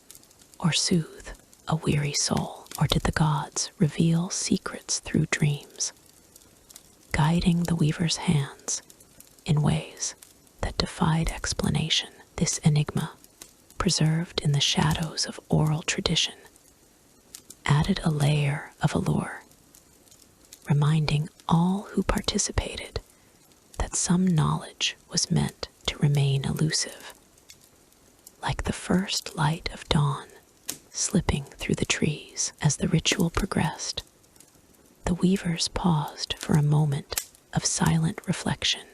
or soothe a weary soul? Or did the gods reveal secrets through dreams, guiding the weaver's hands in ways that defied explanation? This enigma, preserved in the shadows of oral tradition, added a layer of allure, reminding all who participated that some knowledge was meant to remain elusive, like the first light of dawn slipping through the trees. As the ritual progressed, the weavers paused for a moment of silent reflection,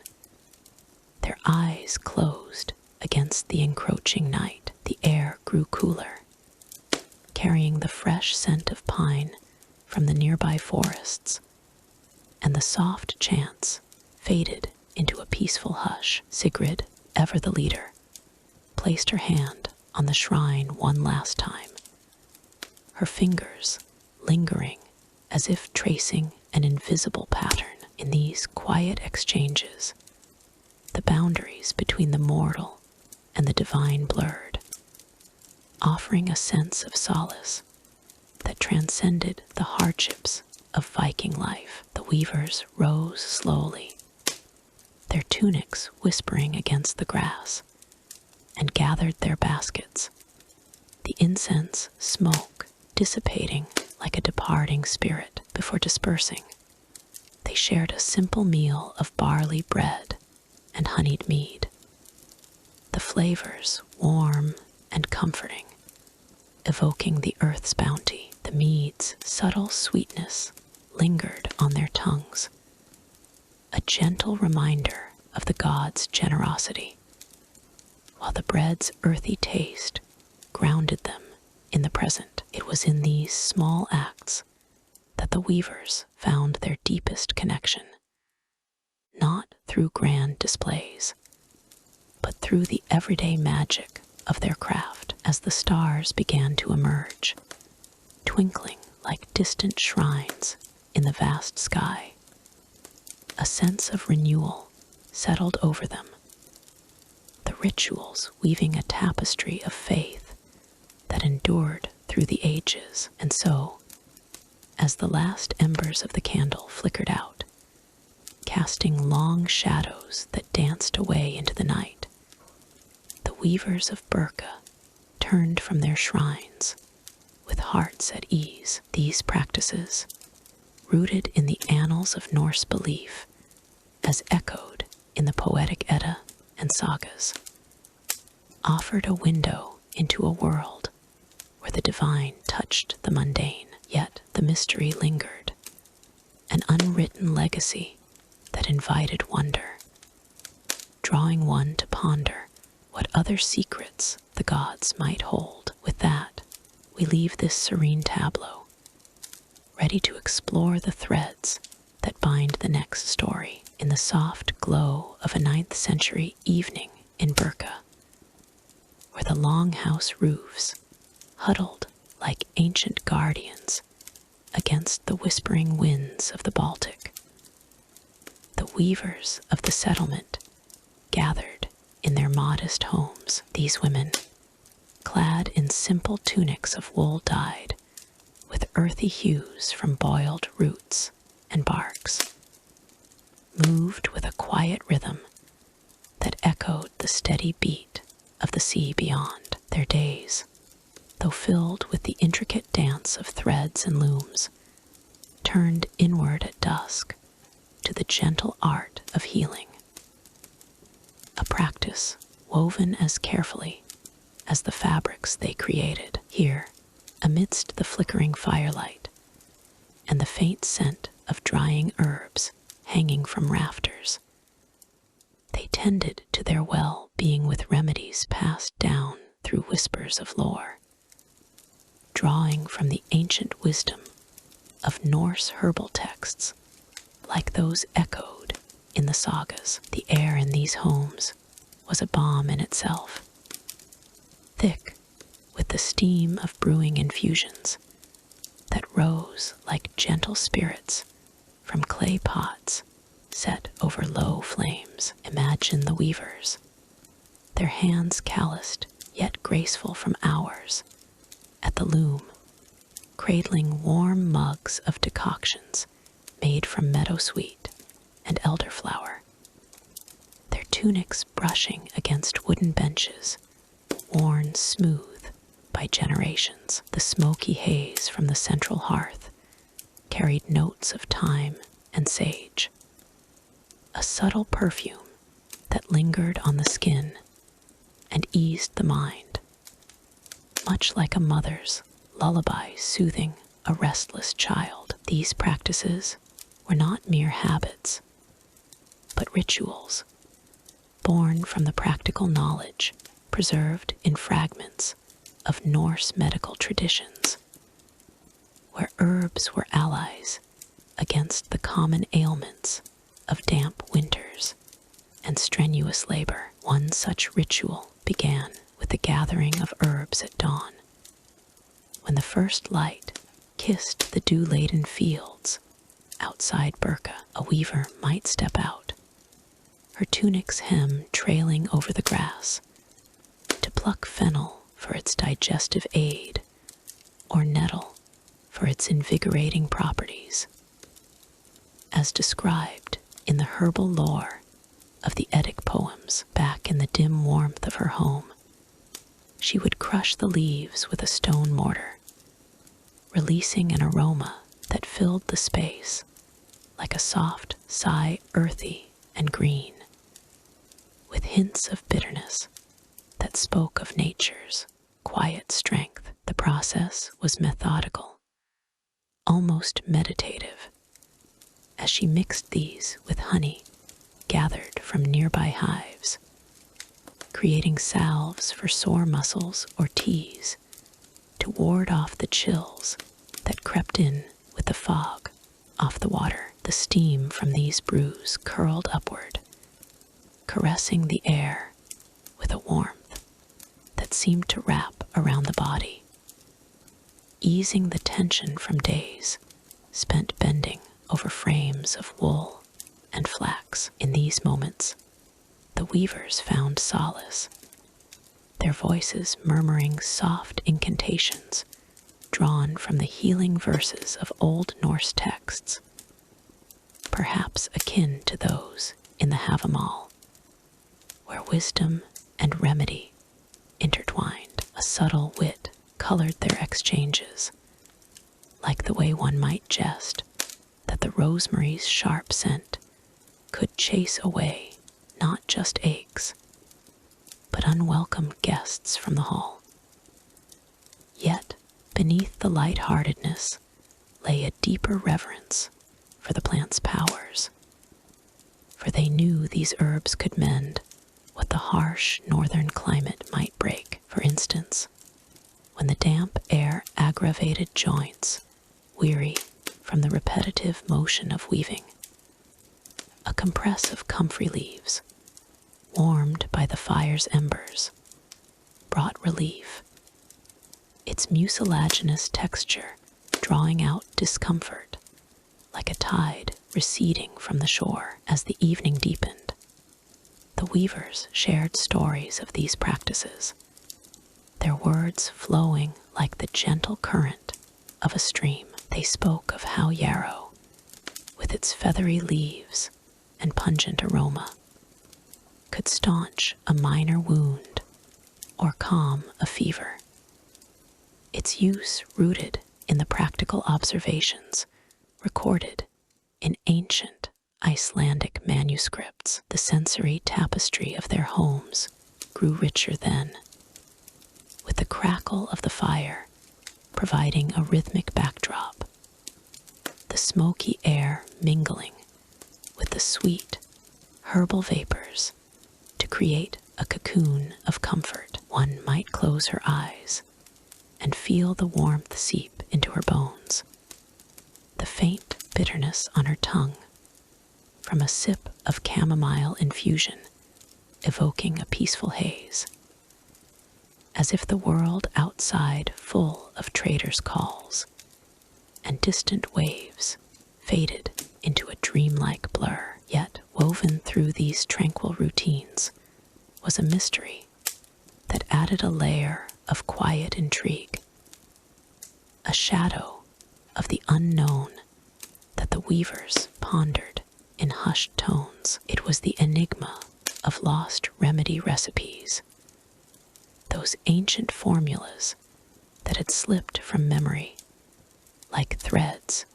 their eyes closed against the encroaching night. The air grew cooler, carrying the fresh scent of pine from the nearby forests, and the soft chants faded into a peaceful hush. Sigrid, ever the leader, placed her hand on the shrine one last time, her fingers lingering as if tracing an invisible pattern. In these quiet exchanges, the boundaries between the mortal and the divine blurred, offering a sense of solace that transcended the hardships of Viking life. The weavers rose slowly, their tunics whispering against the grass, and gathered their baskets, the incense smoke dissipating like a departing spirit before dispersing. They shared a simple meal of barley bread and honeyed mead, the flavors warm and comforting, evoking the earth's bounty. The mead's subtle sweetness lingered on their tongues, a gentle reminder of the gods' generosity, while the bread's earthy taste grounded them in the present. It was in these small acts that the weavers found their deepest connection, not through grand displays, but through the everyday magic of their craft. As the stars began to emerge, twinkling like distant shrines in the vast sky, a sense of renewal settled over them, the rituals weaving a tapestry of faith that endured through the ages. And so, as the last embers of the candle flickered out, casting long shadows that danced away into the night, the weavers of Burka turned from their shrines with hearts at ease. These practices, rooted in the annals of Norse belief, as echoed in the poetic Edda and sagas, offered a window into a world where the divine touched the mundane, yet the mystery lingered, an unwritten legacy that invited wonder, drawing one to ponder what other secrets the gods might hold. With that, we leave this serene tableau, ready to explore the threads that bind the next story. In the soft glow of a 9th century evening in Burka, where the longhouse roofs huddled like ancient guardians against the whispering winds of the Baltic, the weavers of the settlement gathered in their modest homes. These women, clad in simple tunics of wool dyed with earthy hues from boiled roots and barks, moved with a quiet rhythm that echoed the steady beat of the sea beyond. Their days, though filled with the intricate dance of threads and looms, turned inward at dusk to the gentle art of healing, a practice woven as carefully as the fabrics they created. Here, amidst the flickering firelight and the faint scent of drying herbs hanging from rafters, they tended to their well-being with remedies passed down through whispers of lore, drawing from the ancient wisdom of Norse herbal texts like those echoed in the sagas. The air in these homes was a balm in itself, thick with the steam of brewing infusions that rose like gentle spirits from clay pots set over low flames. Imagine the weavers, their hands calloused yet graceful from hours at the loom, cradling warm mugs of decoctions made from meadowsweet and elderflower, their tunics brushing against wooden benches worn smooth by generations. The smoky haze from the central hearth carried notes of thyme and sage, a subtle perfume that lingered on the skin and eased the mind, much like a mother's lullaby soothing a restless child. These practices were not mere habits, but rituals born from the practical knowledge preserved in fragments of Norse medical traditions, where herbs were allies against the common ailments of damp winters and strenuous labor. One such ritual began with the gathering of herbs at dawn, when the first light kissed the dew-laden fields outside burqa, a weaver might step out, her tunic's hem trailing over the grass, to pluck fennel for its digestive aid, or nettle for its invigorating properties. As described in the herbal lore of the Eddic poems, back in the dim warmth of her home, she would crush the leaves with a stone mortar, releasing an aroma that filled the space like a soft sigh, earthy and green, with hints of bitterness that spoke of nature's quiet strength. The process was methodical, almost meditative, as she mixed these with honey gathered from nearby hives, creating salves for sore muscles or teas to ward off the chills that crept in with the fog off the water. The steam from these brews curled upward, caressing the air with a warmth that seemed to wrap around the body, easing the tension from days spent bending over frames of wool and flax. In these moments, the weavers found solace, their voices murmuring soft incantations drawn from the healing verses of Old Norse texts, perhaps akin to those in the Havamal, where wisdom and remedy intertwined. A subtle wit colored their exchanges, like the way one might jest that the rosemary's sharp scent could chase away not just aches, but unwelcome guests from the hall. Yet, beneath the light-heartedness lay a deeper reverence for the plant's powers, for they knew these herbs could mend what the harsh northern climate might break. For instance, when the damp air aggravated joints, weary from the repetitive motion of weaving, a compress of comfrey leaves, warmed by the fire's embers, brought relief, its mucilaginous texture drawing out discomfort like a tide receding from the shore. As the evening deepened, the weavers shared stories of these practices, their words flowing like the gentle current of a stream. They spoke of how yarrow, with its feathery leaves and pungent aroma, could staunch a minor wound or calm a fever, its use rooted in the practical observations recorded in ancient Icelandic manuscripts. The sensory tapestry of their homes grew richer then, with the crackle of the fire providing a rhythmic backdrop, the smoky air mingling with the sweet herbal vapors to create a cocoon of comfort. One might close her eyes and feel the warmth seep into her bones, the faint bitterness on her tongue from a sip of chamomile infusion evoking a peaceful haze, as if the world outside full of traders' calls and distant waves faded into a dreamlike blur. Yet woven through these tranquil routines was a mystery that added a layer of quiet intrigue, a shadow of the unknown that the weavers pondered in hushed tones. It was the enigma of lost remedy recipes, those ancient formulas that had slipped from memory like threads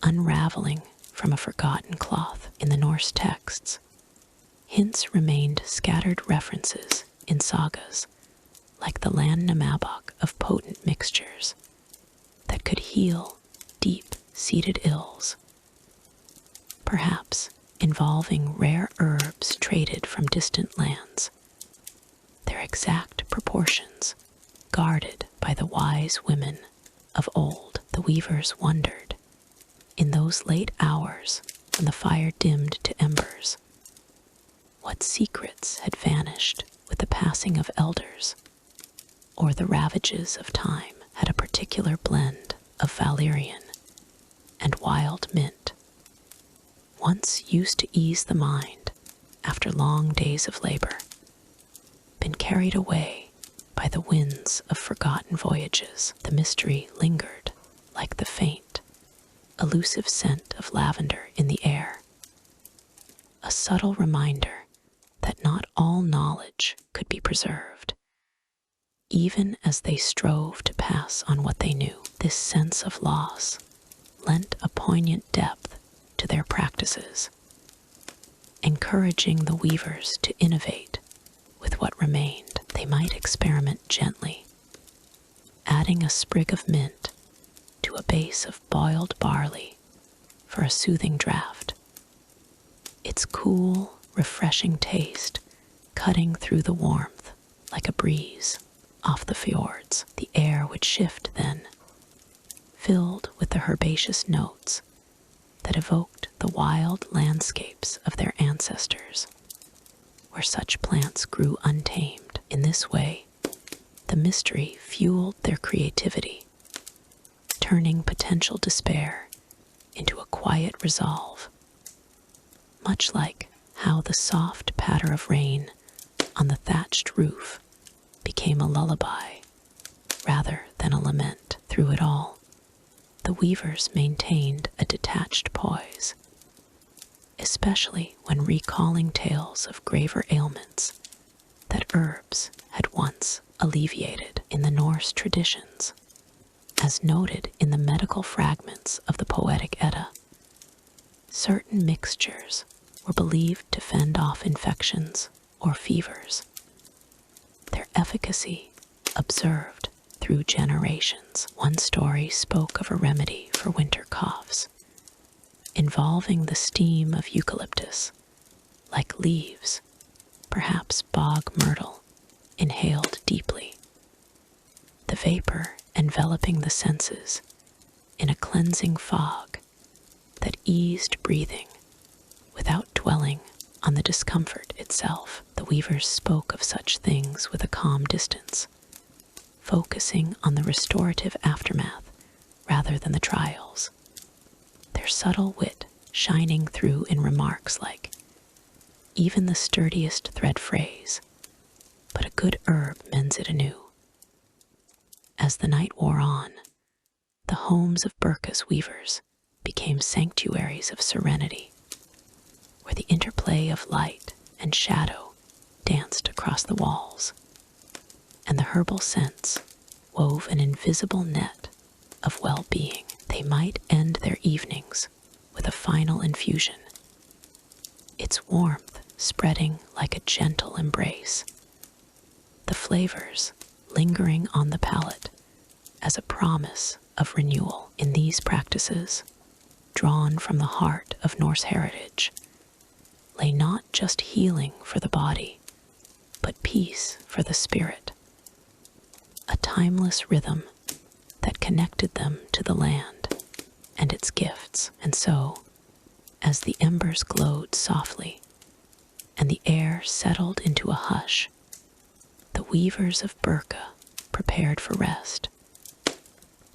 unraveling from a forgotten cloth. In the Norse texts, hints remained scattered references in sagas like the Lan Namabok of potent mixtures that could heal deep-seated ills, perhaps involving rare herbs traded from distant lands, their exact proportions guarded by the wise women of old. The weavers wondered, in those late hours when the fire dimmed to embers, what secrets had vanished with the passing of elders, or the ravages of time. Had a particular blend of valerian and wild mint once used to ease the mind after long days of labor, been carried away by the winds of forgotten voyages. The mystery lingered like the faint, elusive scent of lavender in the air, a subtle reminder that not all knowledge could be preserved, even as they strove to pass on what they knew. This sense of loss lent a poignant depth to their practices, encouraging the weavers to innovate with what remained. They might experiment gently, adding a sprig of mint to a base of boiled barley for a soothing draught, its cool, refreshing taste cutting through the warmth like a breeze off the fjords. The air would shift then, filled with the herbaceous notes that evoked the wild landscapes of their ancestors, where such plants grew untamed. In this way, the mystery fueled their creativity, turning potential despair into a quiet resolve, much like how the soft patter of rain on the thatched roof became a lullaby rather than a lament. Through it all, the weavers maintained a detached poise, especially when recalling tales of graver ailments that herbs had once alleviated. In the Norse traditions, as noted in the medical fragments of the Poetic Edda, certain mixtures were believed to fend off infections or fevers, their efficacy observed through generations. One story spoke of a remedy for winter coughs, involving the steam of eucalyptus, like leaves, perhaps bog myrtle, inhaled deeply, the vapor enveloping the senses in a cleansing fog that eased breathing without dwelling on the discomfort itself. The weavers spoke of such things with a calm distance, focusing on the restorative aftermath rather than the trials, their subtle wit shining through in remarks like, "Even the sturdiest thread frays, but a good herb mends it anew." As the night wore on, the homes of Burka's weavers became sanctuaries of serenity, where the interplay of light and shadow danced across the walls, and the herbal scents wove an invisible net of well-being. They might end their evenings with a final infusion, its warmth spreading like a gentle embrace, the flavors lingering on the palate as a promise of renewal. In these practices, drawn from the heart of Norse heritage, lay not just healing for the body, but peace for the spirit, a timeless rhythm that connected them to the land and its gifts. And so, as the embers glowed softly and the air settled into a hush, the weavers of Burka prepared for rest,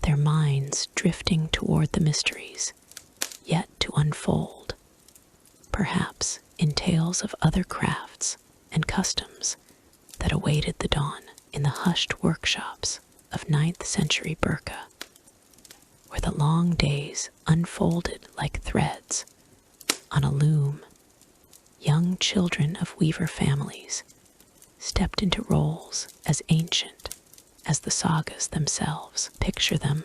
their minds drifting toward the mysteries yet to unfold, perhaps in tales of other crafts and customs that awaited the dawn. In the hushed workshops of 9th century Burka, where the long days unfolded like threads on a loom, young children of weaver families stepped into roles as ancient as the sagas themselves. Picture them,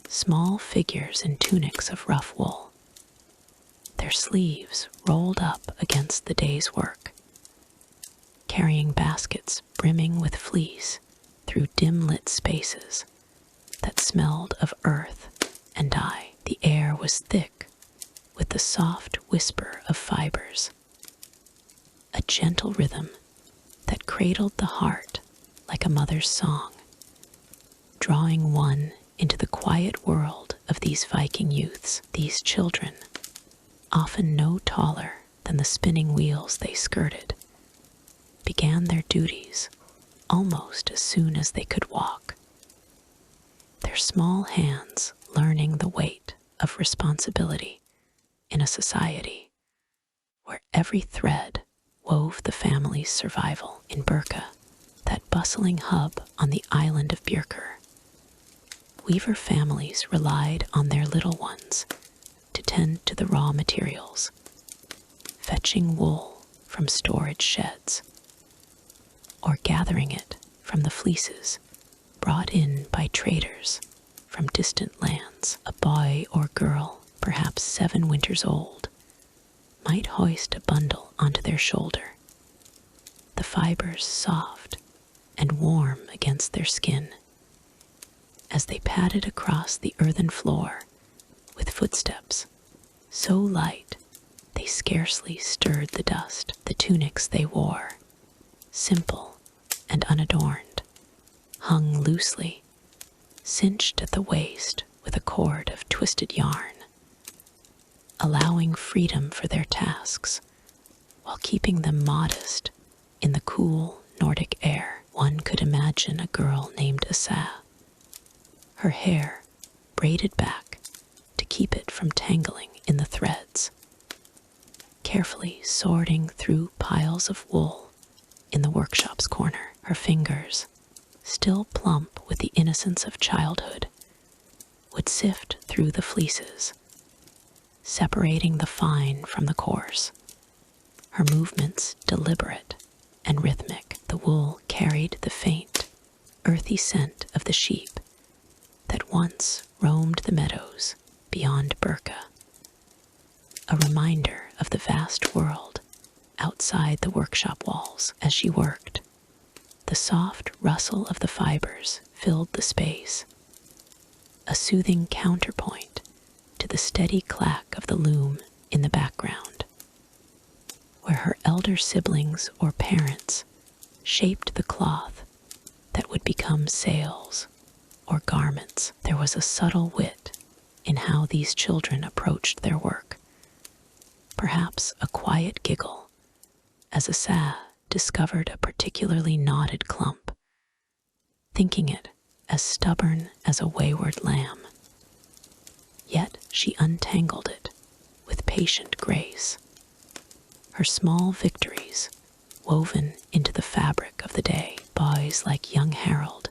small figures in tunics of rough wool, their sleeves rolled up against the day's work, carrying baskets brimming with fleece through dim-lit spaces that smelled of earth and dye. The air was thick with the soft whisper of fibers, a gentle rhythm that cradled the heart like a mother's song, drawing one into the quiet world of these Viking youths. These children, often no taller than the spinning wheels they skirted, began their duties almost as soon as they could walk, their small hands learning the weight of responsibility in a society where every thread wove the family's survival. In Burka, that bustling hub on the island of Birkur, weaver families relied on their little ones to tend to the raw materials, fetching wool from storage sheds, or gathering it from the fleeces brought in by traders from distant lands. A boy or girl, perhaps 7 winters old, might hoist a bundle onto their shoulder, the fibers soft and warm against their skin, as they padded across the earthen floor with footsteps so light they scarcely stirred the dust. The tunics they wore, simple and unadorned, hung loosely, cinched at the waist with a cord of twisted yarn, allowing freedom for their tasks while keeping them modest in the cool Nordic air. One could imagine a girl named Asa, her hair braided back to keep it from tangling in the threads, carefully sorting through piles of wool in the workshop's corner. Her fingers, still plump with the innocence of childhood, would sift through the fleeces, separating the fine from the coarse, her movements deliberate and rhythmic. The wool carried the faint, earthy scent of the sheep that once roamed the meadows beyond Burka, a reminder of the vast world outside the workshop walls. As she worked, the soft rustle of the fibers filled the space, a soothing counterpoint to the steady clack of the loom in the background. Where her elder siblings or parents shaped the cloth that would become sails or garments, there was a subtle wit in how these children approached their work, perhaps a quiet giggle as Asa discovered a particularly knotted clump, thinking it as stubborn as a wayward lamb. Yet she untangled it with patient grace, her small victories woven into the fabric of the day. Boys like young Harold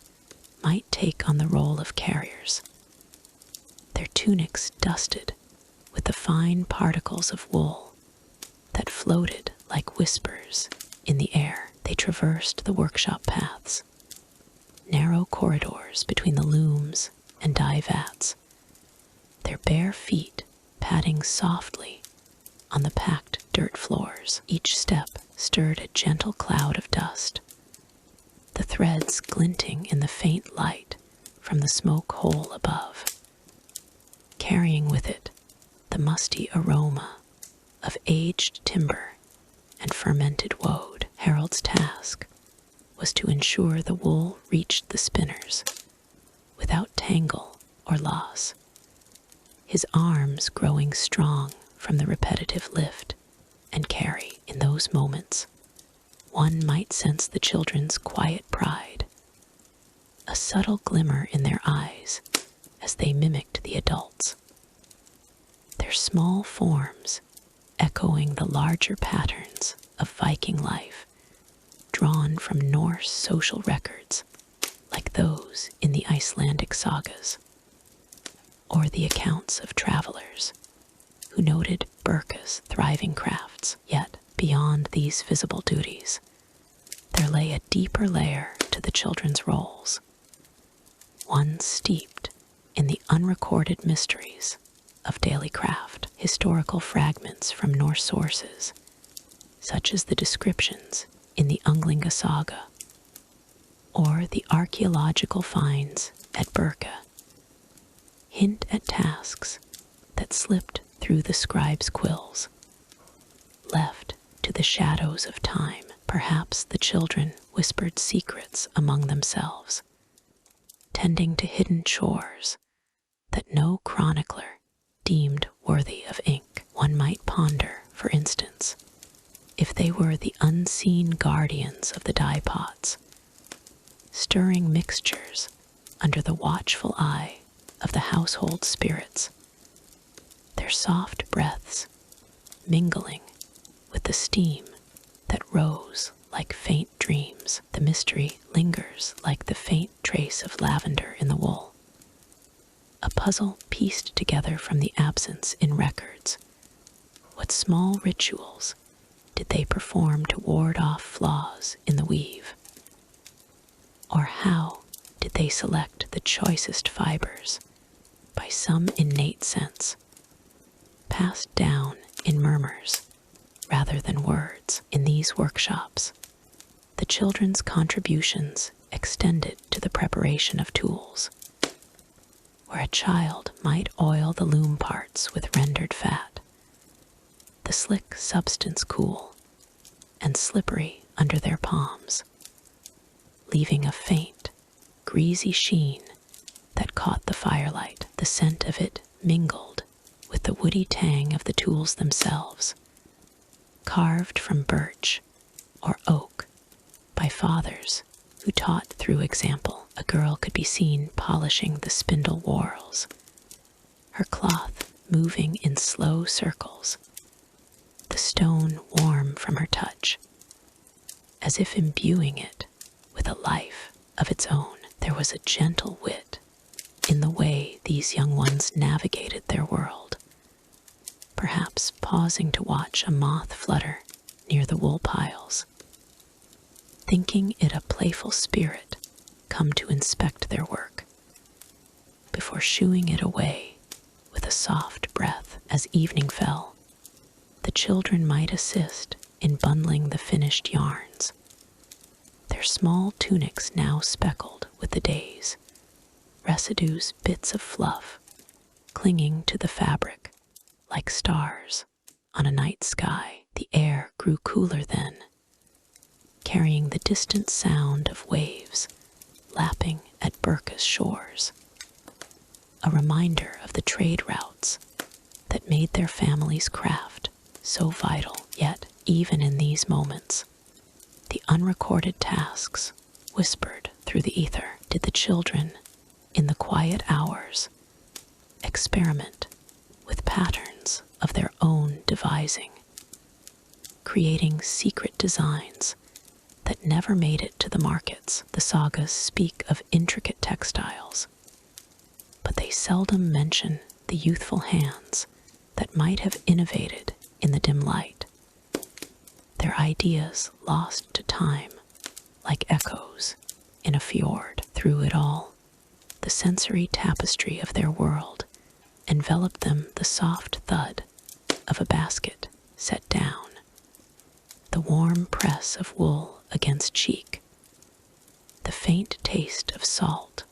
might take on the role of carriers, their tunics dusted with the fine particles of wool that floated like whispers in the air. They traversed the workshop paths, narrow corridors between the looms and dye vats, their bare feet padding softly on the packed dirt floors. Each step stirred a gentle cloud of dust, the threads glinting in the faint light from the smoke hole above, carrying with it the musty aroma of aged timber and fermented woad. Harold's task was to ensure the wool reached the spinners without tangle or loss, his arms growing strong from the repetitive lift and carry. In those moments, one might sense the children's quiet pride, a subtle glimmer in their eyes as they mimicked the adults, their small forms echoing the larger patterns of Viking life drawn from Norse social records like those in the Icelandic sagas, or the accounts of travelers who noted Burka's thriving crafts. Yet, beyond these visible duties, there lay a deeper layer to the children's roles, one steeped in the unrecorded mysteries of daily craft. Historical fragments from Norse sources, such as the descriptions in the Unglinga saga or the archaeological finds at Burka, hint at tasks that slipped through the scribe's quills, left to the shadows of time. Perhaps the children whispered secrets among themselves, tending to hidden chores that no chronicler deemed worthy of ink. One might ponder, for instance, if they were the unseen guardians of the dye pots, stirring mixtures under the watchful eye of the household spirits, their soft breaths mingling with the steam that rose like faint dreams. The mystery lingers like the faint trace of lavender in the wool. A puzzle pieced together from the absence in records. What small rituals did they perform to ward off flaws in the weave? Or how did they select the choicest fibers by some innate sense, passed down in murmurs rather than words? In these workshops, the children's contributions extended to the preparation of tools, where a child might oil the loom parts with rendered fat, the slick substance cool and slippery under their palms, leaving a faint, greasy sheen that caught the firelight. The scent of it mingled with the woody tang of the tools themselves, carved from birch or oak by fathers who taught through example. A girl could be seen polishing the spindle whorls, her cloth moving in slow circles, the stone warm from her touch, as if imbuing it with a life of its own. There was a gentle wit in the way these young ones navigated their world, perhaps pausing to watch a moth flutter near the wool piles, thinking it a playful spirit come to inspect their work, before shooing it away with a soft breath. As evening fell, the children might assist in bundling the finished yarns, their small tunics now speckled with the days, residues, bits of fluff, clinging to the fabric like stars on a night sky. The air grew cooler then, carrying the distant sound of waves lapping at Burka's shores, a reminder of the trade routes that made their family's craft so vital. Yet, even in these moments, the unrecorded tasks whispered through the ether. Did the children, in the quiet hours, experiment with patterns of their own devising, creating secret designs that never made it to the markets? The sagas speak of intricate textiles, but they seldom mention the youthful hands that might have innovated in the dim light, their ideas lost to time like echoes in a fjord. Through it all, the sensory tapestry of their world enveloped them, the soft thud of a basket set down, the warm press of wool against cheek, the faint taste of salt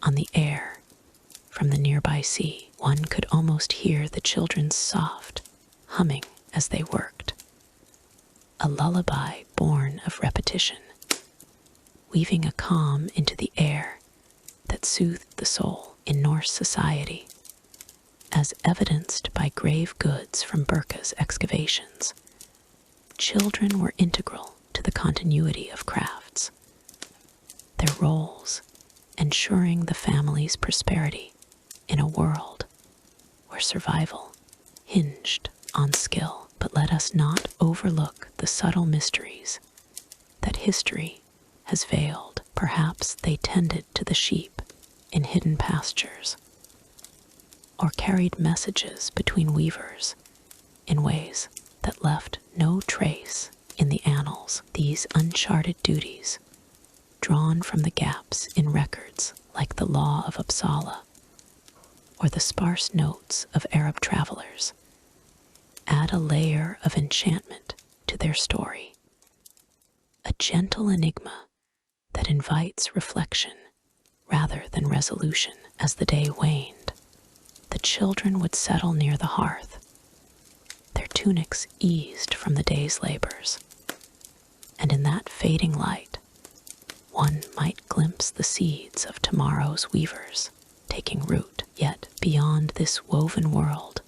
on the air from the nearby sea. One could almost hear the children's soft humming as they worked, a lullaby born of repetition, weaving a calm into the air that soothed the soul. In Norse society, as evidenced by grave goods from Burka's excavations, children were integral to the continuity of crafts, their roles ensuring the family's prosperity in a world where survival hinged on skill. But let us not overlook the subtle mysteries that history has veiled. Perhaps they tended to the sheep in hidden pastures, or carried messages between weavers in ways that left no trace in the annals. These uncharted duties, drawn from the gaps in records like the Law of Uppsala or the sparse notes of Arab travelers, add a layer of enchantment to their story, a gentle enigma that invites reflection rather than resolution. As the day waned, the children would settle near the hearth, their tunics eased from the day's labors, and in that fading light, one might glimpse the seeds of tomorrow's weavers taking root. Yet beyond this woven world,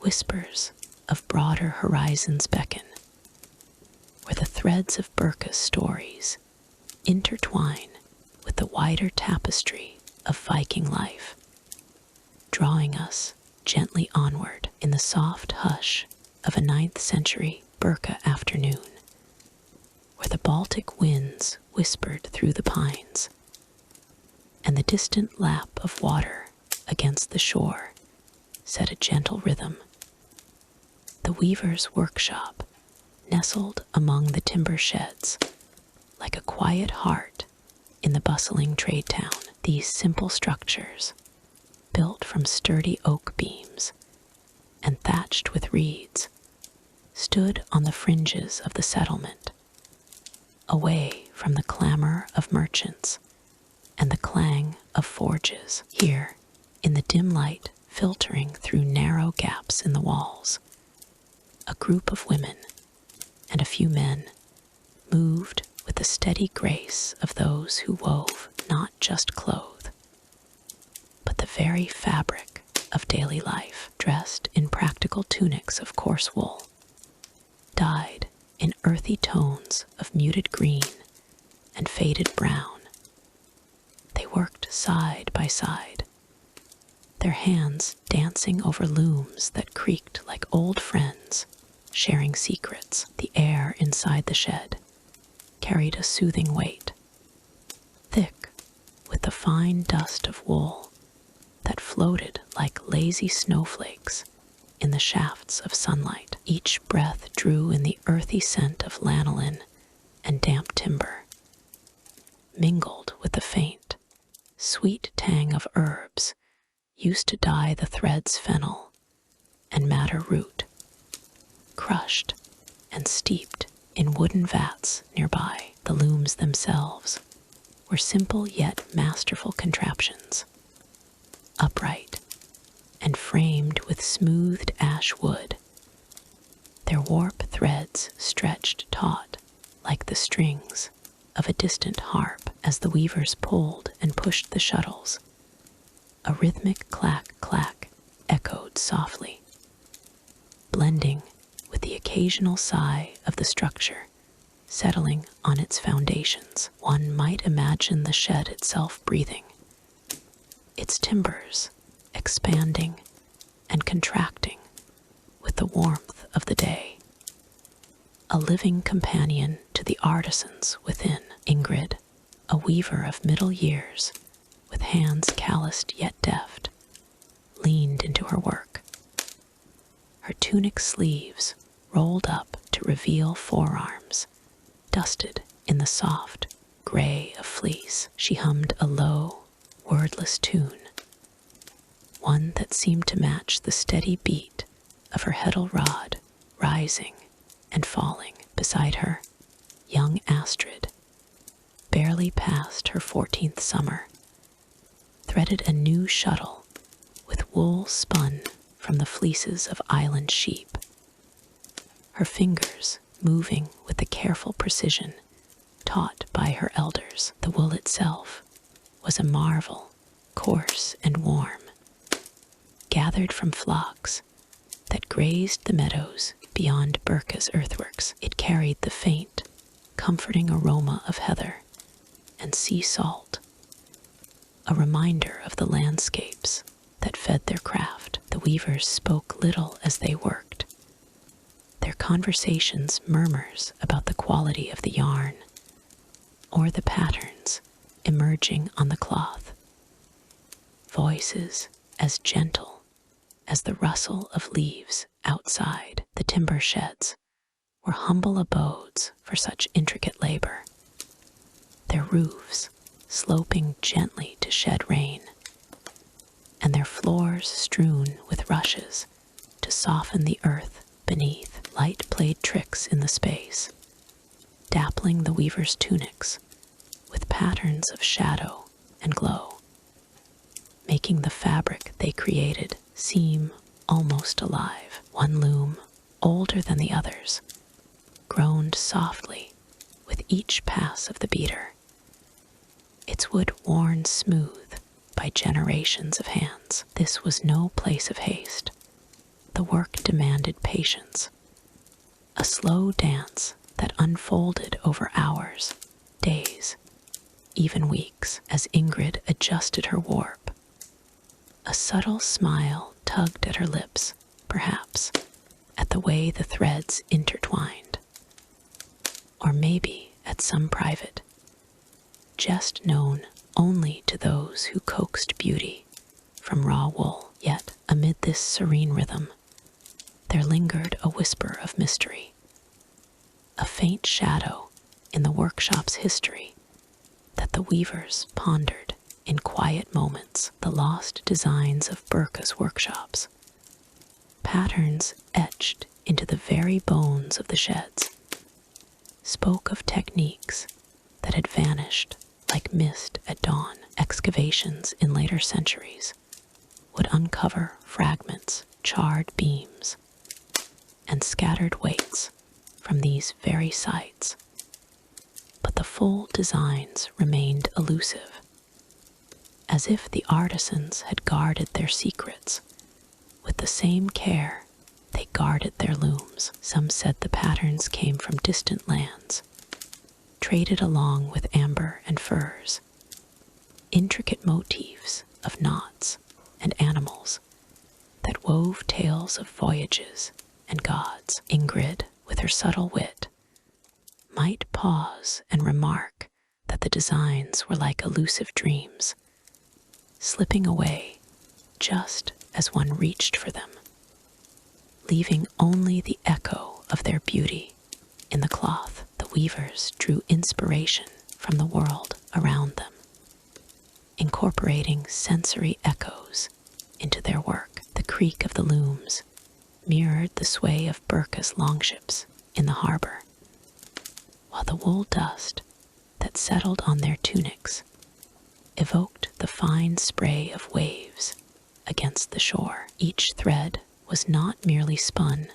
whispers of broader horizons beckon, where the threads of Burka's stories intertwine with the wider tapestry of Viking life, drawing us gently onward. In the soft hush of a 9th century Burka afternoon, where the Baltic winds whispered through the pines, and the distant lap of water against the shore set a gentle rhythm. The weaver's workshop nestled among the timber sheds, like a quiet heart in the bustling trade town. These simple structures, built from sturdy oak beams and thatched with reeds, stood on the fringes of the settlement, away from the clamor of merchants and the clang of forges. Here, in the dim light filtering through narrow gaps in the walls, a group of women and a few men moved with the steady grace of those who wove not just cloth, but the very fabric of daily life, dressed in practical tunics of coarse wool, dyed in earthy tones of muted green and faded brown. They worked side by side, their hands dancing over looms that creaked like old friends, sharing secrets. The air inside the shed carried a soothing weight, thick with the fine dust of wool that floated like lazy snowflakes in the shafts of sunlight. Each breath drew in the earthy scent of lanolin and damp timber, mingled with the faint, sweet tang of herbs used to dye the thread's fennel and madder root, crushed and steeped in wooden vats nearby. The looms themselves were simple yet masterful contraptions, upright and framed with smoothed ash wood, their warp threads stretched taut like the strings of a distant harp. As the weavers pulled and pushed the shuttles, a rhythmic clack-clack echoed softly, blending with the occasional sigh of the structure settling on its foundations. One might imagine the shed itself breathing, its timbers expanding and contracting with the warmth of the day, a living companion to the artisans within. Ingrid, a weaver of middle years, with hands calloused yet deft, leaned into her work. Her tunic sleeves rolled up to reveal forearms, dusted in the soft gray of fleece. She hummed a low, wordless tune, one that seemed to match the steady beat of her heddle rod rising and falling. Beside her, young Astrid, barely past her 14th summer, threaded a new shuttle with wool spun from the fleeces of island sheep, her fingers moving with the careful precision taught by her elders. The wool itself was a marvel, coarse and warm, gathered from flocks that grazed the meadows beyond Burka's earthworks. It carried the faint, comforting aroma of heather and sea salt, a reminder of the landscapes that fed their craft. The weavers spoke little as they worked, their conversations murmurs about the quality of the yarn or the patterns emerging on the cloth, voices as gentle as the rustle of leaves outside. The timber sheds were humble abodes for such intricate labor, their roofs sloping gently to shed rain, and their floors strewn with rushes to soften the earth beneath. Light played tricks in the space, dappling the weaver's tunics with patterns of shadow and glow, making the fabric they created seem almost alive. One loom, older than the others, groaned softly with each pass of the beater, its wood worn smooth by generations of hands. This was no place of haste. The work demanded patience, a slow dance that unfolded over hours, days, even weeks. As Ingrid adjusted her warp, a subtle smile tugged at her lips, perhaps at the the way the threads intertwined. Or maybe at some private jest known only to those who coaxed beauty from raw wool. Yet, amid this serene rhythm, there lingered a whisper of mystery, a faint shadow in the workshop's history that the weavers pondered in quiet moments. The lost designs of Burka's workshops, patterns etched into the very bones of the sheds, spoke of techniques that had vanished like mist at dawn. Excavations in later centuries would uncover fragments, charred beams, and scattered weights from these very sites. But the full designs remained elusive, as if the artisans had guarded their secrets with the same care they guarded their looms. Some said the patterns came from distant lands, traded along with amber and furs, intricate motifs of knots and animals that wove tales of voyages and gods. Ingrid, with her subtle wit, might pause and remark that the designs were like elusive dreams, slipping away just as one reached for them, leaving only the echo of their beauty in the cloth. The weavers drew inspiration from the world around them, incorporating sensory echoes into their work. The creak of the looms mirrored the sway of Burka's longships in the harbor, while the wool dust that settled on their tunics evoked the fine spray of waves against the shore. Each thread was not merely spun,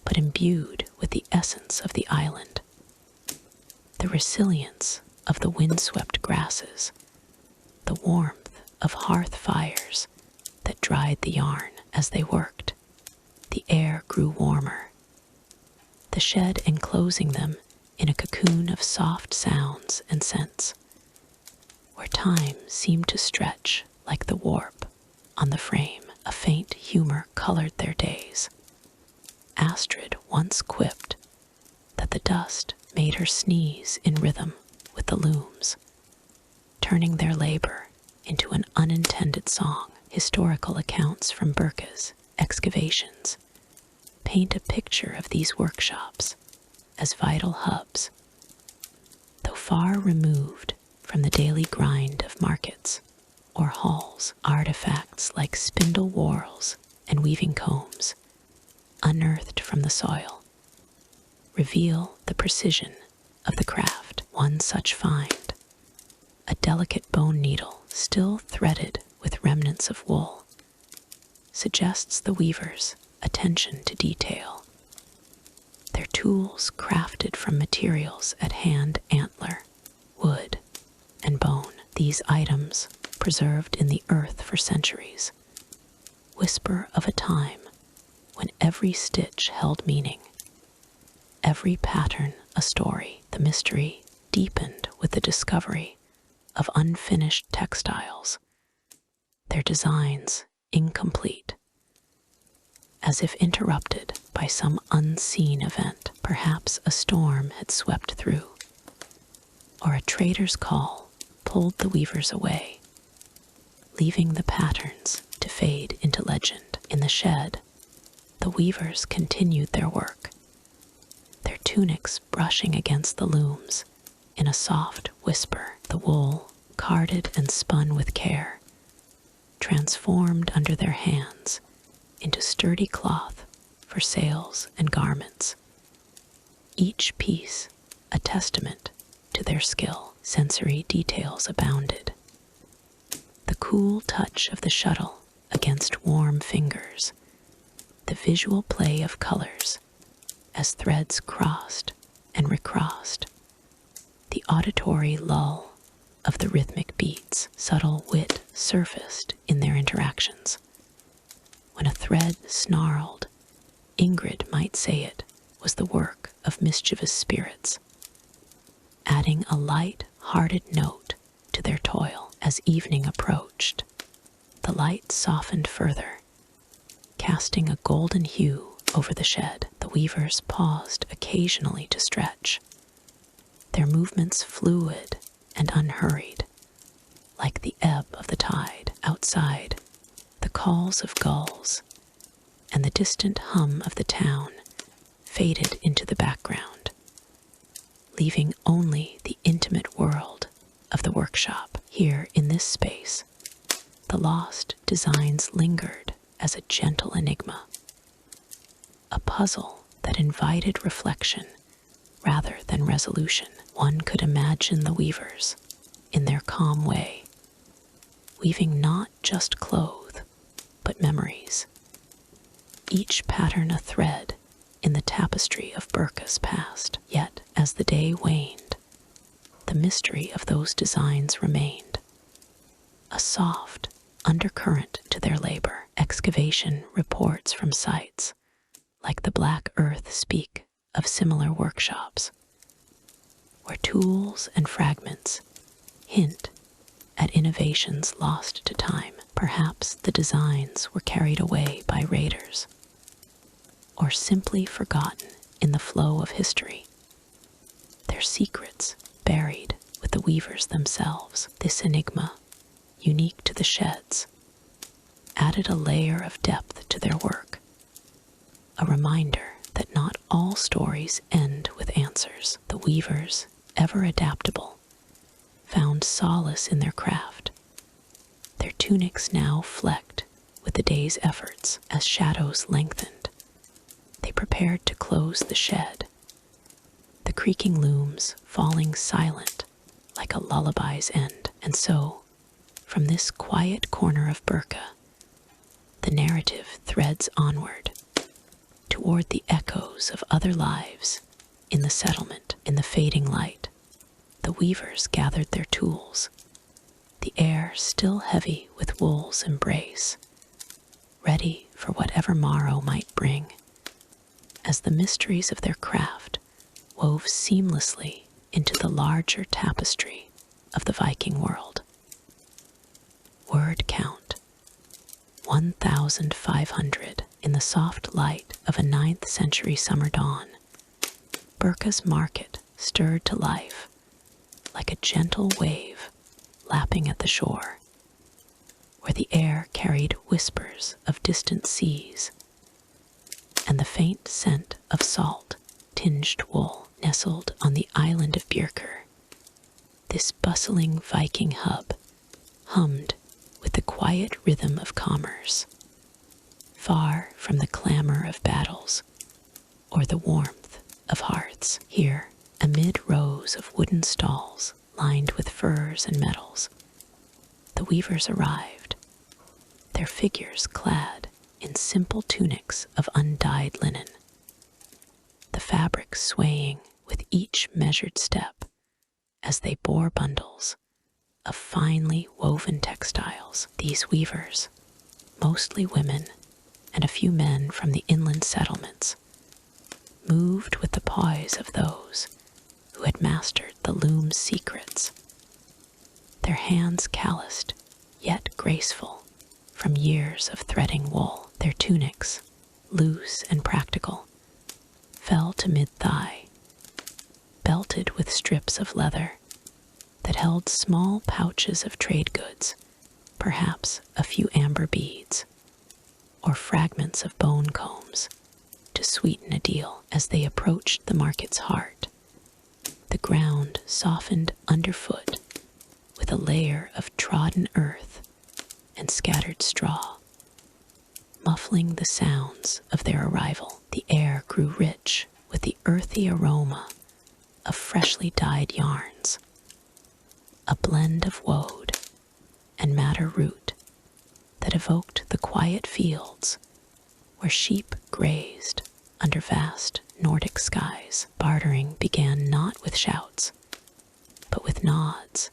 but imbued with the essence of the island, the resilience of the windswept grasses, the warmth of hearth fires that dried the yarn. As they worked, the air grew warmer, the shed enclosing them in a cocoon of soft sounds and scents, where time seemed to stretch like the warp on the frame. A faint humor colored their days. Astrid once quipped that the dust made her sneeze in rhythm with the looms, turning their labor into an unintended song. Historical accounts from Burka's excavations paint a picture of these workshops as vital hubs, though far removed from the daily grind of markets or halls. Artifacts like spindle whorls and weaving combs, unearthed from the soil, reveal the precision of the craft. One such find, a delicate bone needle still threaded with remnants of wool, suggests the weaver's attention to detail. Their tools crafted from materials at hand: antler, wood, and bone. These items, preserved in the earth for centuries, whisper of a time when every stitch held meaning, every pattern a story. The mystery deepened with the discovery of unfinished textiles, their designs incomplete, as if interrupted by some unseen event. Perhaps a storm had swept through, or a trader's call pulled the weavers away, leaving the patterns to fade into legend. In the shed, the weavers continued their work, their tunics brushing against the looms in a soft whisper. The wool, carded and spun with care, transformed under their hands into sturdy cloth for sails and garments, each piece a testament to their skill. Sensory details abounded. The cool touch of the shuttle against warm fingers, the visual play of colors as threads crossed and recrossed, the auditory lull of the rhythmic beats. Subtle wit surfaced in their interactions. When a thread snarled, Ingrid might say it was the work of mischievous spirits, adding a light-hearted note to their toil. As evening approached, the light softened further, casting a golden hue over the shed. The weavers paused occasionally to stretch, their movements fluid and unhurried, like the ebb of the tide. Outside, the calls of gulls and the distant hum of the town faded into the background, leaving only the intimate world of the workshop. Here in this space, the lost designs lingered as a gentle enigma, a puzzle that invited reflection rather than resolution. One could imagine the weavers, in their calm way, weaving not just cloth, but memories, each pattern a thread in the tapestry of Burka's past. Yet, as the day waned, the mystery of those designs remained, a soft undercurrent to their labor. Excavation reports from sites like the Black Earth speak of similar workshops, where tools and fragments hint at innovations lost to time. Perhaps the designs were carried away by raiders, or simply forgotten in the flow of history, their secrets buried with the weavers themselves. This enigma, unique to the sheds, added a layer of depth to their work, a reminder that not all stories end with answers. The weavers, ever adaptable, found solace in their craft, their tunics now flecked with the day's efforts. As shadows lengthened, they prepared to close the shed, the creaking looms falling silent like a lullaby's end. And so, from this quiet corner of Burka, the narrative threads onward, toward the echoes of other lives in the settlement. In the fading light, the weavers gathered their tools, the air still heavy with wool's embrace, ready for whatever morrow might bring, as the mysteries of their craft wove seamlessly into the larger tapestry of the Viking world. Word count: 1,500. In the soft light of a 9th century summer dawn, Burka's market stirred to life like a gentle wave lapping at the shore, where the air carried whispers of distant seas and the faint scent of salt-tinged wool. Nestled on the island of Björkr, this bustling Viking hub hummed with the quiet rhythm of commerce, far from the clamor of battles or the warmth of hearths. Here, amid rows of wooden stalls lined with furs and metals, the weavers arrived, their figures clad in simple tunics of undyed linen, the fabric swaying with each measured step as they bore bundles of finely woven textiles. These weavers, mostly women and a few men from the inland settlements, moved with the poise of those who had mastered the loom's secrets, their hands calloused yet graceful from years of threading wool. Their tunics, loose and practical, fell to mid-thigh, belted with strips of leather that held small pouches of trade goods, perhaps a few amber beads, or fragments of bone combs to sweeten a deal. As they approached the market's heart, the ground softened underfoot with a layer of trodden earth and scattered straw, muffling the sounds of their arrival. The air grew rich with the earthy aroma of freshly dyed yarns, a blend of woad and madder root that evoked the quiet fields where sheep grazed under vast Nordic skies. Bartering began not with shouts, but with nods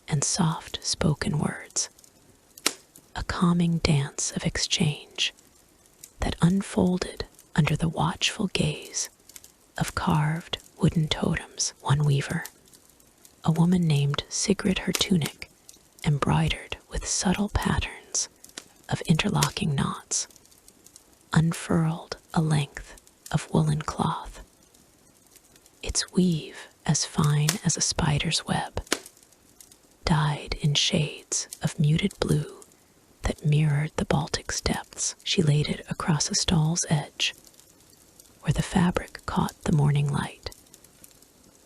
and soft spoken words, a calming dance of exchange that unfolded under the watchful gaze of carved wooden totems. One weaver, a woman named Sigrid, her tunic embroidered with subtle patterns of interlocking knots, unfurled a length of woolen cloth, its weave as fine as a spider's web, dyed in shades of muted blue that mirrored the Baltic's depths. She laid it across a stall's edge, where the fabric caught the morning light,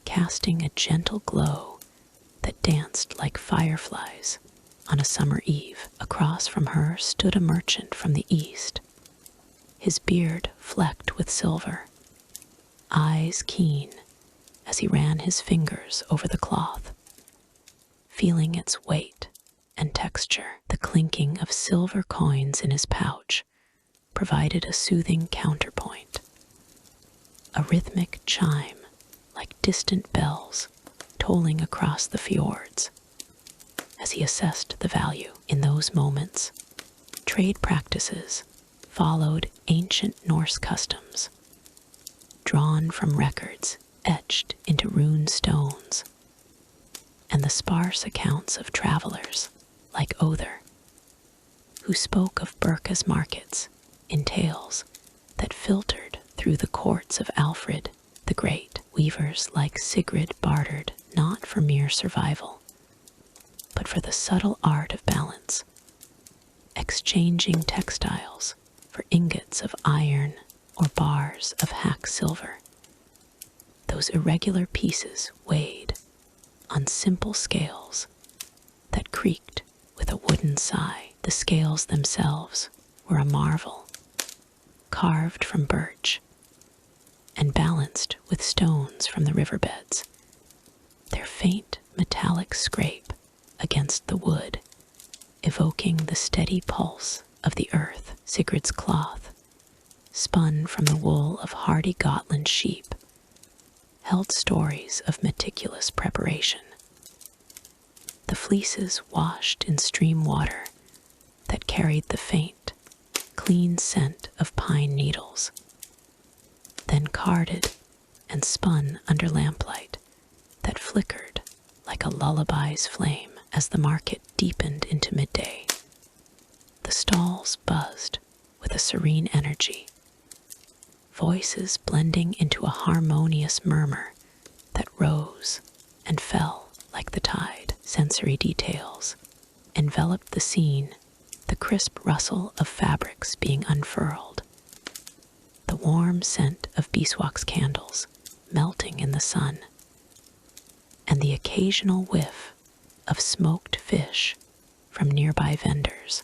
casting a gentle glow that danced like fireflies on a summer eve. Across from her stood a merchant from the east, his beard flecked with silver, eyes keen as he ran his fingers over the cloth, feeling its weight and texture. The clinking of silver coins in his pouch provided a soothing counterpoint, a rhythmic chime like distant bells tolling across the fjords. As he assessed the value in those moments, trade practices followed ancient Norse customs, drawn from records etched into rune stones, and the sparse accounts of travelers like Other, who spoke of Birka's markets in tales that filtered through the courts of Alfred the Great. Weavers like Sigrid bartered not for mere survival, but for the subtle art of balance, exchanging textiles for ingots of iron or bars of hack silver. Those irregular pieces weighed on simple scales that creaked with a wooden sigh. The scales themselves were a marvel, carved from birch and balanced with stones from the riverbeds. Their faint metallic scrape against the wood, evoking the steady pulse of the earth. Sigrid's cloth, spun from the wool of hardy Gotland sheep, held stories of meticulous preparation. The fleeces washed in stream water that carried the faint, clean scent of pine needles, then carded and spun under lamplight that flickered like a lullaby's flame. As the market deepened into midday, the stalls buzzed with a serene energy, voices blending into a harmonious murmur that rose and fell like the tide. Sensory details enveloped the scene, the crisp rustle of fabrics being unfurled, the warm scent of beeswax candles melting in the sun, and the occasional whiff of smoked fish from nearby vendors.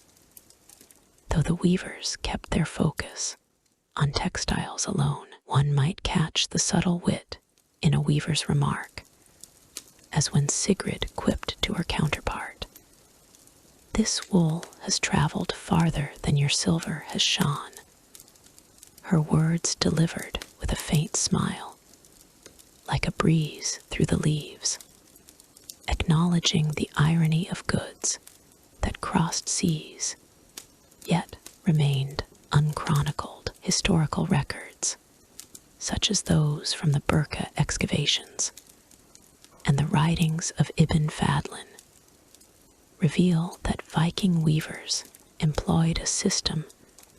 Though the weavers kept their focus on textiles alone, one might catch the subtle wit in a weaver's remark, as when Sigrid quipped to her counterpart, "This wool has traveled farther than your silver has shone," her words delivered with a faint smile, like a breeze through the leaves, acknowledging the irony of goods that crossed seas, yet remained unchronicled. Historical records, such as those from the Birka excavations and the writings of Ibn Fadlan, reveal that Viking weavers employed a system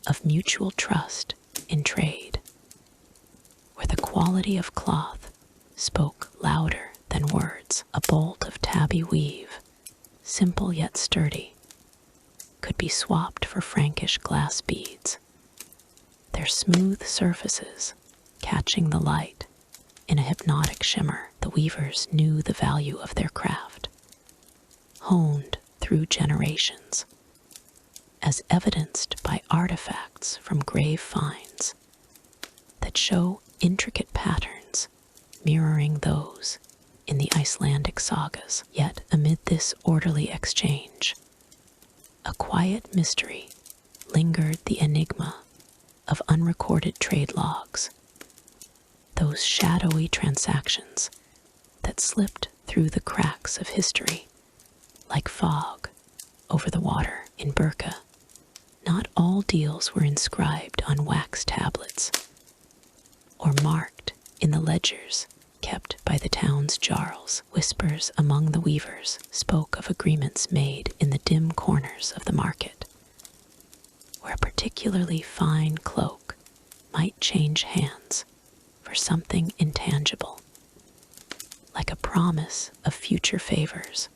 of mutual trust in trade, where the quality of cloth spoke louder than words. A bolt of tabby weave, simple yet sturdy, could be swapped for Frankish glass beads, their smooth surfaces catching the light in a hypnotic shimmer. The weavers knew the value of their craft, honed through generations, as evidenced by artifacts from grave finds that show intricate patterns mirroring those in the Icelandic sagas. Yet amid this orderly exchange, a quiet mystery lingered, the enigma of unrecorded trade logs, those shadowy transactions that slipped through the cracks of history like fog over the water. In Birka, not all deals were inscribed on wax tablets or marked in the ledgers kept by the town's jarls. Whispers among the weavers spoke of agreements made in the dim corners of the market, where a particularly fine cloak might change hands for something intangible, like a promise of future favors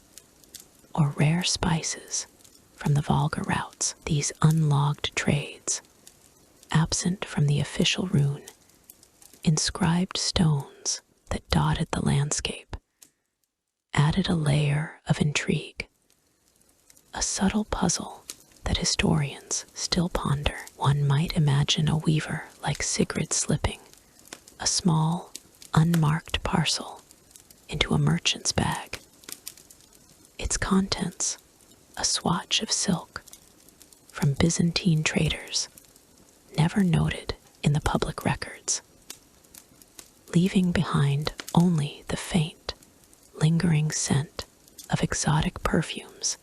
or rare spices from the Volga routes. These unlogged trades, absent from the official rune, inscribed stones that dotted the landscape, added a layer of intrigue, a subtle puzzle that historians still ponder. One might imagine a weaver like Sigrid slipping a small, unmarked parcel into a merchant's bag. Its contents, a swatch of silk from Byzantine traders, never noted in the public records, leaving behind only the faint, lingering scent of exotic perfumes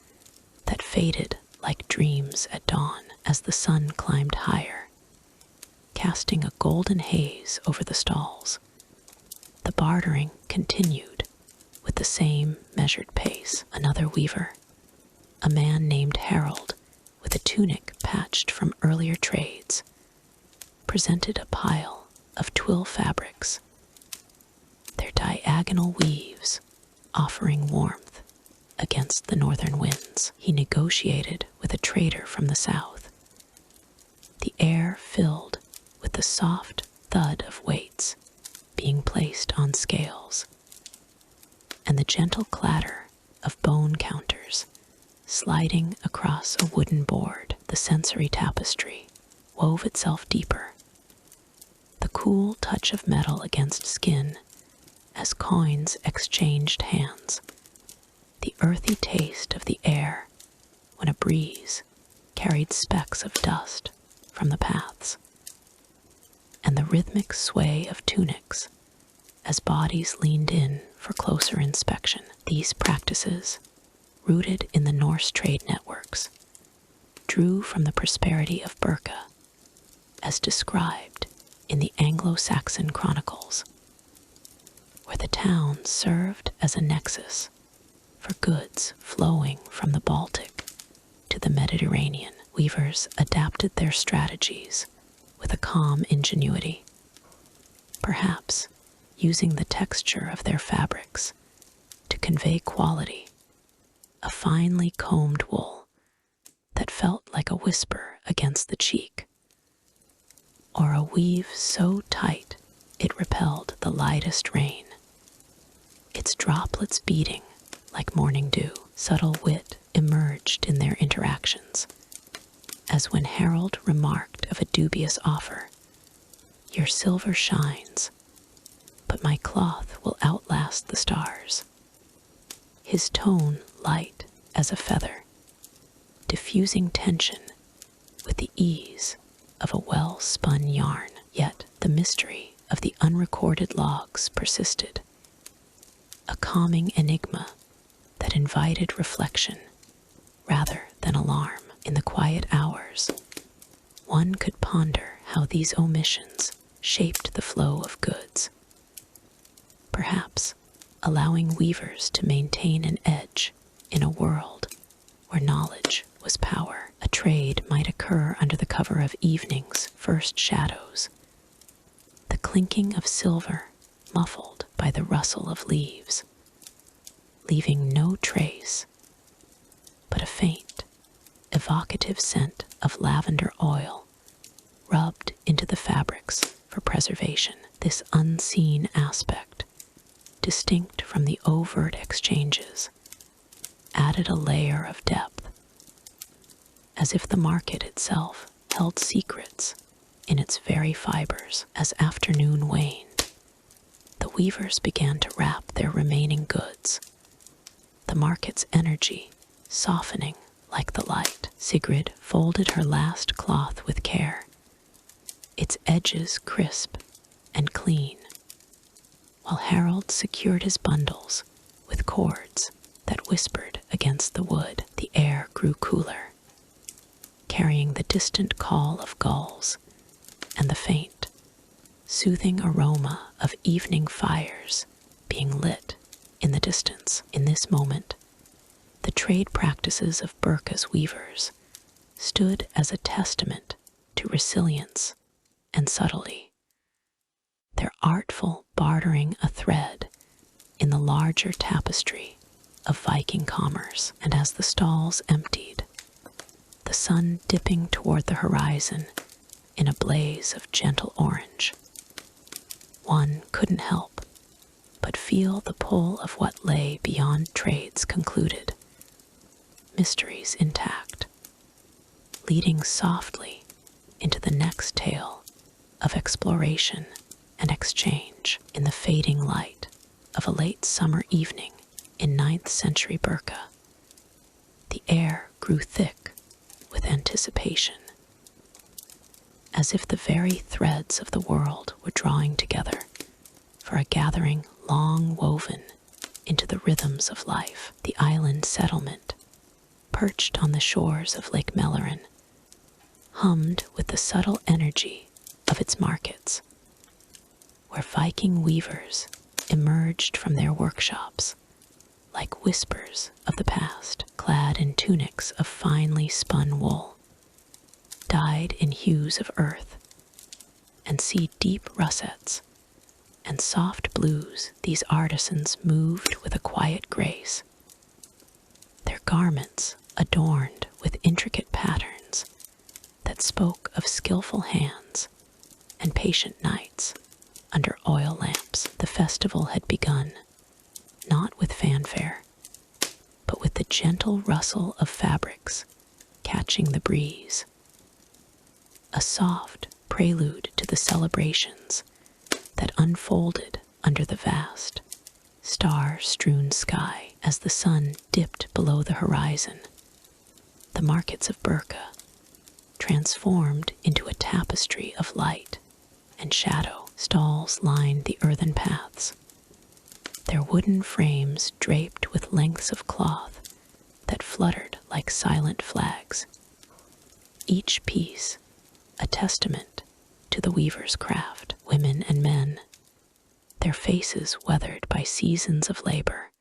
that faded like dreams at dawn as the sun climbed higher, casting a golden haze over the stalls. The bartering continued with the same measured pace. Another weaver, a man named Harold with a tunic patched from earlier trades, presented a pile of twill fabrics, their diagonal weaves offering warmth against the northern winds. He negotiated with a trader from the south, the air filled with the soft thud of weights being placed on scales, and the gentle clatter of bone counters sliding across a wooden board. The sensory tapestry wove itself deeper, the cool touch of metal against skin as coins exchanged hands, the earthy taste of the air when a breeze carried specks of dust from the paths, and the rhythmic sway of tunics as bodies leaned in for closer inspection. These practices, rooted in the Norse trade networks, drew from the prosperity of Birka, as described in the Anglo-Saxon chronicles, where the town served as a nexus for goods flowing from the Baltic to the Mediterranean. Weavers adapted their strategies with a calm ingenuity, perhaps using the texture of their fabrics to convey quality, a finely combed wool that felt like a whisper against the cheek, or a weave so tight it repelled the lightest rain, its droplets beating like morning dew. Subtle wit emerged in their interactions, as when Harold remarked of a dubious offer, "Your silver shines, but my cloth will outlast the stars." His tone light as a feather, diffusing tension with the ease of a well-spun yarn. Yet the mystery of the unrecorded logs persisted, a calming enigma that invited reflection rather than alarm. In the quiet hours, one could ponder how these omissions shaped the flow of goods, perhaps allowing weavers to maintain an edge in a world where knowledge was power. A trade might occur under the cover of evening's first shadows, the clinking of silver muffled by the rustle of leaves, leaving no trace but a faint, evocative scent of lavender oil rubbed into the fabrics for preservation. This unseen aspect, distinct from the overt exchanges, added a layer of depth, as if the market itself held secrets in its very fibers. As afternoon waned, the weavers began to wrap their remaining goods, the market's energy softening like the light. Sigrid folded her last cloth with care, its edges crisp and clean, while Harold secured his bundles with cords that whispered against the wood. The air grew cooler, carrying the distant call of gulls and the faint, soothing aroma of evening fires being lit in the distance. In this moment, the trade practices of Birka's weavers stood as a testament to resilience and subtlety, their artful bartering a thread in the larger tapestry of Viking commerce. And as the stalls emptied, the sun dipping toward the horizon in a blaze of gentle orange, one couldn't help but feel the pull of what lay beyond trades concluded, mysteries intact, leading softly into the next tale of exploration and exchange. In the fading light of a late summer evening in 9th century Burka, the air grew thick with anticipation, as if the very threads of the world were drawing together for a gathering long woven into the rhythms of life. The island settlement, perched on the shores of Lake Mellerin, hummed with the subtle energy of its markets, where Viking weavers emerged from their workshops like whispers of the past, clad in tunics of finely spun wool, dyed in hues of earth and sea-deep russets and soft blues. These artisans moved with a quiet grace, their garments adorned with intricate patterns that spoke of skillful hands and patient nights under oil lamps. The festival had begun, not with fanfare, but with the gentle rustle of fabrics catching the breeze, a soft prelude to the celebrations that unfolded under the vast, star-strewn sky. As the sun dipped below the horizon, the markets of Burka transformed into a tapestry of light and shadow. Stalls lined the earthen paths, their wooden frames draped with lengths of cloth that fluttered like silent flags, each piece a testament to the weaver's craft. Women and men, their faces weathered by seasons of labor,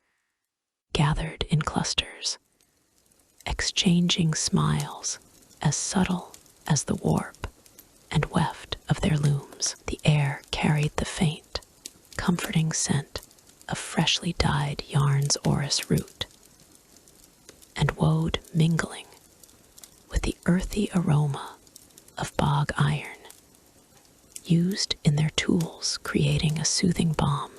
gathered in clusters, exchanging smiles as subtle as the warp and weft of their looms. The air carried the faint, comforting scent of freshly dyed yarn's orris root, and woad mingling with the earthy aroma of bog iron, used in their tools, creating a soothing balm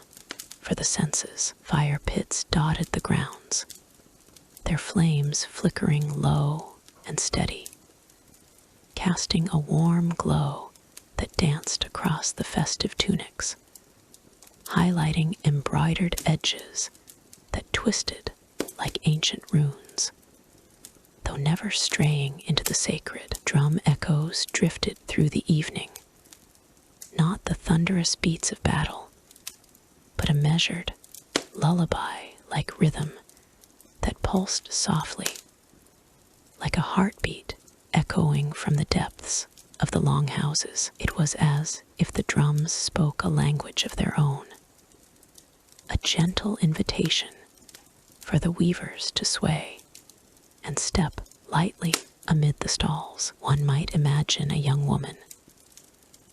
for the senses. Fire pits dotted the grounds, their flames flickering low and steady, casting a warm glow that danced across the festive tunics, highlighting embroidered edges that twisted like ancient runes. Though never straying into the sacred, drum echoes drifted through the evening, not the thunderous beats of battle, but a measured lullaby-like rhythm that pulsed softly, like a heartbeat echoing from the depths of the longhouses. It was as if the drums spoke a language of their own, a gentle invitation for the weavers to sway and step lightly amid the stalls. One might imagine a young woman,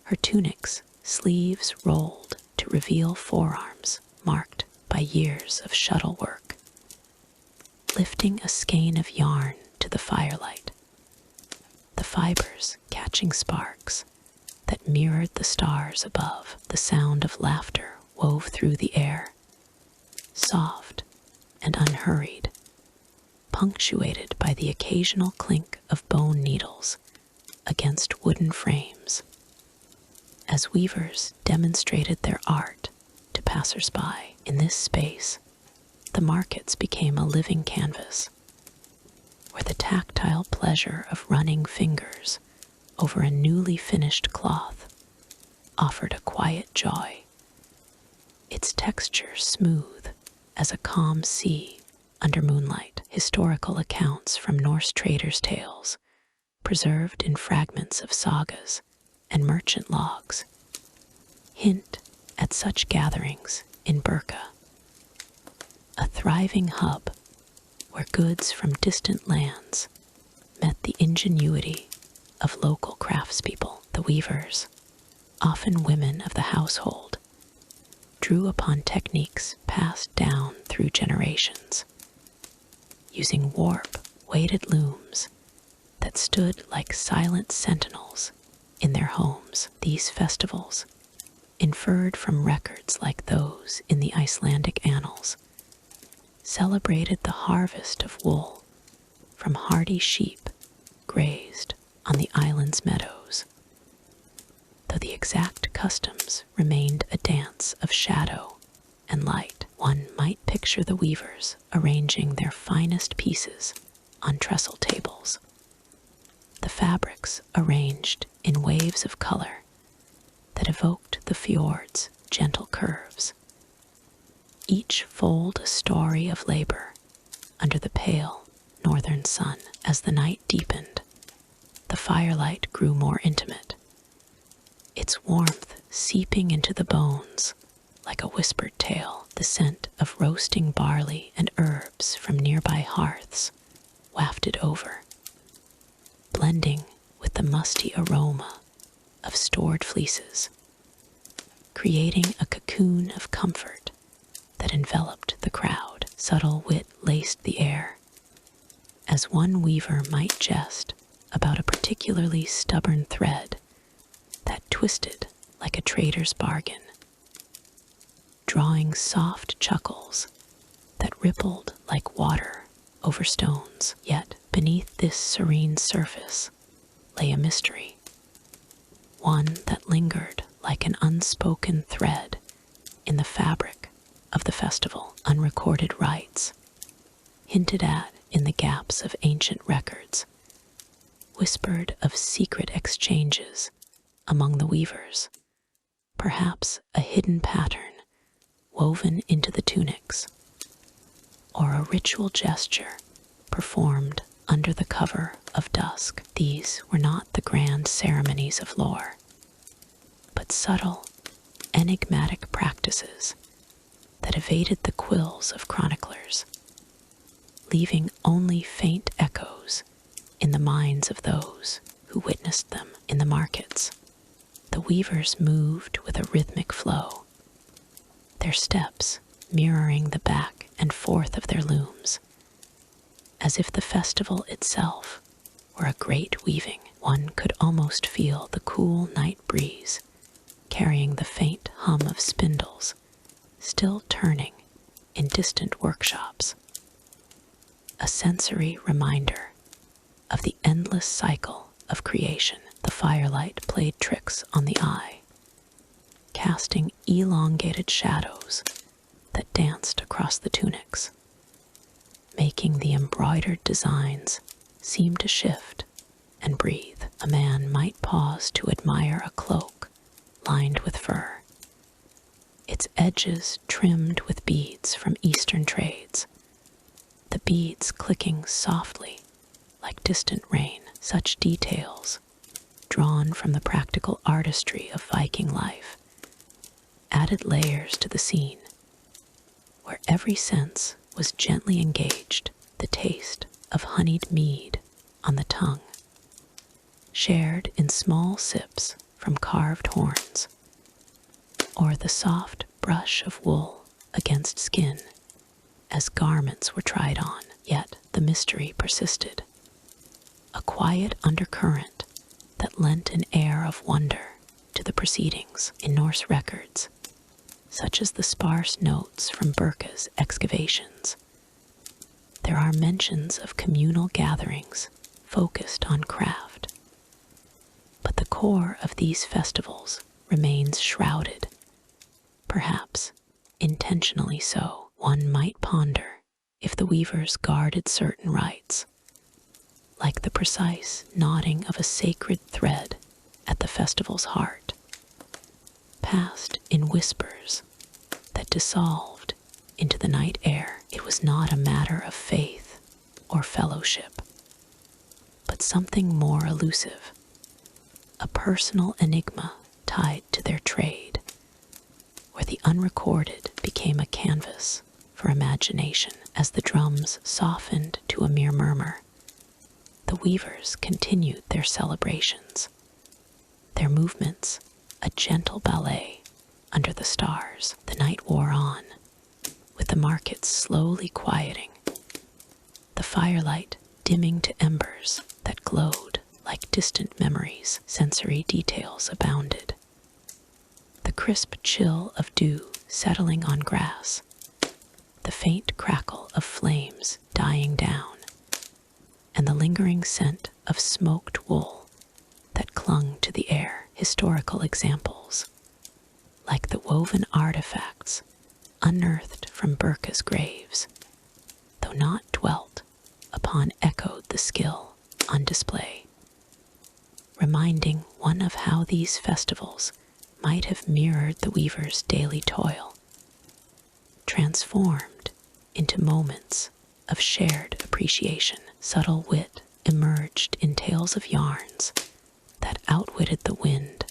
her tunic's sleeves rolled to reveal forearms marked by years of shuttle work, lifting a skein of yarn to the firelight, the fibers catching sparks that mirrored the stars above. The sound of laughter wove through the air, soft and unhurried, punctuated by the occasional clink of bone needles against wooden frames, as weavers demonstrated their art to passers-by. In this space, the markets became a living canvas, where the tactile pleasure of running fingers over a newly finished cloth offered a quiet joy, its texture smooth as a calm sea under moonlight. Historical accounts from Norse traders' tales, preserved in fragments of sagas and merchant logs, hint at such gatherings in Burka, a thriving hub where goods from distant lands met the ingenuity of local craftspeople. The weavers, often women of the household, drew upon techniques passed down through generations, using warp-weighted looms that stood like silent sentinels in their homes. These festivals, inferred from records like those in the Icelandic annals, celebrated the harvest of wool from hardy sheep grazed on the island's meadows. Though the exact customs remained a dance of shadow and light, one might picture the weavers arranging their finest pieces on trestle tables, the fabrics arranged in waves of color that evoked the fjords' gentle curves, each fold a story of labor under the pale northern sun. As the night deepened, the firelight grew more intimate, its warmth seeping into the bones like a whispered tale. The scent of roasting barley and herbs from nearby hearths wafted over, blending with the musty aroma of stored fleeces, creating a cocoon of comfort that enveloped the crowd. Subtle wit laced the air, as one weaver might jest about a particularly stubborn thread that twisted like a trader's bargain, drawing soft chuckles that rippled like water over stones. Yet beneath this serene surface lay a mystery, one that lingered like an unspoken thread in the fabric of the festival. Unrecorded rites, hinted at in the gaps of ancient records, whispered of secret exchanges among the weavers, perhaps a hidden pattern woven into the tunics, or a ritual gesture performed under the cover of dusk. These were not the grand ceremonies of lore, but subtle, enigmatic practices that evaded the quills of chroniclers, leaving only faint echoes in the minds of those who witnessed them. In the markets, the weavers moved with a rhythmic flow, their steps mirroring the back and forth of their looms, as if the festival itself were a great weaving. One could almost feel the cool night breeze carrying the faint hum of spindles still turning in distant workshops, a sensory reminder of the endless cycle of creation. The firelight played tricks on the eye, casting elongated shadows that danced across the tunics, making the embroidered designs seem to shift and breathe. A man might pause to admire a cloak lined with fur, its edges trimmed with beads from Eastern trades, the beads clicking softly like distant rain. Such details, drawn from the practical artistry of Viking life, added layers to the scene, where every sense was gently engaged. The taste of honeyed mead on the tongue, shared in small sips from carved horns, or the soft brush of wool against skin as garments were tried on. Yet the mystery persisted, a quiet undercurrent that lent an air of wonder to the proceedings. In Norse records, such as the sparse notes from Birka's excavations, there are mentions of communal gatherings focused on craft. But the core of these festivals remains shrouded, perhaps intentionally so. One might ponder if the weavers guarded certain rites, like the precise knotting of a sacred thread at the festival's heart, passed in whispers that dissolved into the night air. It was not a matter of faith or fellowship, but something more elusive, a personal enigma tied to their trade, where the unrecorded became a canvas for imagination. As the drums softened to a mere murmur, the weavers continued their celebrations, their movements a gentle ballet under the stars. The night wore on, with the markets slowly quieting, the firelight dimming to embers that glowed like distant memories. Sensory details abounded. The crisp chill of dew settling on grass, the faint crackle of flames dying down, and the lingering scent of smoked wool that clung to the air. Historical examples, like the woven artifacts unearthed from Burka's graves, though not dwelt upon, echoed the skill on display, reminding one of how these festivals might have mirrored the weaver's daily toil, transformed into moments of shared appreciation. Subtle wit emerged in tales of yarns that outwitted the wind,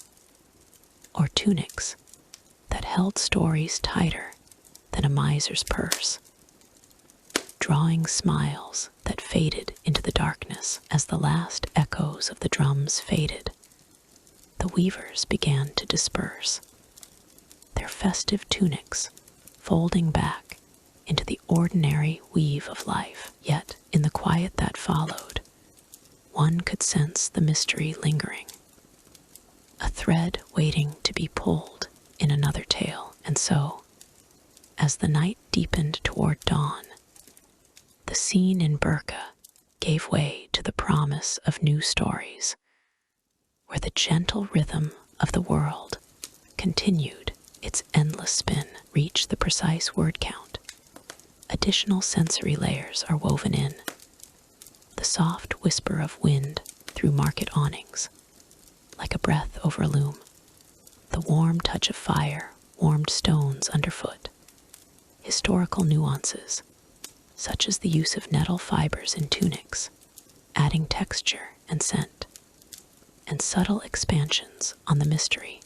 or tunics that held stories tighter than a miser's purse, drawing smiles that faded into the darkness. As the last echoes of the drums faded, the weavers began to disperse, their festive tunics folding back into the ordinary weave of life. Yet, in the quiet that followed, one could sense the mystery lingering, a thread waiting to be pulled in another tale. And so, as the night deepened toward dawn, the scene in Burka gave way to the promise of new stories, where the gentle rhythm of the world continued its endless spin. Reach the precise word count. Additional sensory layers are woven in. The soft whisper of wind through market awnings, like a breath over a loom. The warm touch of fire warmed stones underfoot. Historical nuances, such as the use of nettle fibers in tunics, adding texture and scent, and subtle expansions on the mystery,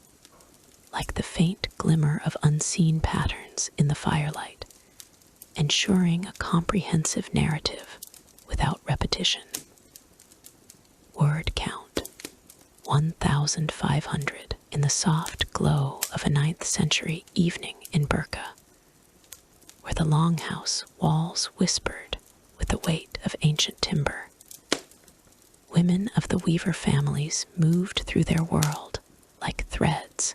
like the faint glimmer of unseen patterns in the firelight, ensuring a comprehensive narrative without repetition. Word count 1,500 in the soft glow of a 9th century evening in Burka, where the longhouse walls whispered with the weight of ancient timber. Women of the weaver families moved through their world like threads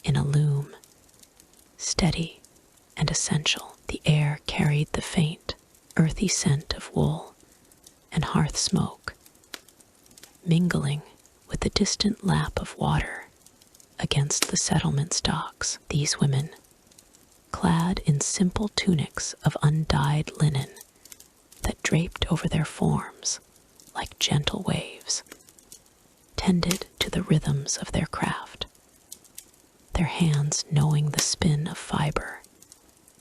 in a loom, steady and essential. The air carried the faint, earthy scent of wool and hearth smoke, mingling with the distant lap of water against the settlement's docks. These women, clad in simple tunics of undyed linen that draped over their forms like gentle waves, tended to the rhythms of their craft, their hands knowing the spin of fiber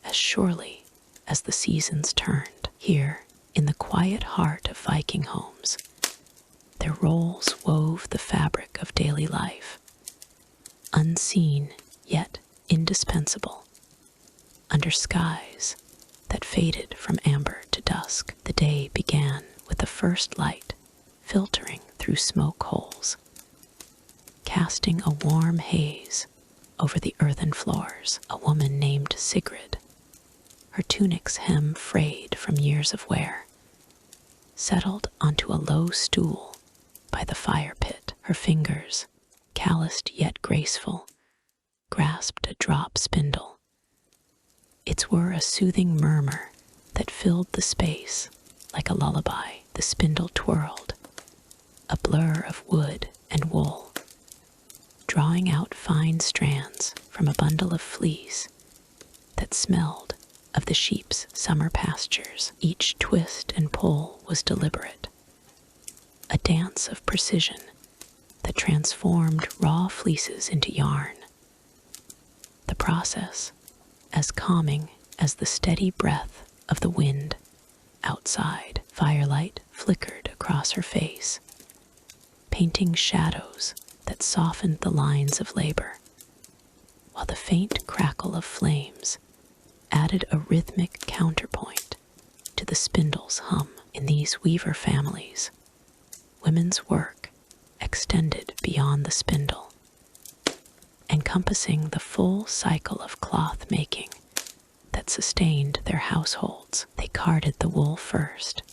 as surely as the seasons turned. Here, in the quiet heart of Viking homes, their roles wove the fabric of daily life, unseen yet indispensable, under skies that faded from amber to dusk. The day began with the first light filtering through smoke holes, casting a warm haze over the earthen floors. A woman named Sigrid, her tunic's hem frayed from years of wear, settled onto a low stool by the fire pit. Her fingers, calloused yet graceful, grasped a drop spindle. Its were a soothing murmur that filled the space like a lullaby. The spindle twirled, a blur of wood and wool, drawing out fine strands from a bundle of fleece that smelled of the sheep's summer pastures. Each twist and pull was deliberate, a dance of precision that transformed raw fleeces into yarn. The process as calming as the steady breath of the wind outside. Firelight flickered across her face, painting shadows that softened the lines of labor, while the faint crackle of flames added a rhythmic counterpoint to the spindle's hum. In these weaver families, women's work extended beyond the spindle, encompassing the full cycle of cloth making that sustained their households. They carded the wool first,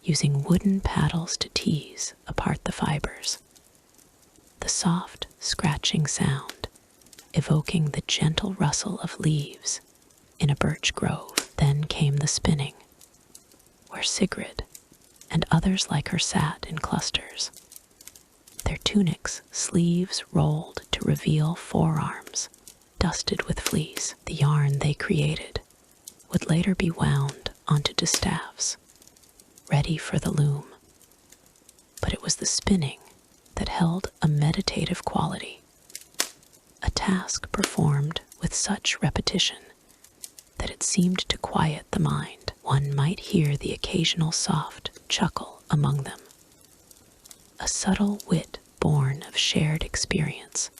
using wooden paddles to tease apart the fibers. The soft, scratching sound evoking the gentle rustle of leaves in a birch grove. Then came the spinning, where Sigrid and others like her sat in clusters, their tunics' sleeves rolled to reveal forearms dusted with fleece. The yarn they created would later be wound onto distaffs, ready for the loom. But it was the spinning that held a meditative quality, a task performed with such repetition that it seemed to quiet the mind. One might hear the occasional soft chuckle among them, a subtle wit born of shared experience,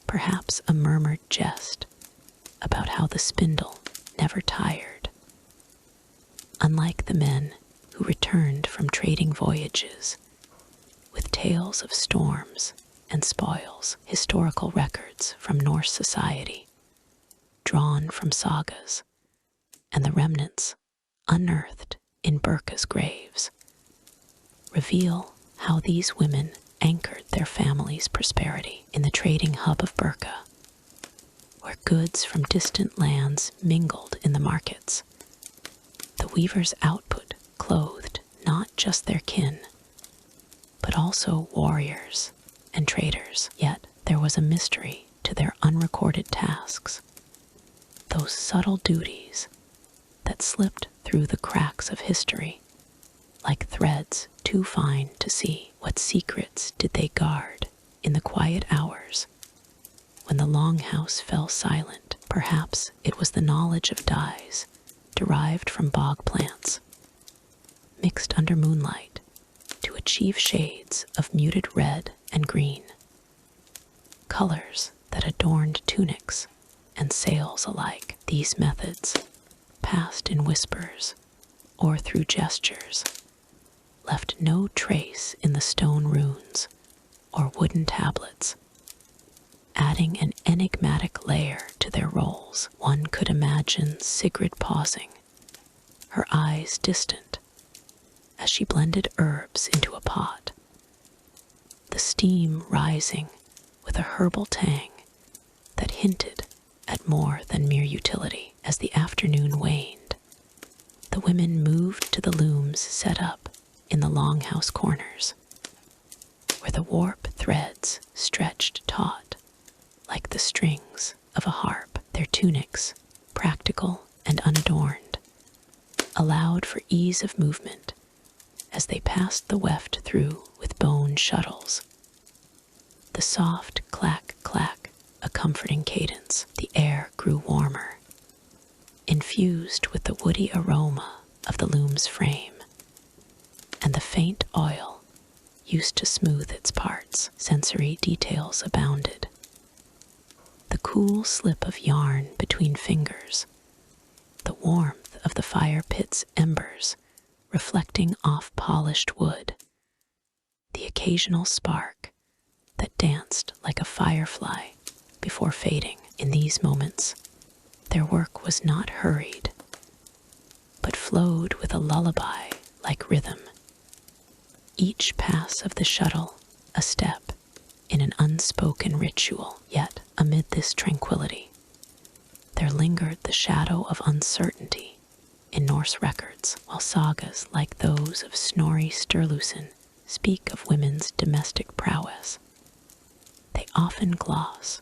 perhaps a murmured jest about how the spindle never tired. Unlike the men who returned from trading voyages with tales of storms and spoils, historical records from Norse society, drawn from sagas, and the remnants unearthed in Birka's graves, reveal how these women anchored their families' prosperity in the trading hub of Birka, where goods from distant lands mingled in the markets. The weavers' output clothed not just their kin, but also warriors and traders. Yet there was a mystery to their unrecorded tasks, those subtle duties that slipped through the cracks of history like threads too fine to see. What secrets did they guard in the quiet hours when the longhouse fell silent? Perhaps it was the knowledge of dyes derived from bog plants, mixed under moonlight to achieve shades of muted red and green, colors that adorned tunics and sails alike. These methods, passed in whispers or through gestures, left no trace in the stone runes or wooden tablets, adding an enigmatic layer to their roles. One could imagine Sigrid pausing, her eyes distant, as she blended herbs into a pot, the steam rising with a herbal tang that hinted at more than mere utility. As the afternoon waned, the women moved to the looms set up in the longhouse corners, where the warp threads stretched taut like the strings of a harp. Their tunics, practical and unadorned, allowed for ease of movement as they passed the weft through with bone shuttles. The soft clack-clack, a comforting cadence. The air grew warmer, infused with the woody aroma of the loom's frame, and the faint oil used to smooth its parts. Sensory details abounded. The cool slip of yarn between fingers, the warmth of the fire pit's embers reflecting off polished wood, the occasional spark that danced like a firefly before fading. In these moments, their work was not hurried, but flowed with a lullaby like rhythm. Each pass of the shuttle a step in an unspoken ritual. Yet, amid this tranquility, there lingered the shadow of uncertainty in Norse records. While sagas like those of Snorri Sturluson speak of women's domestic prowess, they often gloss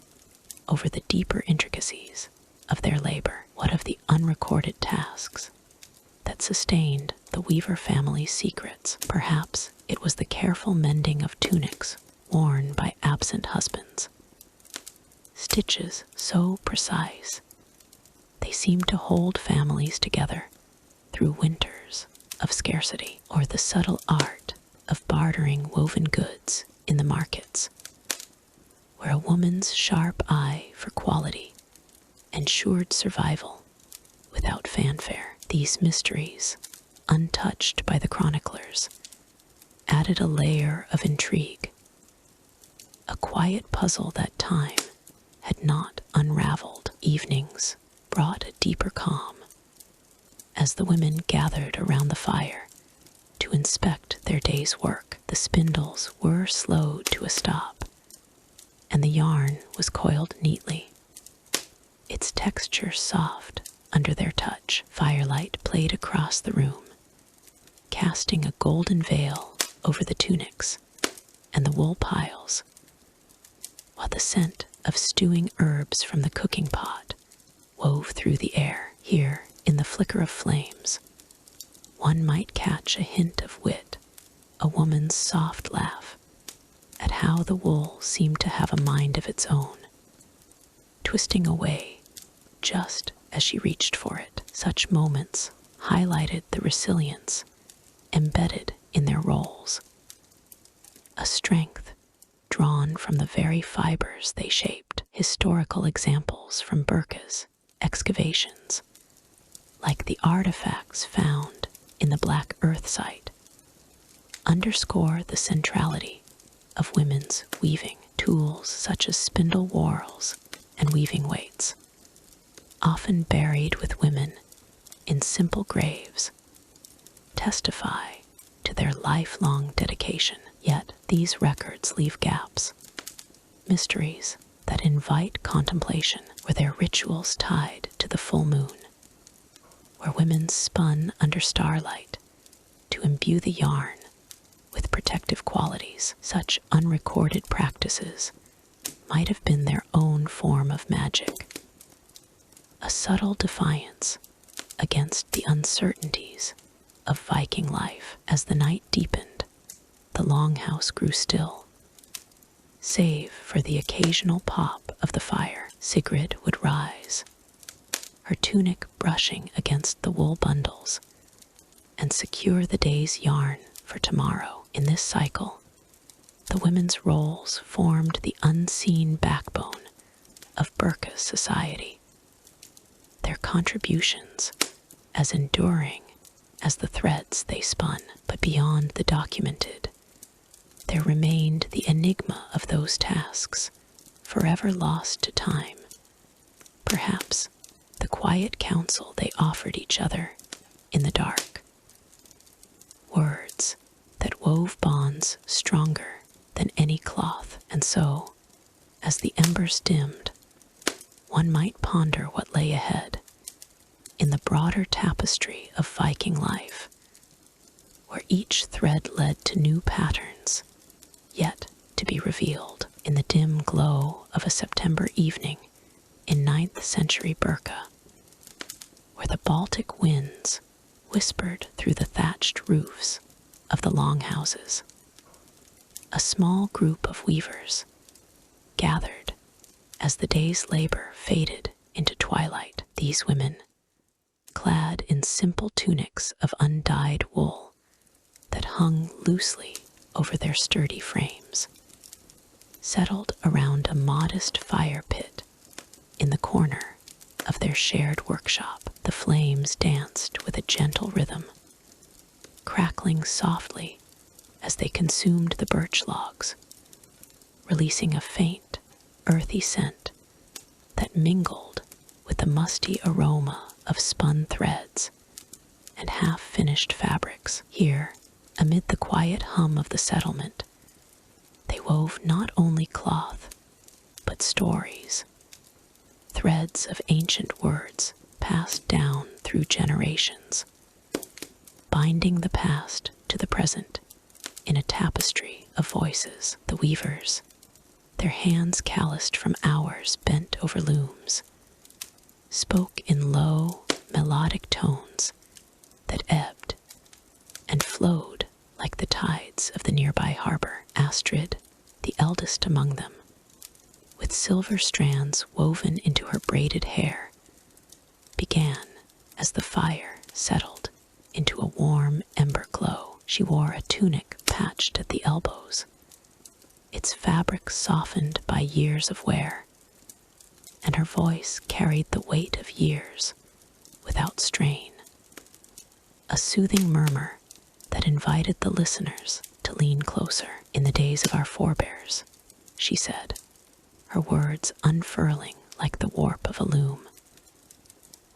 over the deeper intricacies of their labor. What of the unrecorded tasks that sustained the weaver family's secrets? Perhaps it was the careful mending of tunics worn by absent husbands, stitches so precise they seemed to hold families together through winters of scarcity, or the subtle art of bartering woven goods in the markets, where a woman's sharp eye for quality ensured survival without fanfare. These mysteries, untouched by the chroniclers, added a layer of intrigue, a quiet puzzle that time had not unraveled. Evenings brought a deeper calm as the women gathered around the fire to inspect their day's work. The spindles were slowed to a stop, and the yarn was coiled neatly, its texture soft under their touch. Firelight played across the room, casting a golden veil over the tunics and the wool piles, while the scent of stewing herbs from the cooking pot wove through the air. Here, in the flicker of flames, one might catch a hint of wit, a woman's soft laugh at how the wool seemed to have a mind of its own, twisting away just as she reached for it. Such moments highlighted the resilience embedded in their roles, a strength drawn from the very fibers they shaped. Historical examples from Burka's excavations, like the artifacts found in the Black Earth site, underscore the centrality of women's weaving. Tools such as spindle whorls and weaving weights, often buried with women in simple graves, testify to their lifelong dedication. Yet these records leave gaps, mysteries that invite contemplation. Were their rituals tied to the full moon, where women spun under starlight to imbue the yarn with protective qualities? Such unrecorded practices might have been their own form of magic, a subtle defiance against the uncertainties of Viking life. As the night deepened, the longhouse grew still, save for the occasional pop of the fire. Sigrid would rise, her tunic brushing against the wool bundles, and secure the day's yarn for tomorrow. In this cycle, the women's roles formed the unseen backbone of Burka's society, their contributions as enduring as the threads they spun. But beyond the documented, there remained the enigma of those tasks, forever lost to time. Perhaps the quiet counsel they offered each other in the dark. Words that wove bonds stronger than any cloth. And so, as the embers dimmed, one might ponder what lay ahead in the broader tapestry of Viking life, where each thread led to new patterns yet to be revealed. In the dim glow of a September evening in 9th century Burka, where the Baltic winds whispered through the thatched roofs of the longhouses, a small group of weavers gathered as the day's labor faded into twilight. These women, clad in simple tunics of undyed wool that hung loosely over their sturdy frames, settled around a modest fire pit in the corner of their shared workshop. The flames danced with a gentle rhythm, crackling softly as they consumed the birch logs, releasing a faint, earthy scent that mingled with the musty aroma of spun threads and half-finished fabrics. Here, amid the quiet hum of the settlement, they wove not only cloth, but stories, threads of ancient words passed down through generations, binding the past to the present in a tapestry of voices. The weavers, their hands calloused from hours bent over looms, spoke in low, melodic tones that ebbed and flowed like the tides of the nearby harbor. Astrid, the eldest among them, with silver strands woven into her braided hair, began as the fire settled into a warm ember glow. She wore a tunic patched at the elbows, its fabric softened by years of wear, and her voice carried the weight of years without strain, a soothing murmur that invited the listeners to lean closer. In the days of our forebears, she said, her words unfurling like the warp of a loom.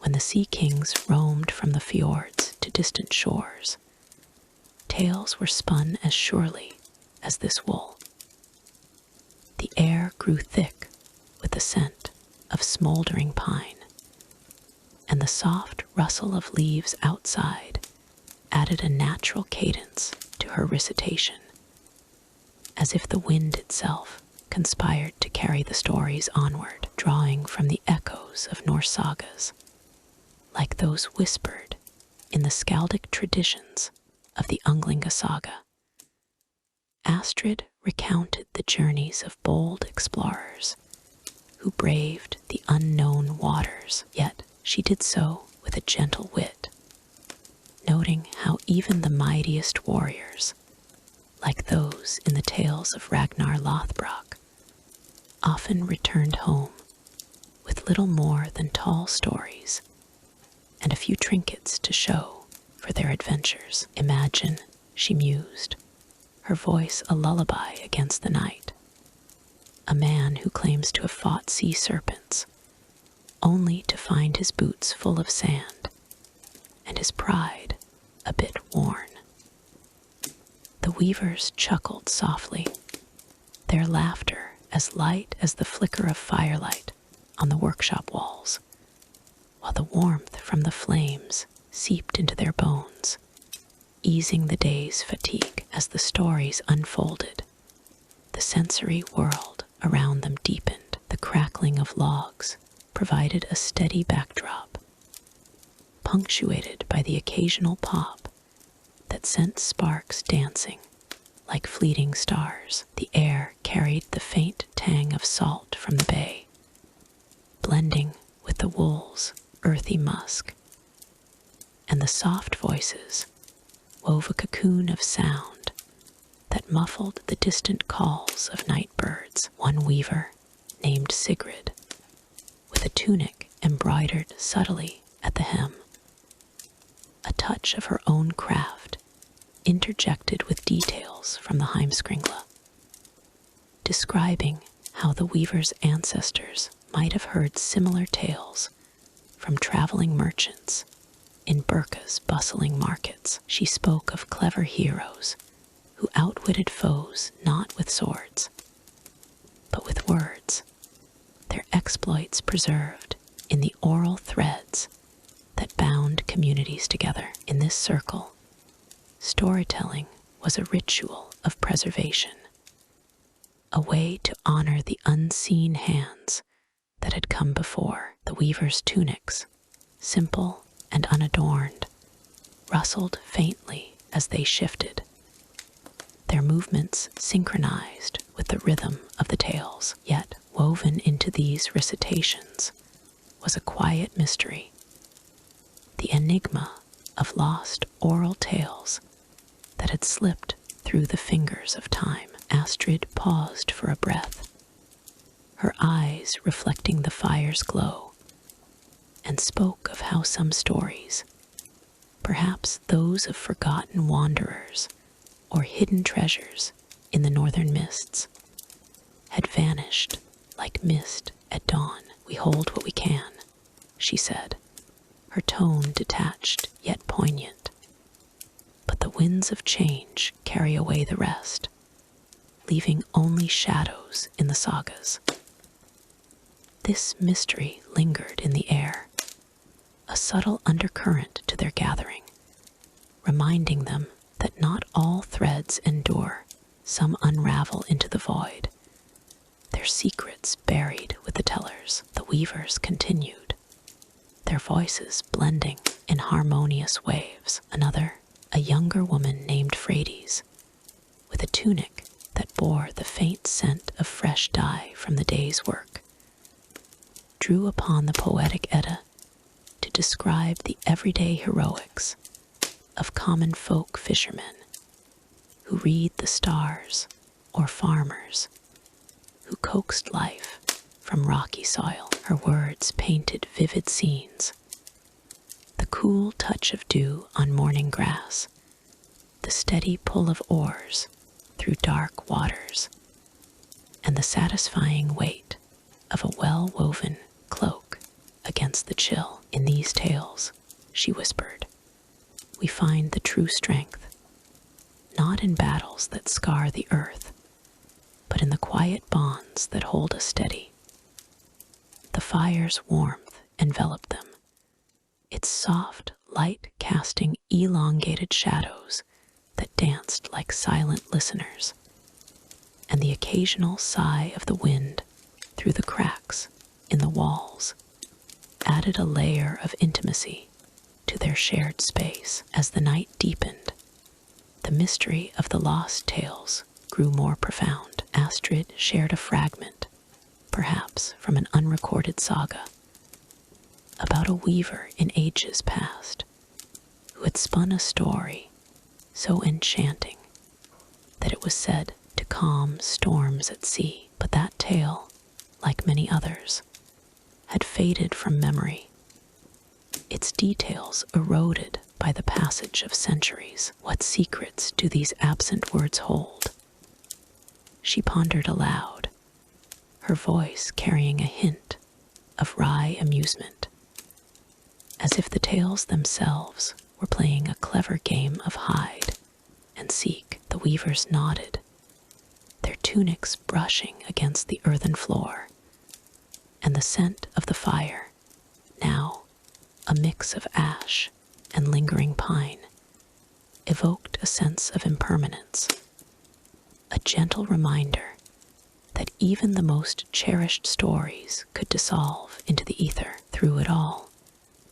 When the sea kings roamed from the fjords to distant shores, tales were spun as surely as this wool. The air grew thick with the scent of smoldering pine, and the soft rustle of leaves outside added a natural cadence to her recitation, as if the wind itself conspired to carry the stories onward, drawing from the echoes of Norse sagas, like those whispered in the skaldic traditions of the Ynglinga saga. Astrid recounted the journeys of bold explorers who braved the unknown waters, yet she did so with a gentle wit, noting how even the mightiest warriors, like those in the tales of Ragnar Lothbrok, often returned home with little more than tall stories and a few trinkets to show for their adventures. Imagine, she mused, her voice a lullaby against the night, a man who claims to have fought sea serpents, only to find his boots full of sand and his pride a bit worn. The weavers chuckled softly, their laughter as light as the flicker of firelight on the workshop walls, while the warmth from the flames seeped into their bones, easing the day's fatigue. As the stories unfolded, the sensory world around them deepened. The crackling of logs provided a steady backdrop, punctuated by the occasional pop that sent sparks dancing like fleeting stars. The air carried the faint tang of salt from the bay, blending with the wool's earthy musk, and the soft voices wove a cocoon of sound that muffled the distant calls of night birds. One weaver, named Sigrid, with a tunic embroidered subtly at the hem, a touch of her own craft interjected with details from the Heimskringla, describing how the weaver's ancestors might have heard similar tales from traveling merchants in Birka's bustling markets. She spoke of clever heroes who outwitted foes not with swords, but with words, their exploits preserved in the oral threads that bound communities together. In this circle, storytelling was a ritual of preservation, a way to honor the unseen hands that had come before. The weavers' tunics, simple and unadorned, rustled faintly as they shifted, their movements synchronized with the rhythm of the tales. Yet woven into these recitations was a quiet mystery, the enigma of lost oral tales that had slipped through the fingers of time. Astrid paused for a breath, her eyes reflecting the fire's glow, and spoke of how some stories, perhaps those of forgotten wanderers or hidden treasures in the northern mists, had vanished like mist at dawn. We hold what we can, she said, her tone detached yet poignant. But the winds of change carry away the rest, leaving only shadows in the sagas. This mystery lingered in the air, a subtle undercurrent to their gathering, reminding them that not all threads endure. Some unravel into the void, their secrets buried with the tellers. The weavers continued, their voices blending in harmonious waves. Another, a younger woman named Frades, with a tunic that bore the faint scent of fresh dye from the day's work, drew upon the poetic Edda to describe the everyday heroics of common folk fishermen who read the stars, or farmers who coaxed life from rocky soil. Her words painted vivid scenes, the cool touch of dew on morning grass, the steady pull of oars through dark waters, and the satisfying weight of a well-woven cloak against the chill. In these tales, she whispered, we find the true strength, not in battles that scar the earth, but in the quiet bonds that hold us steady. The fire's warmth enveloped them, its soft light casting elongated shadows that danced like silent listeners, and the occasional sigh of the wind through the cracks in the walls added a layer of intimacy to their shared space. As the night deepened, the mystery of the lost tales grew more profound. Astrid shared a fragment, perhaps from an unrecorded saga, about a weaver in ages past who had spun a story so enchanting that it was said to calm storms at sea. But that tale, like many others, had faded from memory, its details eroded by the passage of centuries. What secrets do these absent words hold? She pondered aloud, her voice carrying a hint of wry amusement, as if the tales themselves were playing a clever game of hide and seek. The weavers nodded, their tunics brushing against the earthen floor, and the scent of the fire, now a mix of ash and lingering pine, evoked a sense of impermanence, a gentle reminder that even the most cherished stories could dissolve into the ether. Through it all,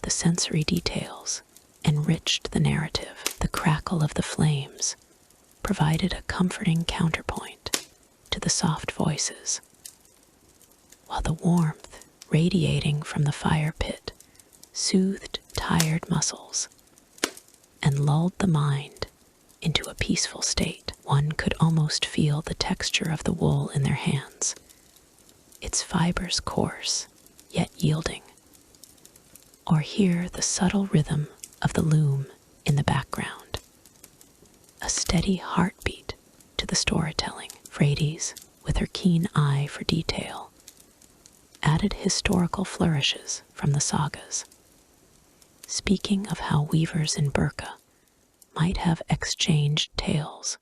the sensory details enriched the narrative. The crackle of the flames provided a comforting counterpoint to the soft voices, while the warmth radiating from the fire pit soothed tired muscles and lulled the mind into a peaceful state. One could almost feel the texture of the wool in their hands, its fibers coarse yet yielding, or hear the subtle rhythm of the loom in the background, a steady heartbeat to the storytelling. Frades, with her keen eye for detail, added historical flourishes from the sagas, speaking of how weavers in Burka might have exchanged tales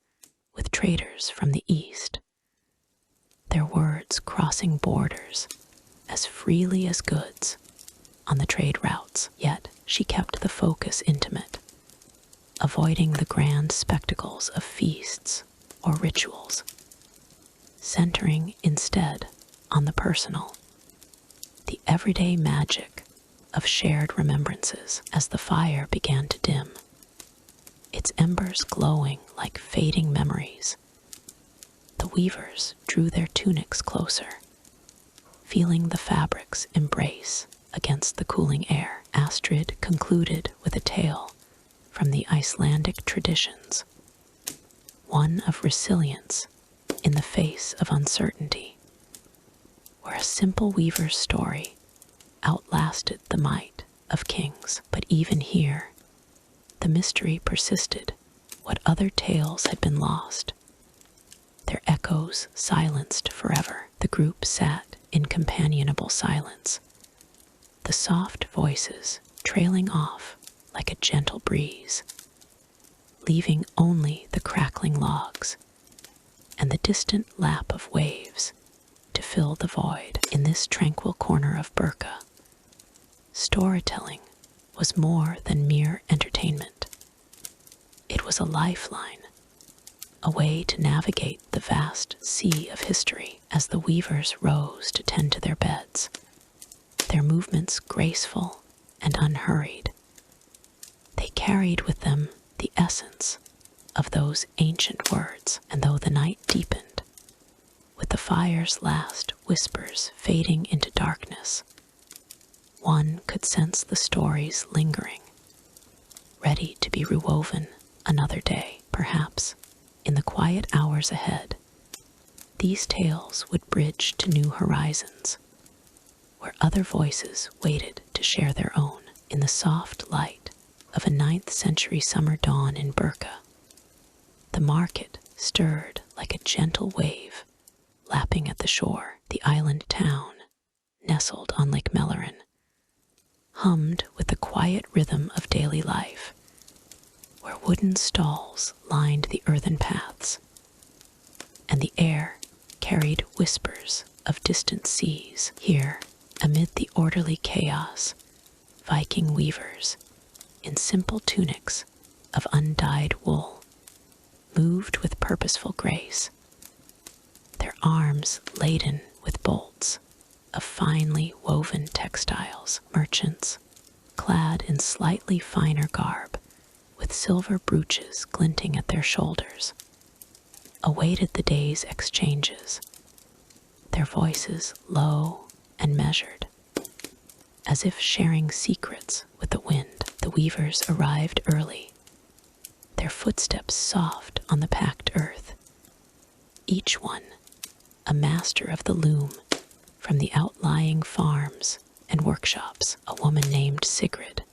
with traders from the east, their words crossing borders as freely as goods on the trade routes. Yet she kept the focus intimate, avoiding the grand spectacles of feasts or rituals, centering instead on the personal, the everyday magic of shared remembrances. As the fire began to dim, its embers glowing like fading memories, the weavers drew their tunics closer, feeling the fabric's embrace against the cooling air. Astrid concluded with a tale from the Icelandic traditions, one of resilience in the face of uncertainty, where a simple weaver's story outlasted the might of kings. But even here, the mystery persisted. What other tales had been lost, their echoes silenced forever. The group sat in companionable silence, the soft voices trailing off like a gentle breeze, leaving only the crackling logs and the distant lap of waves to fill the void. In this tranquil corner of Burka, storytelling was more than mere entertainment. It was a lifeline, a way to navigate the vast sea of history. As the weavers rose to tend to their beds, their movements graceful and unhurried, they carried with them the essence of those ancient words. And though the night deepened, with the fire's last whispers fading into darkness, one could sense the stories lingering, ready to be rewoven another day. Perhaps, in the quiet hours ahead, these tales would bridge to new horizons, where other voices waited to share their own. In the soft light of a 9th century summer dawn in Burka, the market stirred like a gentle wave lapping at the shore. The island town nestled on Lake Mellerin, hummed with the quiet rhythm of daily life, where wooden stalls lined the earthen paths, and the air carried whispers of distant seas. Here, amid the orderly chaos, Viking weavers, in simple tunics of undyed wool, moved with purposeful grace, their arms laden with bolts of finely woven textiles. Merchants, clad in slightly finer garb, with silver brooches glinting at their shoulders, awaited the day's exchanges, their voices low and measured, as if sharing secrets with the wind. The weavers arrived early, their footsteps soft on the packed earth, each one a master of the loom from the outlying farms and workshops. A woman named Sigrid,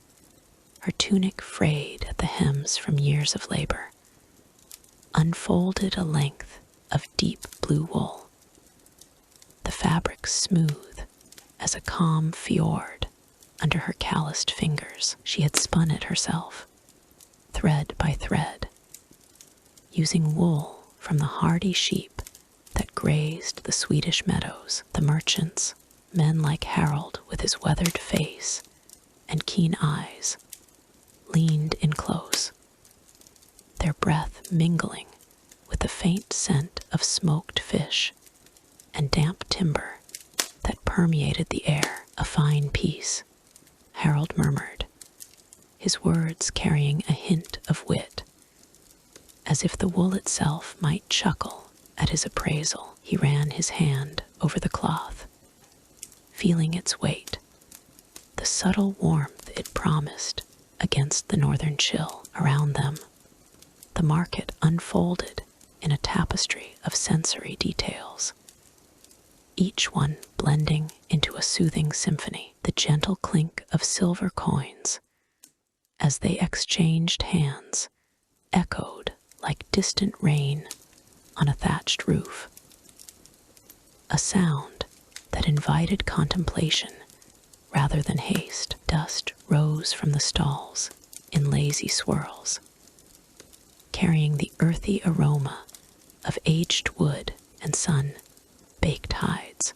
her tunic frayed at the hems from years of labor, unfolded a length of deep blue wool, the fabric smooth as a calm fjord under her calloused fingers. She had spun it herself, thread by thread, using wool from the hardy sheep that grazed the Swedish meadows. The merchants, men like Harold with his weathered face and keen eyes, leaned in close, their breath mingling with the faint scent of smoked fish and damp timber that permeated the air. A fine piece, Harold murmured, his words carrying a hint of wit, as if the wool itself might chuckle at his appraisal. He ran his hand over the cloth, feeling its weight, the subtle warmth it promised against the northern chill. Around them, the market unfolded in a tapestry of sensory details, each one blending into a soothing symphony. The gentle clink of silver coins, as they exchanged hands, echoed like distant rain on a thatched roof, a sound that invited contemplation rather than haste. Dust rose from the stalls in lazy swirls, carrying the earthy aroma of aged wood and sun-baked hides,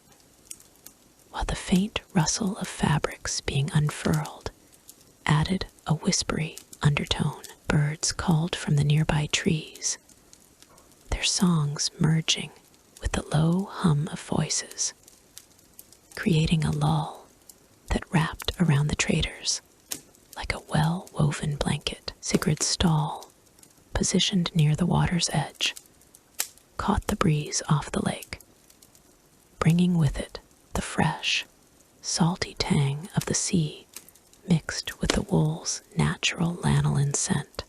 while the faint rustle of fabrics being unfurled added a whispery undertone. Birds called from the nearby trees, their songs merging with the low hum of voices, creating a lull that wrapped around the traders like a well-woven blanket. Sigrid's stall, positioned near the water's edge, caught the breeze off the lake, bringing with it the fresh, salty tang of the sea mixed with the wool's natural lanolin scent,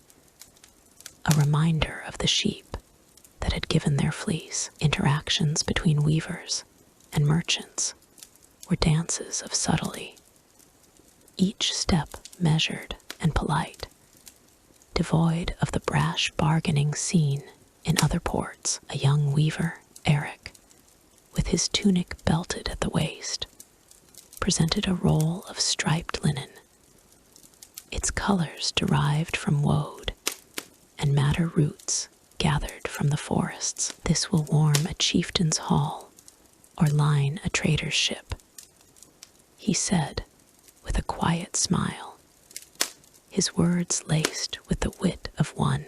a reminder of the sheep that had given their fleece. Interactions between weavers and merchants were dances of subtlety, each step measured and polite, devoid of the brash bargaining seen in other ports. A young weaver, Eric, with his tunic belted at the waist, presented a roll of striped linen, its colors derived from woad and madder roots gathered from the forests. This will warm a chieftain's hall or line a trader's ship, he said with a quiet smile, his words laced with the wit of one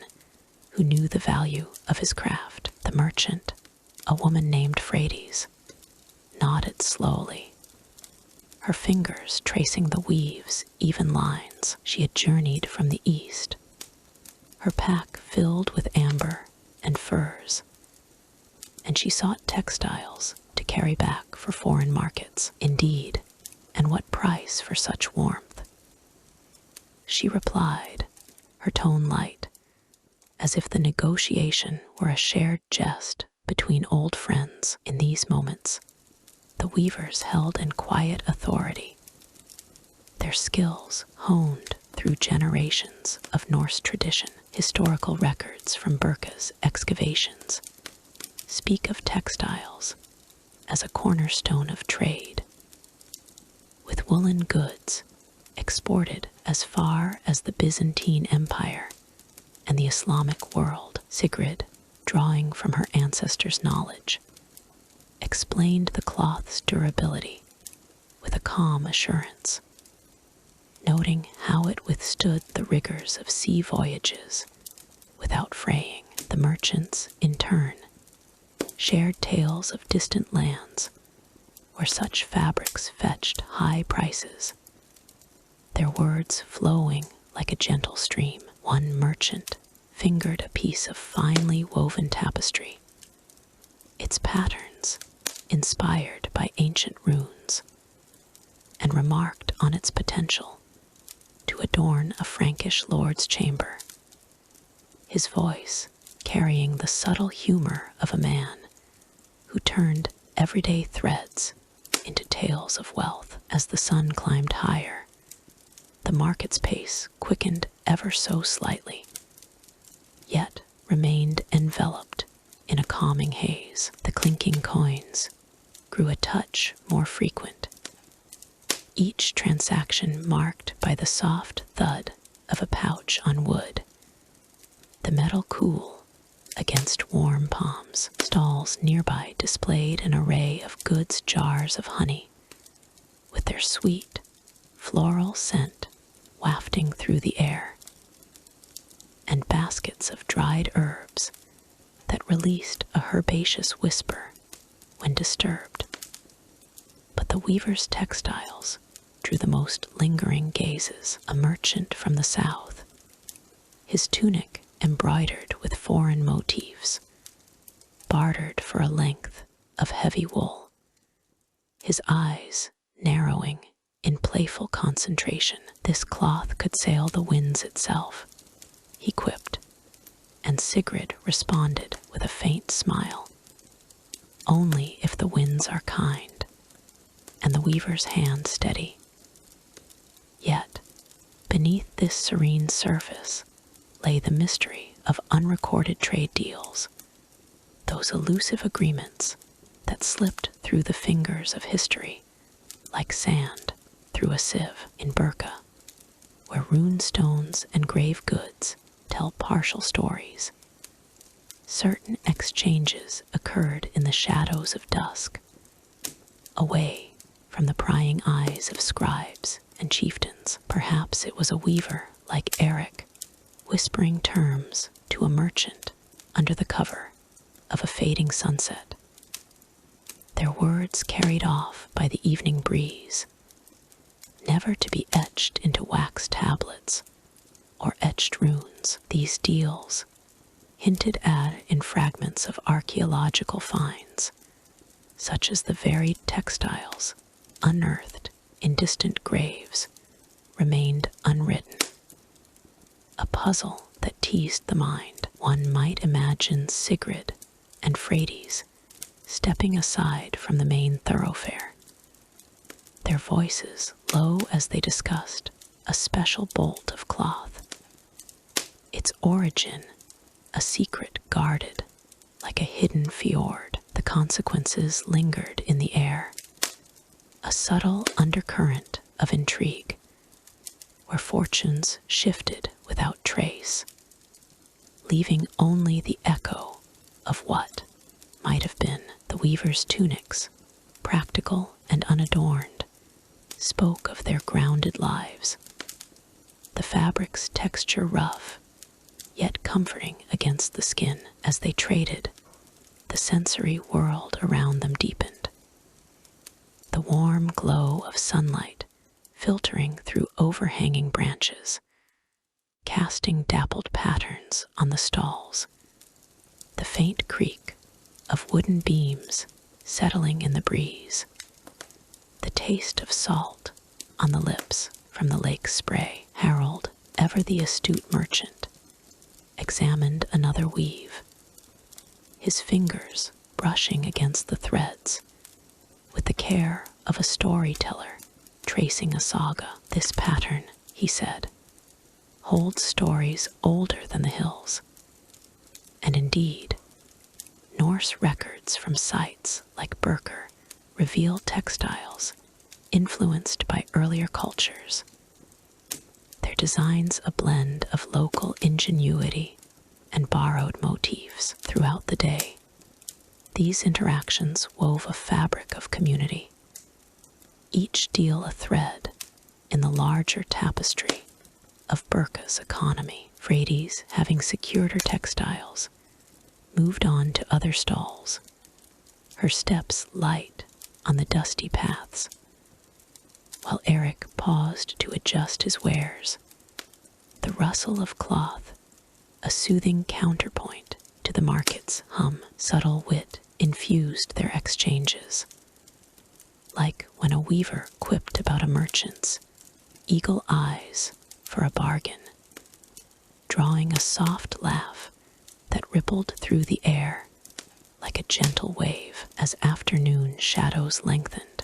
who knew the value of his craft. The merchant, a woman named Frades, nodded slowly, her fingers tracing the weave's even lines. She had journeyed from the east, her pack filled with amber and furs, and she sought textiles to carry back for foreign markets. Indeed, and what price for such warmth? She replied, her tone light, as if the negotiation were a shared jest between old friends. In these moments, the weavers held in quiet authority, their skills honed through generations of Norse tradition. Historical records from Birka's excavations speak of textiles as a cornerstone of trade, with woolen goods exported as far as the Byzantine Empire and the Islamic world. Sigrid, drawing from her ancestors' knowledge, explained the cloth's durability with a calm assurance, noting how it withstood the rigors of sea voyages without fraying. The merchants, in turn, shared tales of distant lands where such fabrics fetched high prices, their words flowing like a gentle stream. One merchant fingered a piece of finely woven tapestry, its patterns inspired by ancient runes, and remarked on its potential to adorn a Frankish lord's chamber, his voice carrying the subtle humor of a man who turned everyday threads into tales of wealth. As the sun climbed higher, the market's pace quickened ever so slightly, yet remained enveloped in a calming haze. The clinking coins grew a touch more frequent, each transaction marked by the soft thud of a pouch on wood, the metal cool against warm palms. Stalls nearby displayed an array of goods, jars of honey, with their sweet, floral scent wafting through the air, and baskets of dried herbs that released a herbaceous whisper when disturbed. But the weaver's textiles drew the most lingering gazes. A merchant from the south, his tunic embroidered with foreign motifs, bartered for a length of heavy wool, his eyes narrowing in playful concentration. This cloth could sail the winds itself, he quipped, and Sigrid responded with a faint smile. Only if the winds are kind and the weaver's hand steady. Yet, beneath this serene surface lay the mystery of unrecorded trade deals, those elusive agreements that slipped through the fingers of history like sand through a sieve. In Burka, where rune stones and grave goods tell partial stories, certain exchanges occurred in the shadows of dusk, away from the prying eyes of scribes and chieftains. Perhaps it was a weaver like Eric, whispering terms to a merchant under the cover of a fading sunset, their words carried off by the evening breeze, never to be etched into wax tablets or etched runes. These deals, hinted at in fragments of archaeological finds, such as the varied textiles unearthed in distant graves, remained unwritten, a puzzle that teased the mind. One might imagine Sigrid and Frades stepping aside from the main thoroughfare, their voices low as they discussed a special bolt of cloth, its origin a secret guarded like a hidden fjord. The consequences lingered in the air, a subtle undercurrent of intrigue, where fortunes shifted without trace, leaving only the echo of what might have been. The weaver's tunics, practical and unadorned, spoke of their grounded lives, the fabric's texture rough, yet comforting against the skin. As they traded, the sensory world around them deepened, the warm glow of sunlight filtering through overhanging branches, casting dappled patterns on the stalls, the faint creak of wooden beams settling in the breeze, the taste of salt on the lips from the lake's spray. Harold, ever the astute merchant, examined another weave, his fingers brushing against the threads with the care of a storyteller tracing a saga. This pattern, he said, holds stories older than the hills, and indeed, Norse records from sites like Burker reveal textiles influenced by earlier cultures, their designs a blend of local ingenuity and borrowed motifs throughout the day. These interactions wove a fabric of community, each deal a thread in the larger tapestry of Burka's economy. Frades, having secured her textiles, moved on to other stalls, her steps light on the dusty paths, while Eric paused to adjust his wares. The rustle of cloth, a soothing counterpoint to the market's hum, subtle wit infused their exchanges, like when a weaver quipped about a merchant's eagle eyes for a bargain, drawing a soft laugh that rippled through the air like a gentle wave. As afternoon shadows lengthened,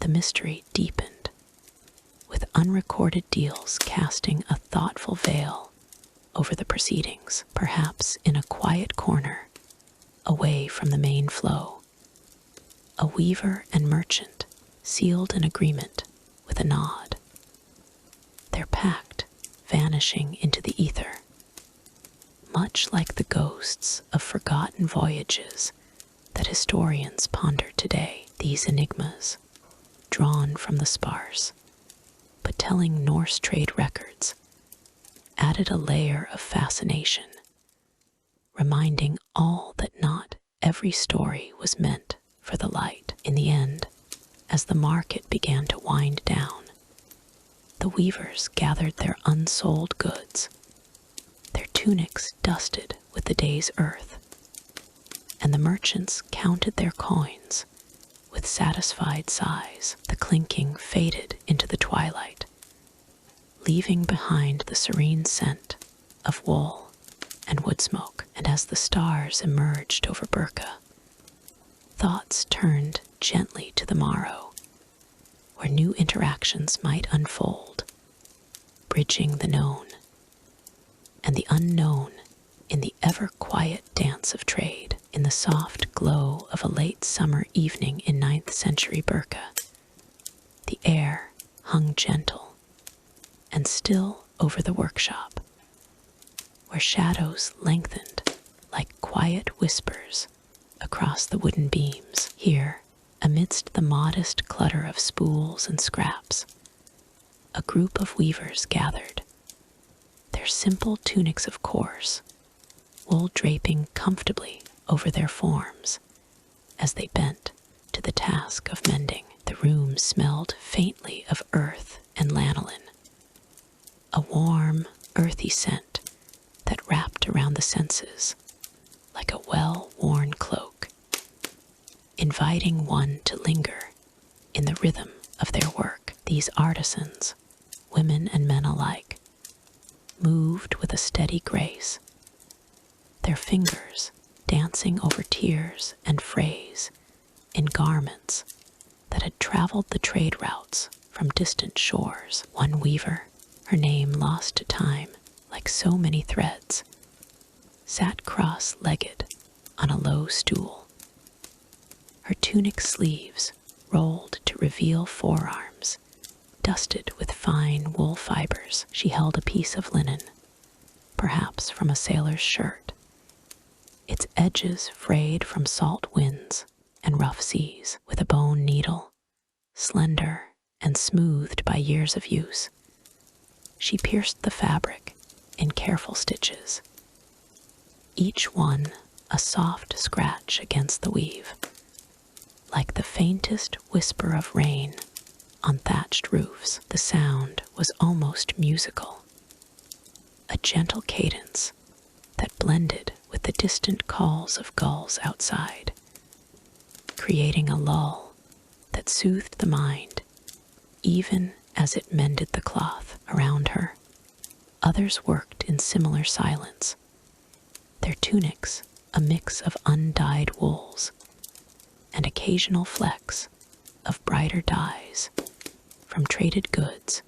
the mystery deepened, with unrecorded deals casting a thoughtful veil over the proceedings. Perhaps in a quiet corner, away from the main flow, a weaver and merchant sealed an agreement with a nod, their pact vanishing into the ether, much like the ghosts of forgotten voyages that historians ponder today. These enigmas, drawn from the sparse but telling Norse trade records, added a layer of fascination, reminding all that not every story was meant for the light. In the end, as the market began to wind down, the weavers gathered their unsold goods, their tunics dusted with the day's earth, and the merchants counted their coins with satisfied sighs. The clinking faded into the twilight, leaving behind the serene scent of wool and wood smoke. And as the stars emerged over Burka, thoughts turned gently to the morrow, where new interactions might unfold, bridging the known and the unknown in the ever-quiet dance of trade. In the soft glow of a late summer evening in 9th century Burka, the air hung gentle and still over the workshop, where shadows lengthened like quiet whispers across the wooden beams. Here, amidst the modest clutter of spools and scraps, a group of weavers gathered, their simple tunics of coarse, wool draping comfortably over their forms as they bent to the task of mending. The room smelled faintly of earth and lanolin, a warm, earthy scent that wrapped around the senses like a well-worn cloak, inviting one to linger in the rhythm of their work. These artisans, women and men alike, moved with a steady grace, their fingers dancing over tiers and frays in garments that had traveled the trade routes from distant shores. One weaver, her name lost to time like so many threads, sat cross-legged on a low stool, her tunic sleeves rolled to reveal forearms dusted with fine wool fibers. She held a piece of linen, perhaps from a sailor's shirt, its edges frayed from salt winds and rough seas. With a bone needle, slender and smoothed by years of use, she pierced the fabric in careful stitches, each one a soft scratch against the weave, like the faintest whisper of rain on thatched roofs. The sound was almost musical, a gentle cadence that blended with the distant calls of gulls outside, creating a lull that soothed the mind even as it mended the cloth around her. Others worked in similar silence, their tunics a mix of undyed wools and occasional flecks of brighter dyes from traded goods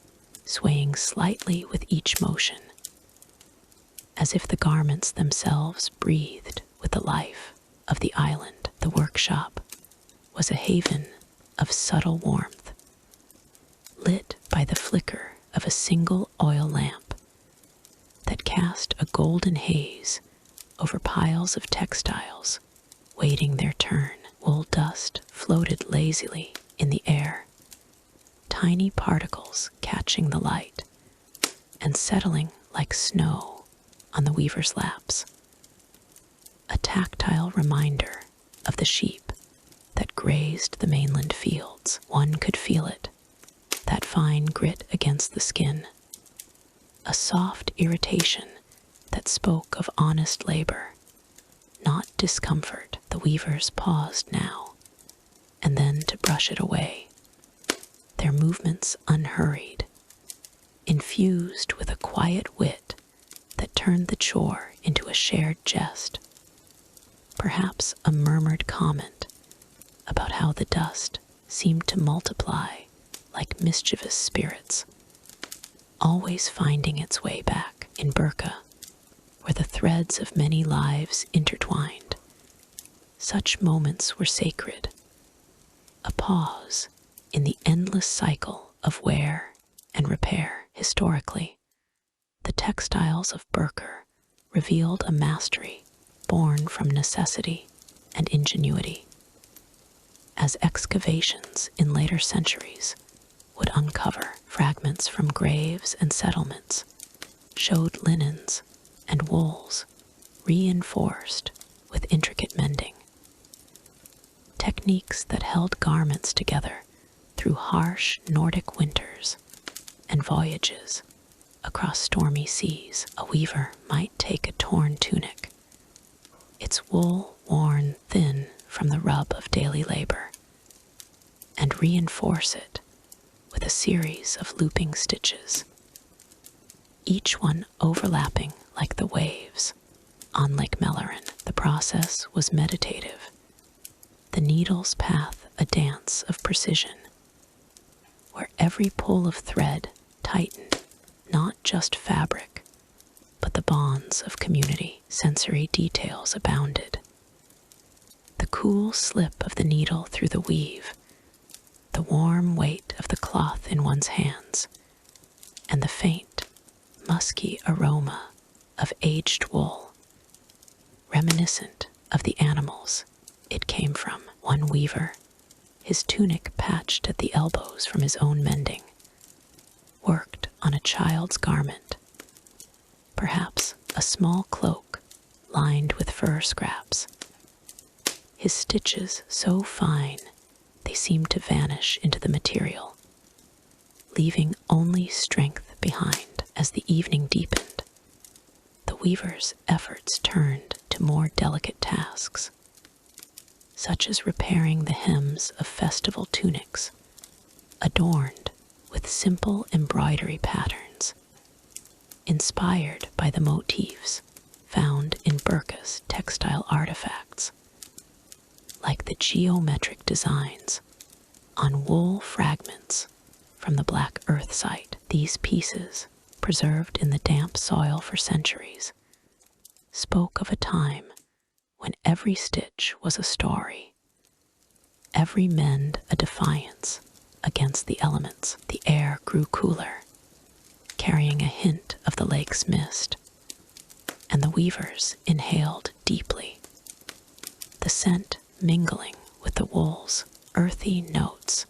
swaying slightly with each motion, as if the garments themselves breathed with the life of the island. The workshop was a haven of subtle warmth, by the flicker of a single oil lamp that cast a golden haze over piles of textiles waiting their turn. Wool dust floated lazily in the air, tiny particles catching the light and settling like snow on the weaver's laps. A tactile reminder of the sheep that grazed the mainland fields. One could feel it, that fine grit against the skin, a soft irritation that spoke of honest labor, not discomfort. The weavers paused now and then to brush it away, their movements unhurried, infused with a quiet wit that turned the chore into a shared jest, perhaps a murmured comment about how the dust seemed to multiply like mischievous spirits, always finding its way back. In Burka, where the threads of many lives intertwined, such moments were sacred, a pause in the endless cycle of wear and repair. Historically, the textiles of Burka revealed a mastery born from necessity and ingenuity. As excavations in later centuries would uncover fragments from graves and settlements, showed linens and wools reinforced with intricate mending, techniques that held garments together through harsh Nordic winters and voyages across stormy seas. A weaver might take a torn tunic, its wool worn thin from the rub of daily labor, and reinforce it with a series of looping stitches, each one overlapping like the waves on Lake Mellerin. The process was meditative, the needle's path a dance of precision, where every pull of thread tightened not just fabric, but the bonds of community. Sensory details abounded. The cool slip of the needle through the weave, the warm weight of the cloth in one's hands, and the faint, musky aroma of aged wool, reminiscent of the animals it came from. One weaver, his tunic patched at the elbows from his own mending, worked on a child's garment, perhaps a small cloak lined with fur scraps, his stitches so fine they seemed to vanish into the material, leaving only strength behind. As the evening deepened, the weaver's efforts turned to more delicate tasks, such as repairing the hems of festival tunics, adorned with simple embroidery patterns, inspired by the motifs found in Burka's textile artifacts, like the geometric designs on wool fragments from the Black Earth site. These pieces, preserved in the damp soil for centuries, spoke of a time when every stitch was a story, every mend a defiance against the elements. The air grew cooler, carrying a hint of the lake's mist, and the weavers inhaled deeply, the scent mingling with the wool's earthy notes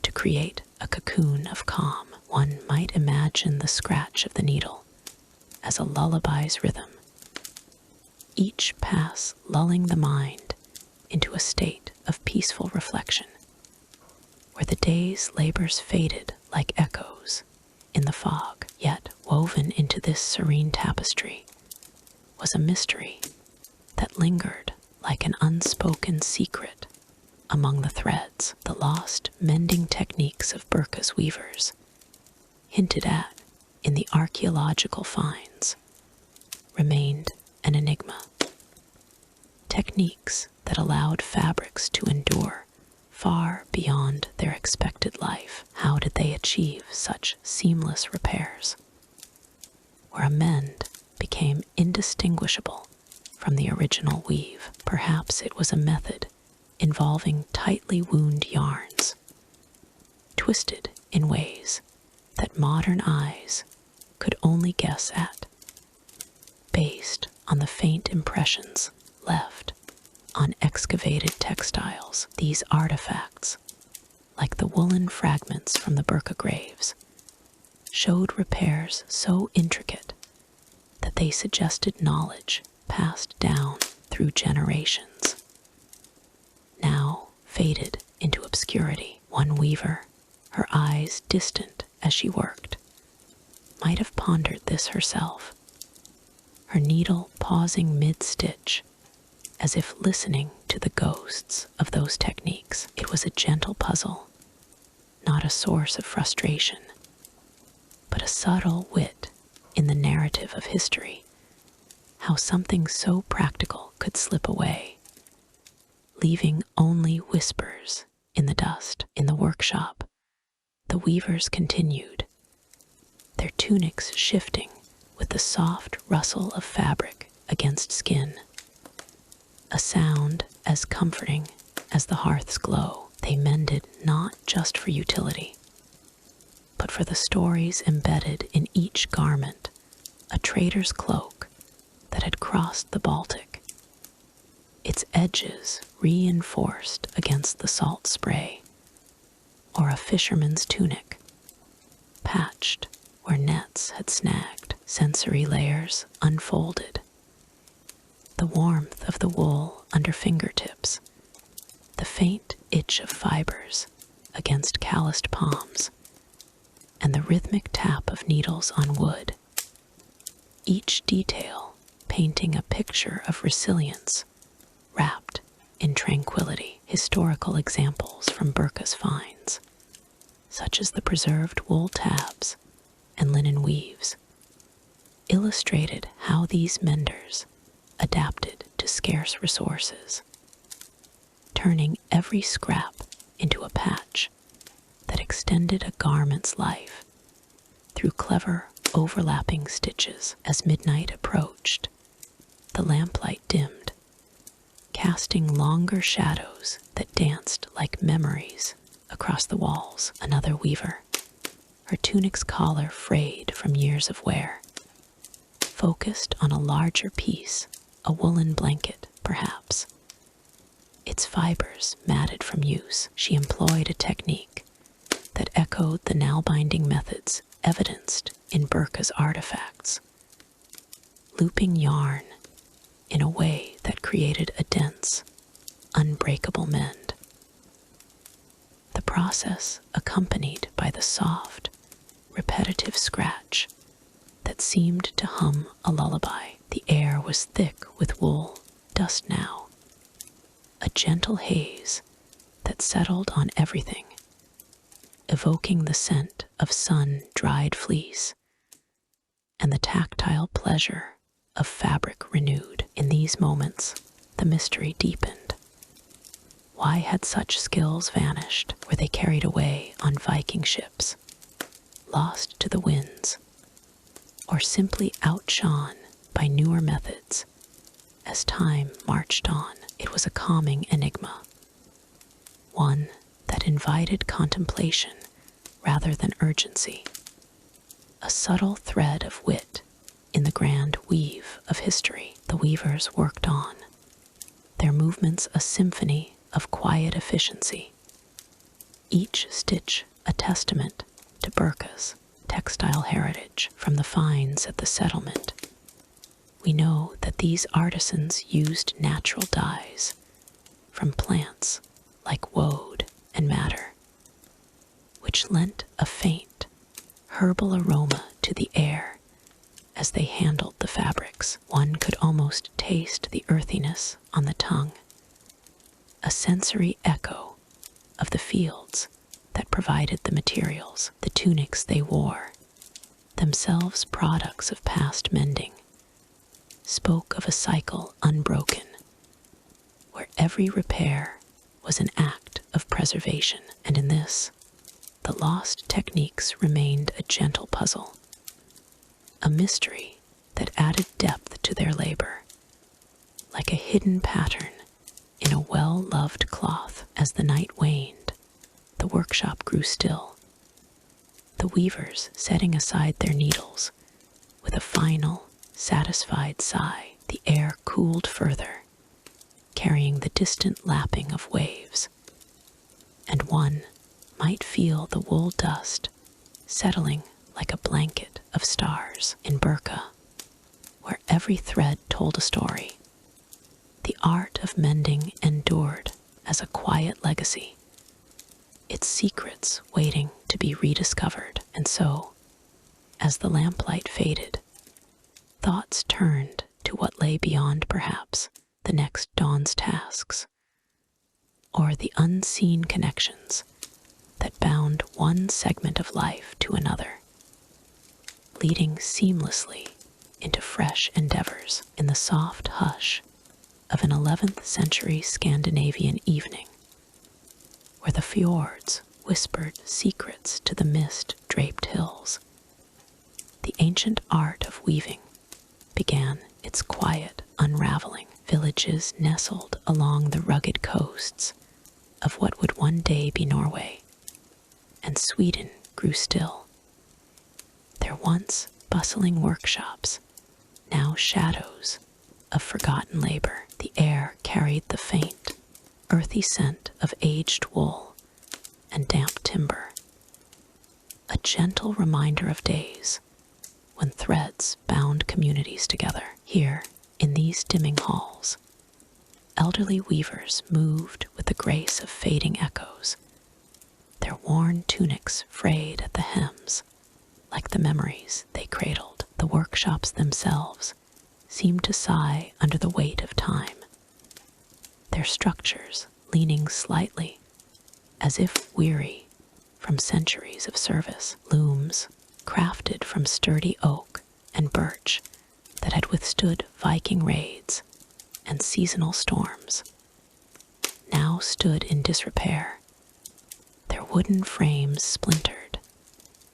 to create a cocoon of calm. One might imagine the scratch of the needle as a lullaby's rhythm, each pass lulling the mind into a state of peaceful reflection, where the day's labors faded like echoes in the fog. Yet woven into this serene tapestry was a mystery that lingered like an unspoken secret among the threads. The lost mending techniques of Burka's weavers, hinted at in the archaeological finds, remained an enigma. Techniques that allowed fabrics to endure far beyond their expected life. How did they achieve such seamless repairs, where a mend became indistinguishable from the original weave? Perhaps it was a method involving tightly wound yarns, twisted in ways that modern eyes could only guess at, based on the faint impressions left on excavated textiles. These artifacts, like the woolen fragments from the Burka graves, showed repairs so intricate that they suggested knowledge passed down through generations. Now faded into obscurity, one weaver, her eyes distant as she worked, might have pondered this herself, her needle pausing mid-stitch, as if listening to the ghosts of those techniques. It was a gentle puzzle, not a source of frustration, but a subtle wit in the narrative of history, how something so practical could slip away, leaving only whispers in the dust. In the workshop, the weavers continued, their tunics shifting with the soft rustle of fabric against skin, a sound as comforting as the hearth's glow. They mended not just for utility, but for the stories embedded in each garment, a trader's cloak that had crossed the Baltic, its edges reinforced against the salt spray, or a fisherman's tunic, patched where nets had snagged, sensory layers unfolded, the warmth of the wool under fingertips, the faint itch of fibers against calloused palms, and the rhythmic tap of needles on wood, each detail painting a picture of resilience wrapped in tranquility. Historical examples from Burka's finds, such as the preserved wool tabs and linen weaves, illustrated how these menders adapted to scarce resources, turning every scrap into a patch that extended a garment's life through clever overlapping stitches. As midnight approached, the lamplight dimmed, casting longer shadows that danced like memories across the walls. Another weaver, her tunic's collar frayed from years of wear, focused on a larger piece, a woolen blanket, perhaps. Its fibers matted from use. She employed a technique that echoed the nail-binding methods evidenced in Burka's artifacts, looping yarn in a way that created a dense, unbreakable mend. The process accompanied by the soft, repetitive scratch that seemed to hum a lullaby. The air was thick with wool dust now, a gentle haze that settled on everything, evoking the scent of sun-dried fleece and the tactile pleasure of fabric renewed. In these moments, the mystery deepened. Why had such skills vanished? Were they carried away on Viking ships, lost to the winds, or simply outshone by newer methods as time marched on? It was a calming enigma, one that invited contemplation rather than urgency, a subtle thread of wit in the grand weave of history. The weavers worked on, their movements a symphony of quiet efficiency, each stitch a testament to Burka's textile heritage. From the finds at the settlement, we know that these artisans used natural dyes from plants like woad and madder, which lent a faint, herbal aroma to the air as they handled the fabrics. One could almost taste the earthiness on the tongue, a sensory echo of the fields that provided the materials. The tunics they wore, themselves products of past mending, spoke of a cycle unbroken, where every repair was an act of preservation. And in this, the lost techniques remained a gentle puzzle, a mystery that added depth to their labor, like a hidden pattern in a well-loved cloth. As the night waned, the workshop grew still, the weavers setting aside their needles with a final, satisfied sigh. The air cooled further, carrying the distant lapping of waves, and one might feel the wool dust settling like a blanket of stars. In Burka, where every thread told a story, the art of mending endured as a quiet legacy, its secrets waiting to be rediscovered. And so, as the lamplight faded, thoughts turned to what lay beyond, perhaps the next dawn's tasks, or the unseen connections that bound one segment of life to another, leading seamlessly into fresh endeavors. In the soft hush of an 11th century Scandinavian evening, where the fjords whispered secrets to the mist-draped hills, the ancient art of weaving began its quiet unraveling. Villages nestled along the rugged coasts of what would one day be Norway, and Sweden grew still. Their once bustling workshops, now shadows of forgotten labor. The air carried the faint, earthy scent of aged wool and damp timber, a gentle reminder of days when threads bound communities together. Here, in these dimming halls, elderly weavers moved with the grace of fading echoes, their worn tunics frayed at the hems like the memories they cradled. The workshops themselves seemed to sigh under the weight of time, their structures leaning slightly as if weary from centuries of service. Looms crafted from sturdy oak and birch that had withstood Viking raids and seasonal storms now stood in disrepair, their wooden frames splintered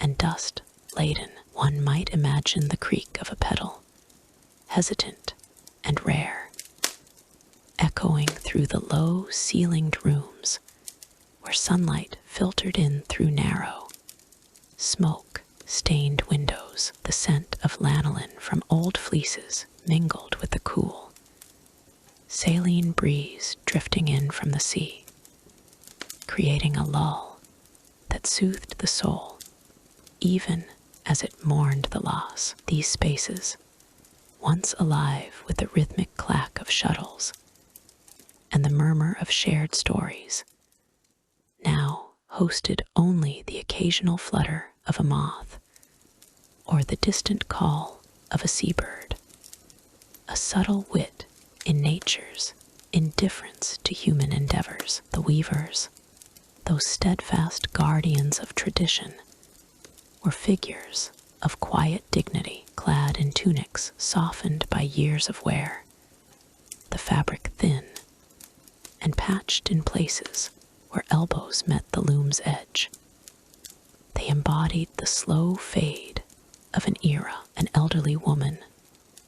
and dust-laden. One might imagine the creak of a pedal, hesitant and rare, echoing through the low-ceilinged rooms where sunlight filtered in through narrow, smoke-stained windows. The scent of lanolin from old fleeces mingled with the cool, saline breeze drifting in from the sea, creating a lull that soothed the soul even as it mourned the loss. These spaces, once alive with the rhythmic clack of shuttles and the murmur of shared stories, now hosted only the occasional flutter of a moth or the distant call of a seabird, a subtle wit in nature's indifference to human endeavors. The weavers, those steadfast guardians of tradition, were figures of quiet dignity, clad in tunics softened by years of wear, the fabric thin and patched in places where elbows met the loom's edge. They embodied the slow fade of an era. An elderly woman,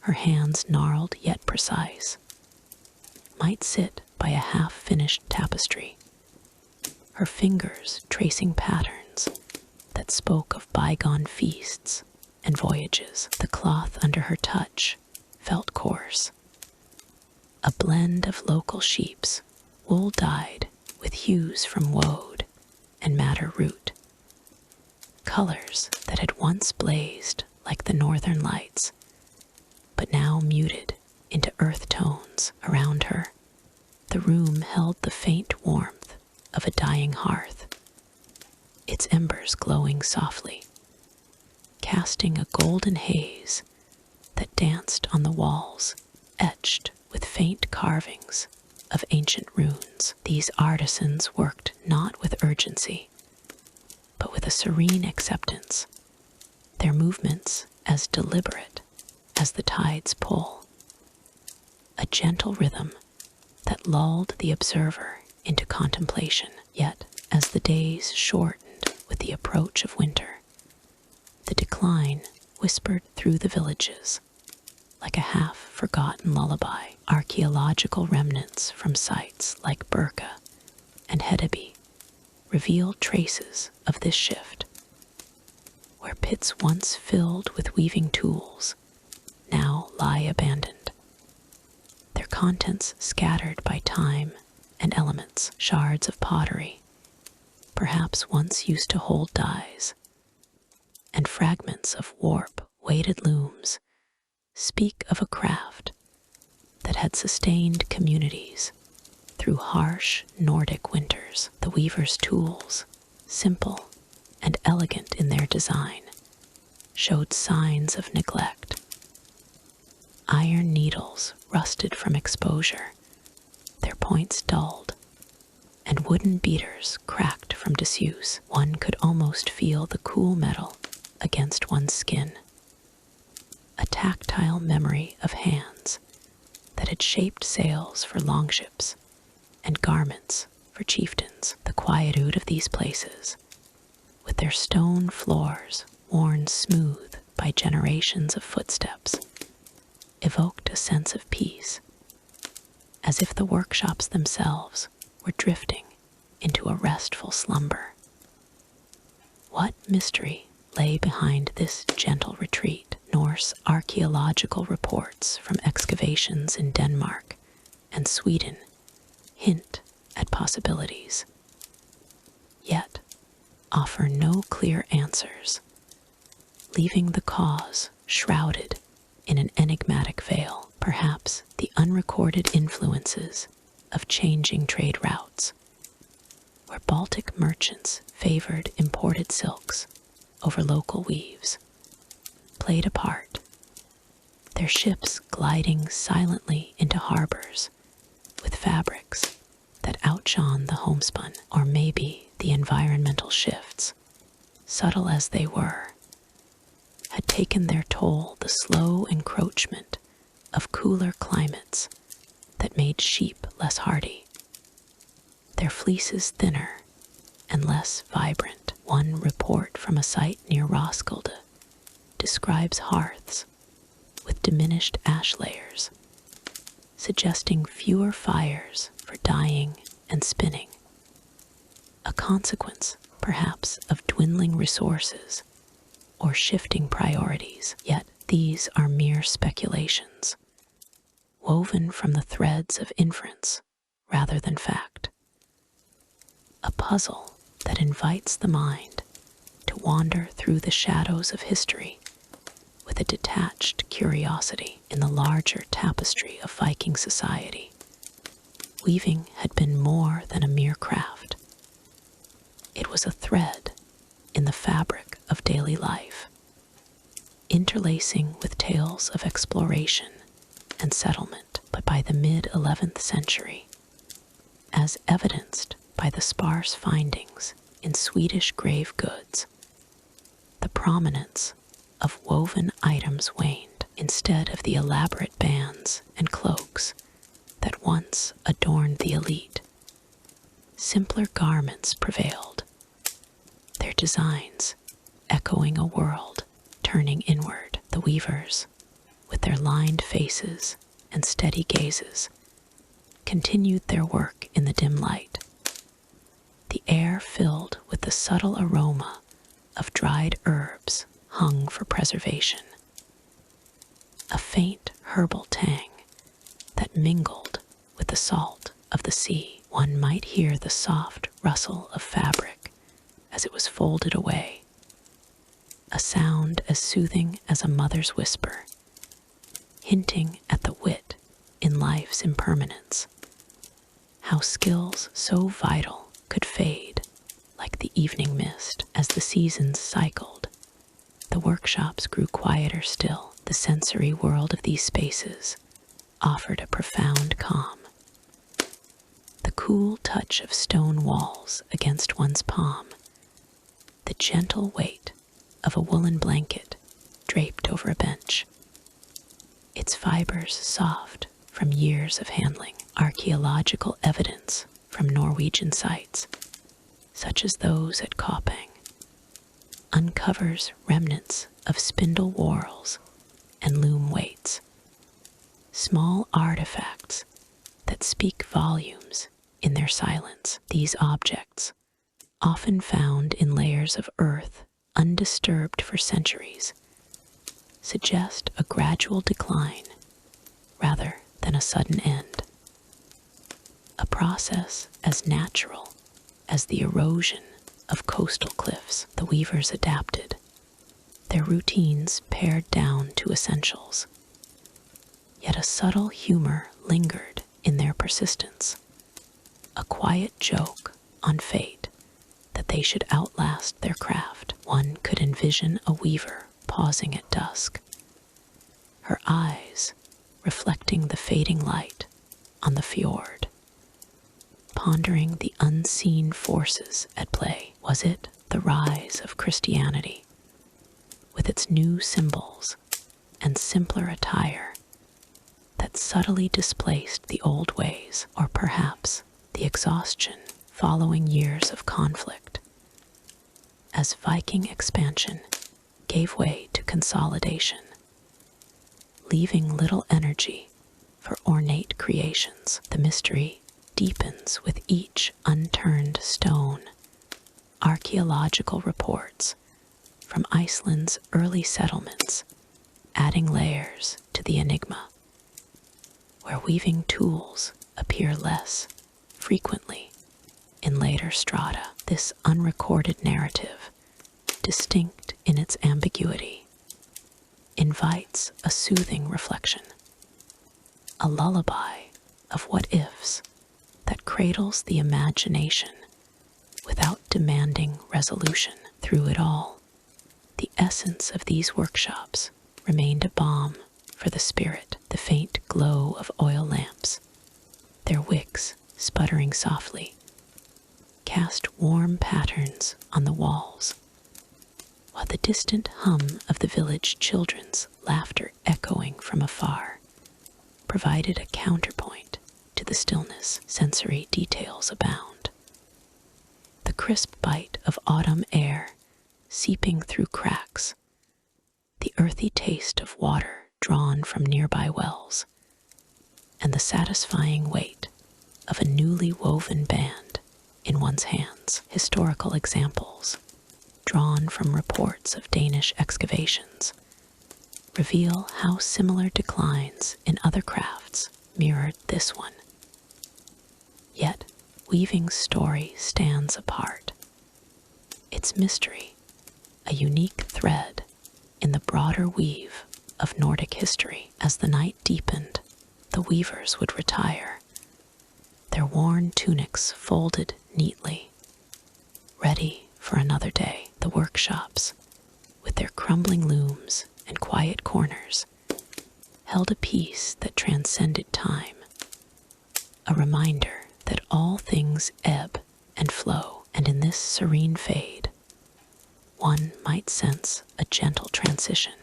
her hands gnarled yet precise, might sit by a half-finished tapestry, her fingers tracing patterns that spoke of bygone feasts and voyages. The cloth under her touch felt coarse, a blend of local sheep's wool dyed with hues from woad and madder root, colors that had once blazed like the northern lights, but now muted into earth tones. Around her, the room held the faint warmth of a dying hearth, its embers glowing softly, casting a golden haze that danced on the walls, etched with faint carvings of ancient runes. These artisans worked not with urgency, but with a serene acceptance, their movements as deliberate as the tide's pull, a gentle rhythm that lulled the observer into contemplation. Yet, as the days shortened with the approach of winter, the decline whispered through the villages like a half-forgotten lullaby. Archaeological remnants from sites like Burka and Hedeby reveal traces of this shift. where pits once filled with weaving tools now lie abandoned, their contents scattered by time and elements. Shards of pottery, perhaps once used to hold dyes, and fragments of warp-weighted looms speak of a craft that had sustained communities through harsh Nordic winters. The weaver's tools, simple and elegant in their design, showed signs of neglect. Iron needles rusted from exposure, their points dulled, and wooden beaters cracked from disuse. One could almost feel the cool metal against one's skin, a tactile memory of hands that had shaped sails for longships and garments for chieftains. The quietude of these places, with their stone floors worn smooth by generations of footsteps, evoked a sense of peace, as if the workshops themselves were drifting into a restful slumber. What mystery lay behind this gentle retreat? Norse archaeological reports from excavations in Denmark and Sweden hint at possibilities, yet offer no clear answers, leaving the cause shrouded in an enigmatic veil. Perhaps the unrecorded influences of changing trade routes, where Baltic merchants favored imported silks over local weaves, played a part, their ships gliding silently into harbors with fabrics that outshone the homespun. Or maybe the environmental shifts, subtle as they were, had taken their toll. The slow encroachment of cooler climates that made sheep less hardy, their fleeces thinner and less vibrant. One report from a site near Roskilde describes hearths with diminished ash layers, suggesting fewer fires for dyeing and spinning, a consequence perhaps of dwindling resources or shifting priorities. Yet these are mere speculations, woven from the threads of inference rather than fact, a puzzle that invites the mind to wander through the shadows of history with a detached curiosity. In the larger tapestry of Viking society, weaving had been more than a mere craft. It was a thread in the fabric of daily life, interlacing with tales of exploration and settlement. But by the mid-11th century, as evidenced by the sparse findings in Swedish grave goods, the prominence of woven items waned. Instead of the elaborate bands and cloaks that once adorned the elite, simpler garments prevailed, their designs echoing a world turning inward. The weavers, with their lined faces and steady gazes, continued their work in the dim light, the air filled with the subtle aroma of dried herbs hung for preservation, a faint herbal tang that mingled with the salt of the sea. One might hear the soft rustle of fabric as it was folded away, a sound as soothing as a mother's whisper, hinting at the wit in life's impermanence, how skills so vital could fade like the evening mist. As the seasons cycled, the workshops grew quieter still. The sensory world of these spaces offered a profound calm. The cool touch of stone walls against one's palm, the gentle weight of a woolen blanket draped over a bench, its fibers soft from years of handling. Archaeological evidence from Norwegian sites, such as those at Koppang, uncovers remnants of spindle whorls and loom weights, small artifacts that speak volumes in their silence. These objects, often found in layers of earth undisturbed for centuries, suggest a gradual decline rather than a sudden end. A process as natural as the erosion of coastal cliffs. The weavers adapted, their routines pared down to essentials. Yet a subtle humor lingered in their persistence, a quiet joke on fate that they should outlast their craft. One could envision a weaver pausing at dusk, her eyes reflecting the fading light on the fjord, pondering the unseen forces at play. Was it the rise of Christianity, with its new symbols and simpler attire, that subtly displaced the old ways, or perhaps the exhaustion following years of conflict, as Viking expansion gave way to consolidation, leaving little energy for ornate creations? The mystery deepens with each unturned stone. Archaeological reports from Iceland's early settlements adding layers to the enigma, where weaving tools appear less frequently in later strata. This unrecorded narrative, distinct in its ambiguity, invites a soothing reflection, a lullaby of what-ifs that cradles the imagination without demanding resolution. Through it all, the essence of these workshops remained a balm for the spirit. The faint glow of oil lamps, their wicks sputtering softly, cast warm patterns on the walls, while the distant hum of the village children's laughter echoing from afar provided a counterpoint to the stillness. Sensory details abound. The crisp bite of autumn air seeping through cracks, the earthy taste of water drawn from nearby wells, and the satisfying weight of a newly woven band in one's hands. Historical examples, drawn from reports of Danish excavations, reveal how similar declines in other crafts mirrored this one. Yet, weaving's story stands apart. Its mystery, a unique thread in the broader weave of Nordic history. As the night deepened, the weavers would retire, their worn tunics folded neatly, ready for another day. The workshops, with their crumbling looms and quiet corners, held a peace that transcended time, a reminder that all things ebb and flow, and in this serene fade, one might sense a gentle transition,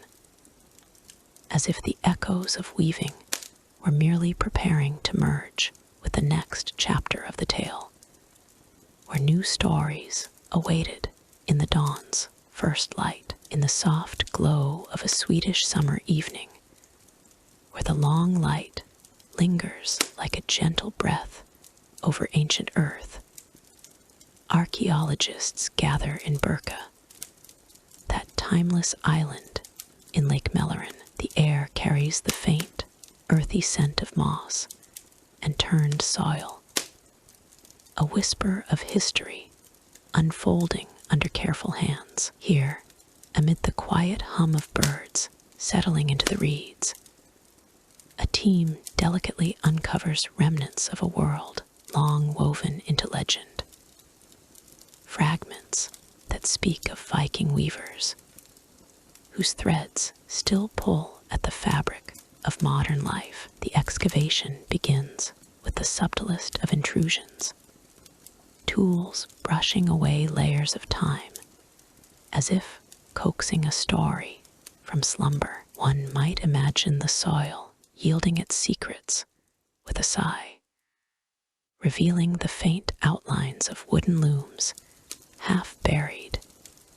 as if the echoes of weaving were merely preparing to merge with the next chapter of the tale, where new stories awaited in the dawn's first light. In the soft glow of a Swedish summer evening, where the long light lingers like a gentle breath over ancient earth, archaeologists gather in Burka, that timeless island in Lake Mellerin. The air carries the faint, earthy scent of moss and turned soil, a whisper of history unfolding under careful hands. Here, amid the quiet hum of birds settling into the reeds, a team delicately uncovers remnants of a world long woven into legend. Fragments that speak of Viking weavers, whose threads still pull at the fabric of modern life. The excavation begins with the subtlest of intrusions, tools brushing away layers of time, as if coaxing a story from slumber. One might imagine the soil yielding its secrets with a sigh, revealing the faint outlines of wooden looms half buried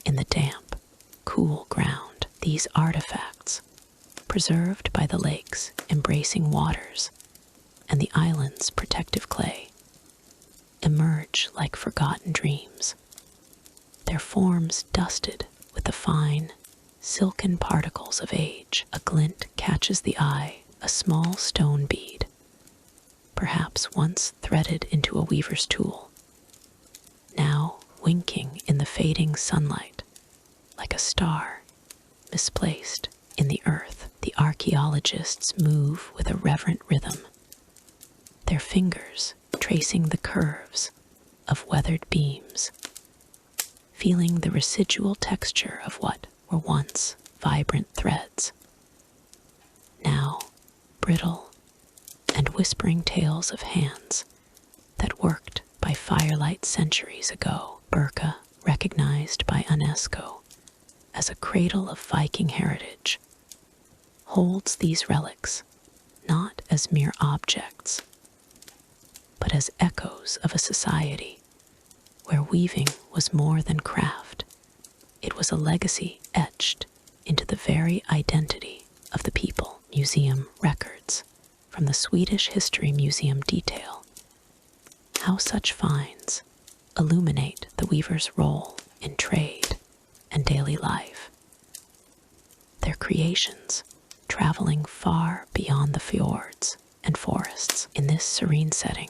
in the damp, cool ground. These artifacts, preserved by the lake's embracing waters and the island's protective clay, emerge like forgotten dreams, their forms dusted with with the fine, silken particles of age. A glint catches the eye, a small stone bead, perhaps once threaded into a weaver's tool, now winking in the fading sunlight like a star misplaced in the earth. The archaeologists move with a reverent rhythm, their fingers tracing the curves of weathered beams, feeling the residual texture of what were once vibrant threads, now brittle and whispering tales of hands that worked by firelight centuries ago. Burka, recognized by UNESCO as a cradle of Viking heritage, holds these relics not as mere objects, but as echoes of a society where weaving was more than craft. It was a legacy etched into the very identity of the people. Museum records from the Swedish History Museum detail how such finds illuminate the weaver's role in trade and daily life. Their creations traveling far beyond the fjords and forests. In this serene setting,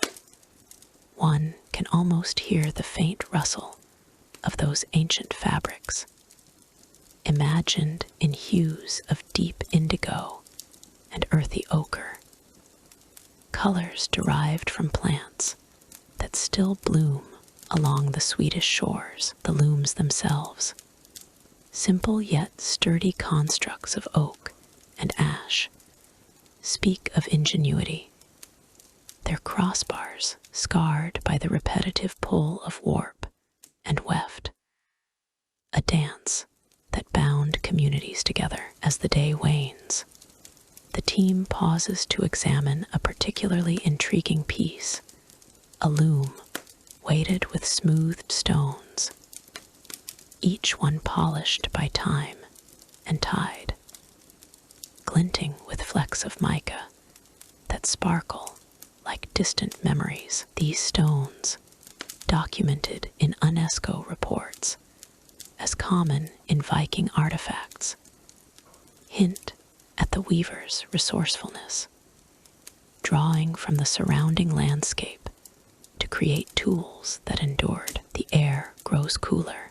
one can almost hear the faint rustle of those ancient fabrics, imagined in hues of deep indigo and earthy ochre, colors derived from plants that still bloom along the Swedish shores. The looms themselves, simple yet sturdy constructs of oak and ash, speak of ingenuity, their crossbars scarred by the repetitive pull of warp and weft, a dance that bound communities together. As the day wanes, the team pauses to examine a particularly intriguing piece, a loom weighted with smoothed stones, each one polished by time and tide, glinting with flecks of mica that sparkle like distant memories. These stones, documented in UNESCO reports as common in Viking artifacts, hint at the weaver's resourcefulness, drawing from the surrounding landscape to create tools that endured. The air grows cooler,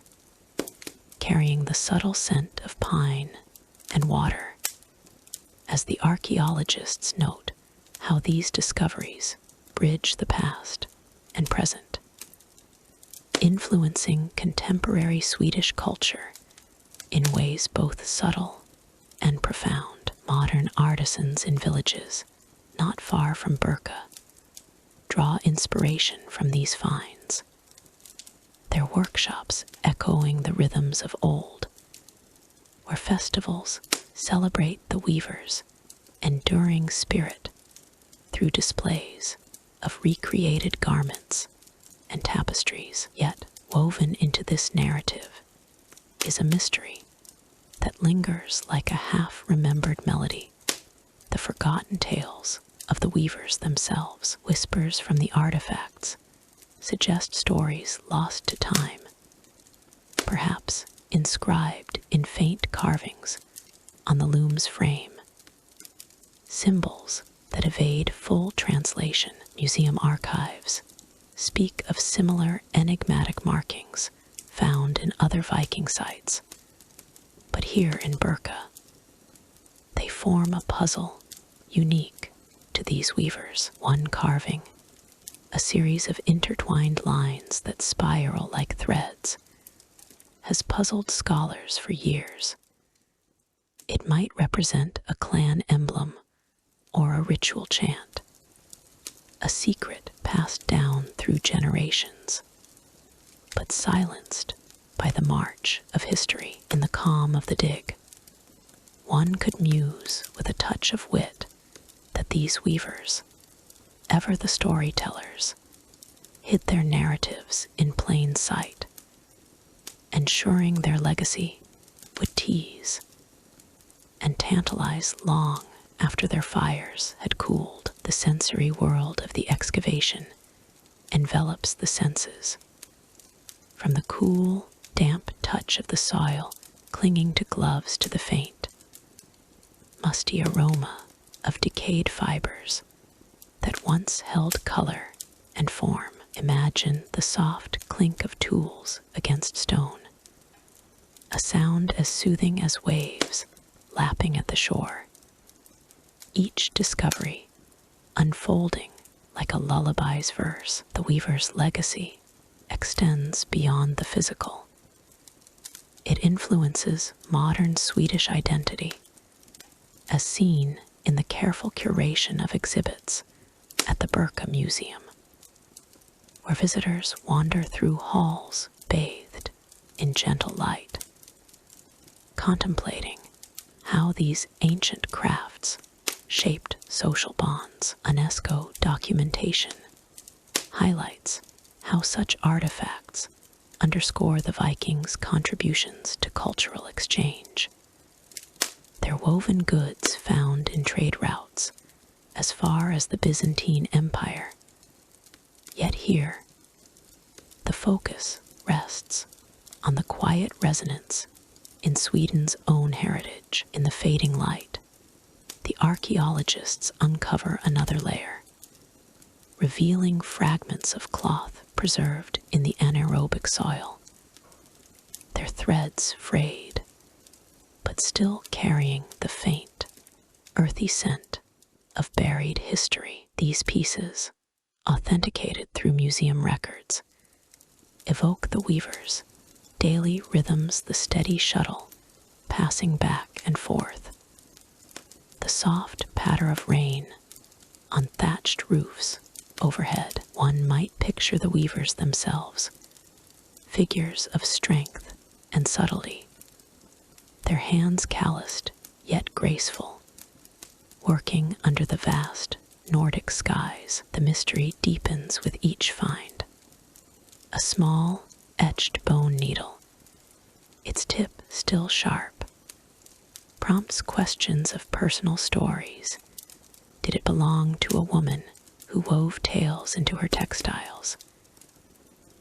carrying the subtle scent of pine and water, as the archaeologists note how these discoveries bridge the past and present, influencing contemporary Swedish culture in ways both subtle and profound. Modern artisans in villages not far from Burka draw inspiration from these finds, their workshops echoing the rhythms of old, where festivals celebrate the weaver's enduring spirit through displays of recreated garments and tapestries. Yet, woven into this narrative is a mystery that lingers like a half-remembered melody, the forgotten tales of the weavers themselves. Whispers from the artifacts suggest stories lost to time, perhaps inscribed in faint carvings on the loom's frame, symbols that evade full translation. Museum archives speak of similar enigmatic markings found in other Viking sites, but here in Burka, they form a puzzle unique to these weavers. One carving, a series of intertwined lines that spiral like threads, has puzzled scholars for years. It might represent a clan emblem or a ritual chant, a secret passed down through generations, but silenced by the march of history. In the calm of the dig, one could muse with a touch of wit that these weavers, ever the storytellers, hid their narratives in plain sight, ensuring their legacy would tease and tantalize long after their fires had cooled. The sensory world of the excavation envelops the senses, from the cool, damp touch of the soil clinging to gloves to the faint. Musty aroma of decayed fibers that once held color and form. Imagine the soft clink of tools against stone, a sound as soothing as waves lapping at the shore. Each discovery unfolding like a lullaby's verse. The weaver's legacy extends beyond the physical. It influences modern Swedish identity, as seen in the careful curation of exhibits at the Birka Museum, where visitors wander through halls bathed in gentle light, contemplating how these ancient crafts shaped social bonds. UNESCO documentation highlights how such artifacts underscore the Vikings' contributions to cultural exchange. Their woven goods found in trade routes as far as the Byzantine Empire. Yet here, the focus rests on the quiet resonance in Sweden's own heritage. In the fading light, the archaeologists uncover another layer, revealing fragments of cloth preserved in the anaerobic soil, their threads frayed, but still carrying the faint, earthy scent of buried history. These pieces, authenticated through museum records, evoke the weaver's daily rhythms, the steady shuttle passing back and forth, the soft patter of rain on thatched roofs overhead. One might picture the weavers themselves, figures of strength and subtlety, their hands calloused yet graceful, working under the vast Nordic skies. The mystery deepens with each find. A small, etched bone needle, its tip still sharp, prompts questions of personal stories. Did it belong to a woman who wove tales into her textiles,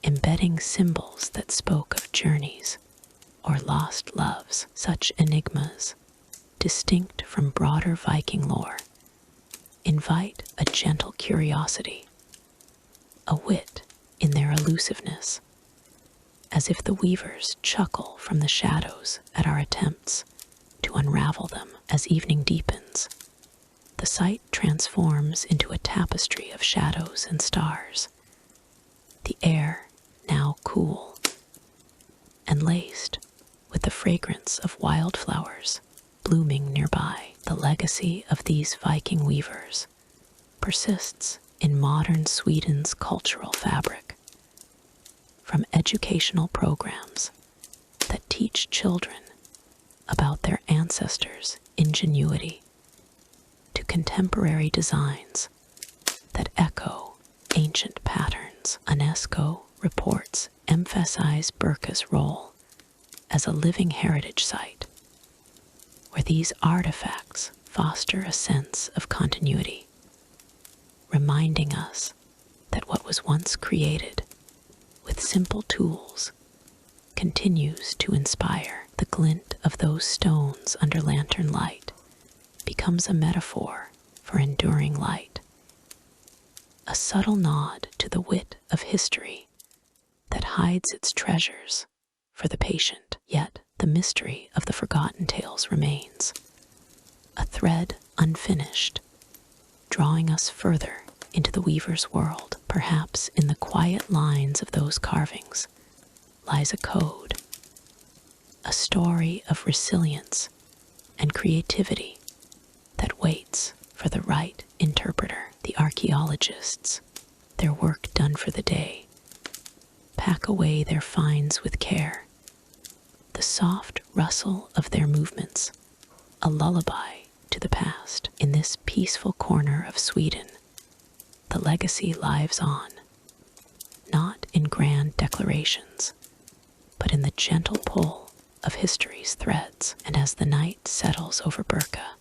embedding symbols that spoke of journeys or lost loves? Such enigmas, distinct from broader Viking lore, invite a gentle curiosity, a wit in their elusiveness, as if the weavers chuckle from the shadows at our attempts to unravel them. As evening deepens, the sight transforms into a tapestry of shadows and stars, the air now cool and laced with the fragrance of wildflowers blooming nearby. The legacy of these Viking weavers persists in modern Sweden's cultural fabric, from educational programs that teach children about their ancestors' ingenuity to contemporary designs that echo ancient patterns. UNESCO reports emphasize Birka's role as a living heritage site, where these artifacts foster a sense of continuity, reminding us that what was once created with simple tools continues to inspire. The glint of those stones under lantern light becomes a metaphor for enduring light, a subtle nod to the wit of history that hides its treasures for the patient. Yet the mystery of the forgotten tales remains, a thread unfinished, drawing us further into the weaver's world. Perhaps in the quiet lines of those carvings lies a code, a story of resilience and creativity that waits for the right interpreter. The archaeologists, their work done for the day, pack away their finds with care, the soft rustle of their movements, a lullaby to the past. In this peaceful corner of Sweden, the legacy lives on, not in grand declarations, but in the gentle pull of history's threads. And as the night settles over Birka,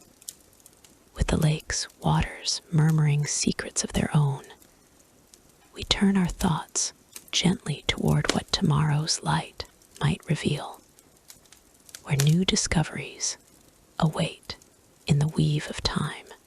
with the lake's waters murmuring secrets of their own, we turn our thoughts gently toward what tomorrow's light might reveal, where new discoveries await in the weave of time.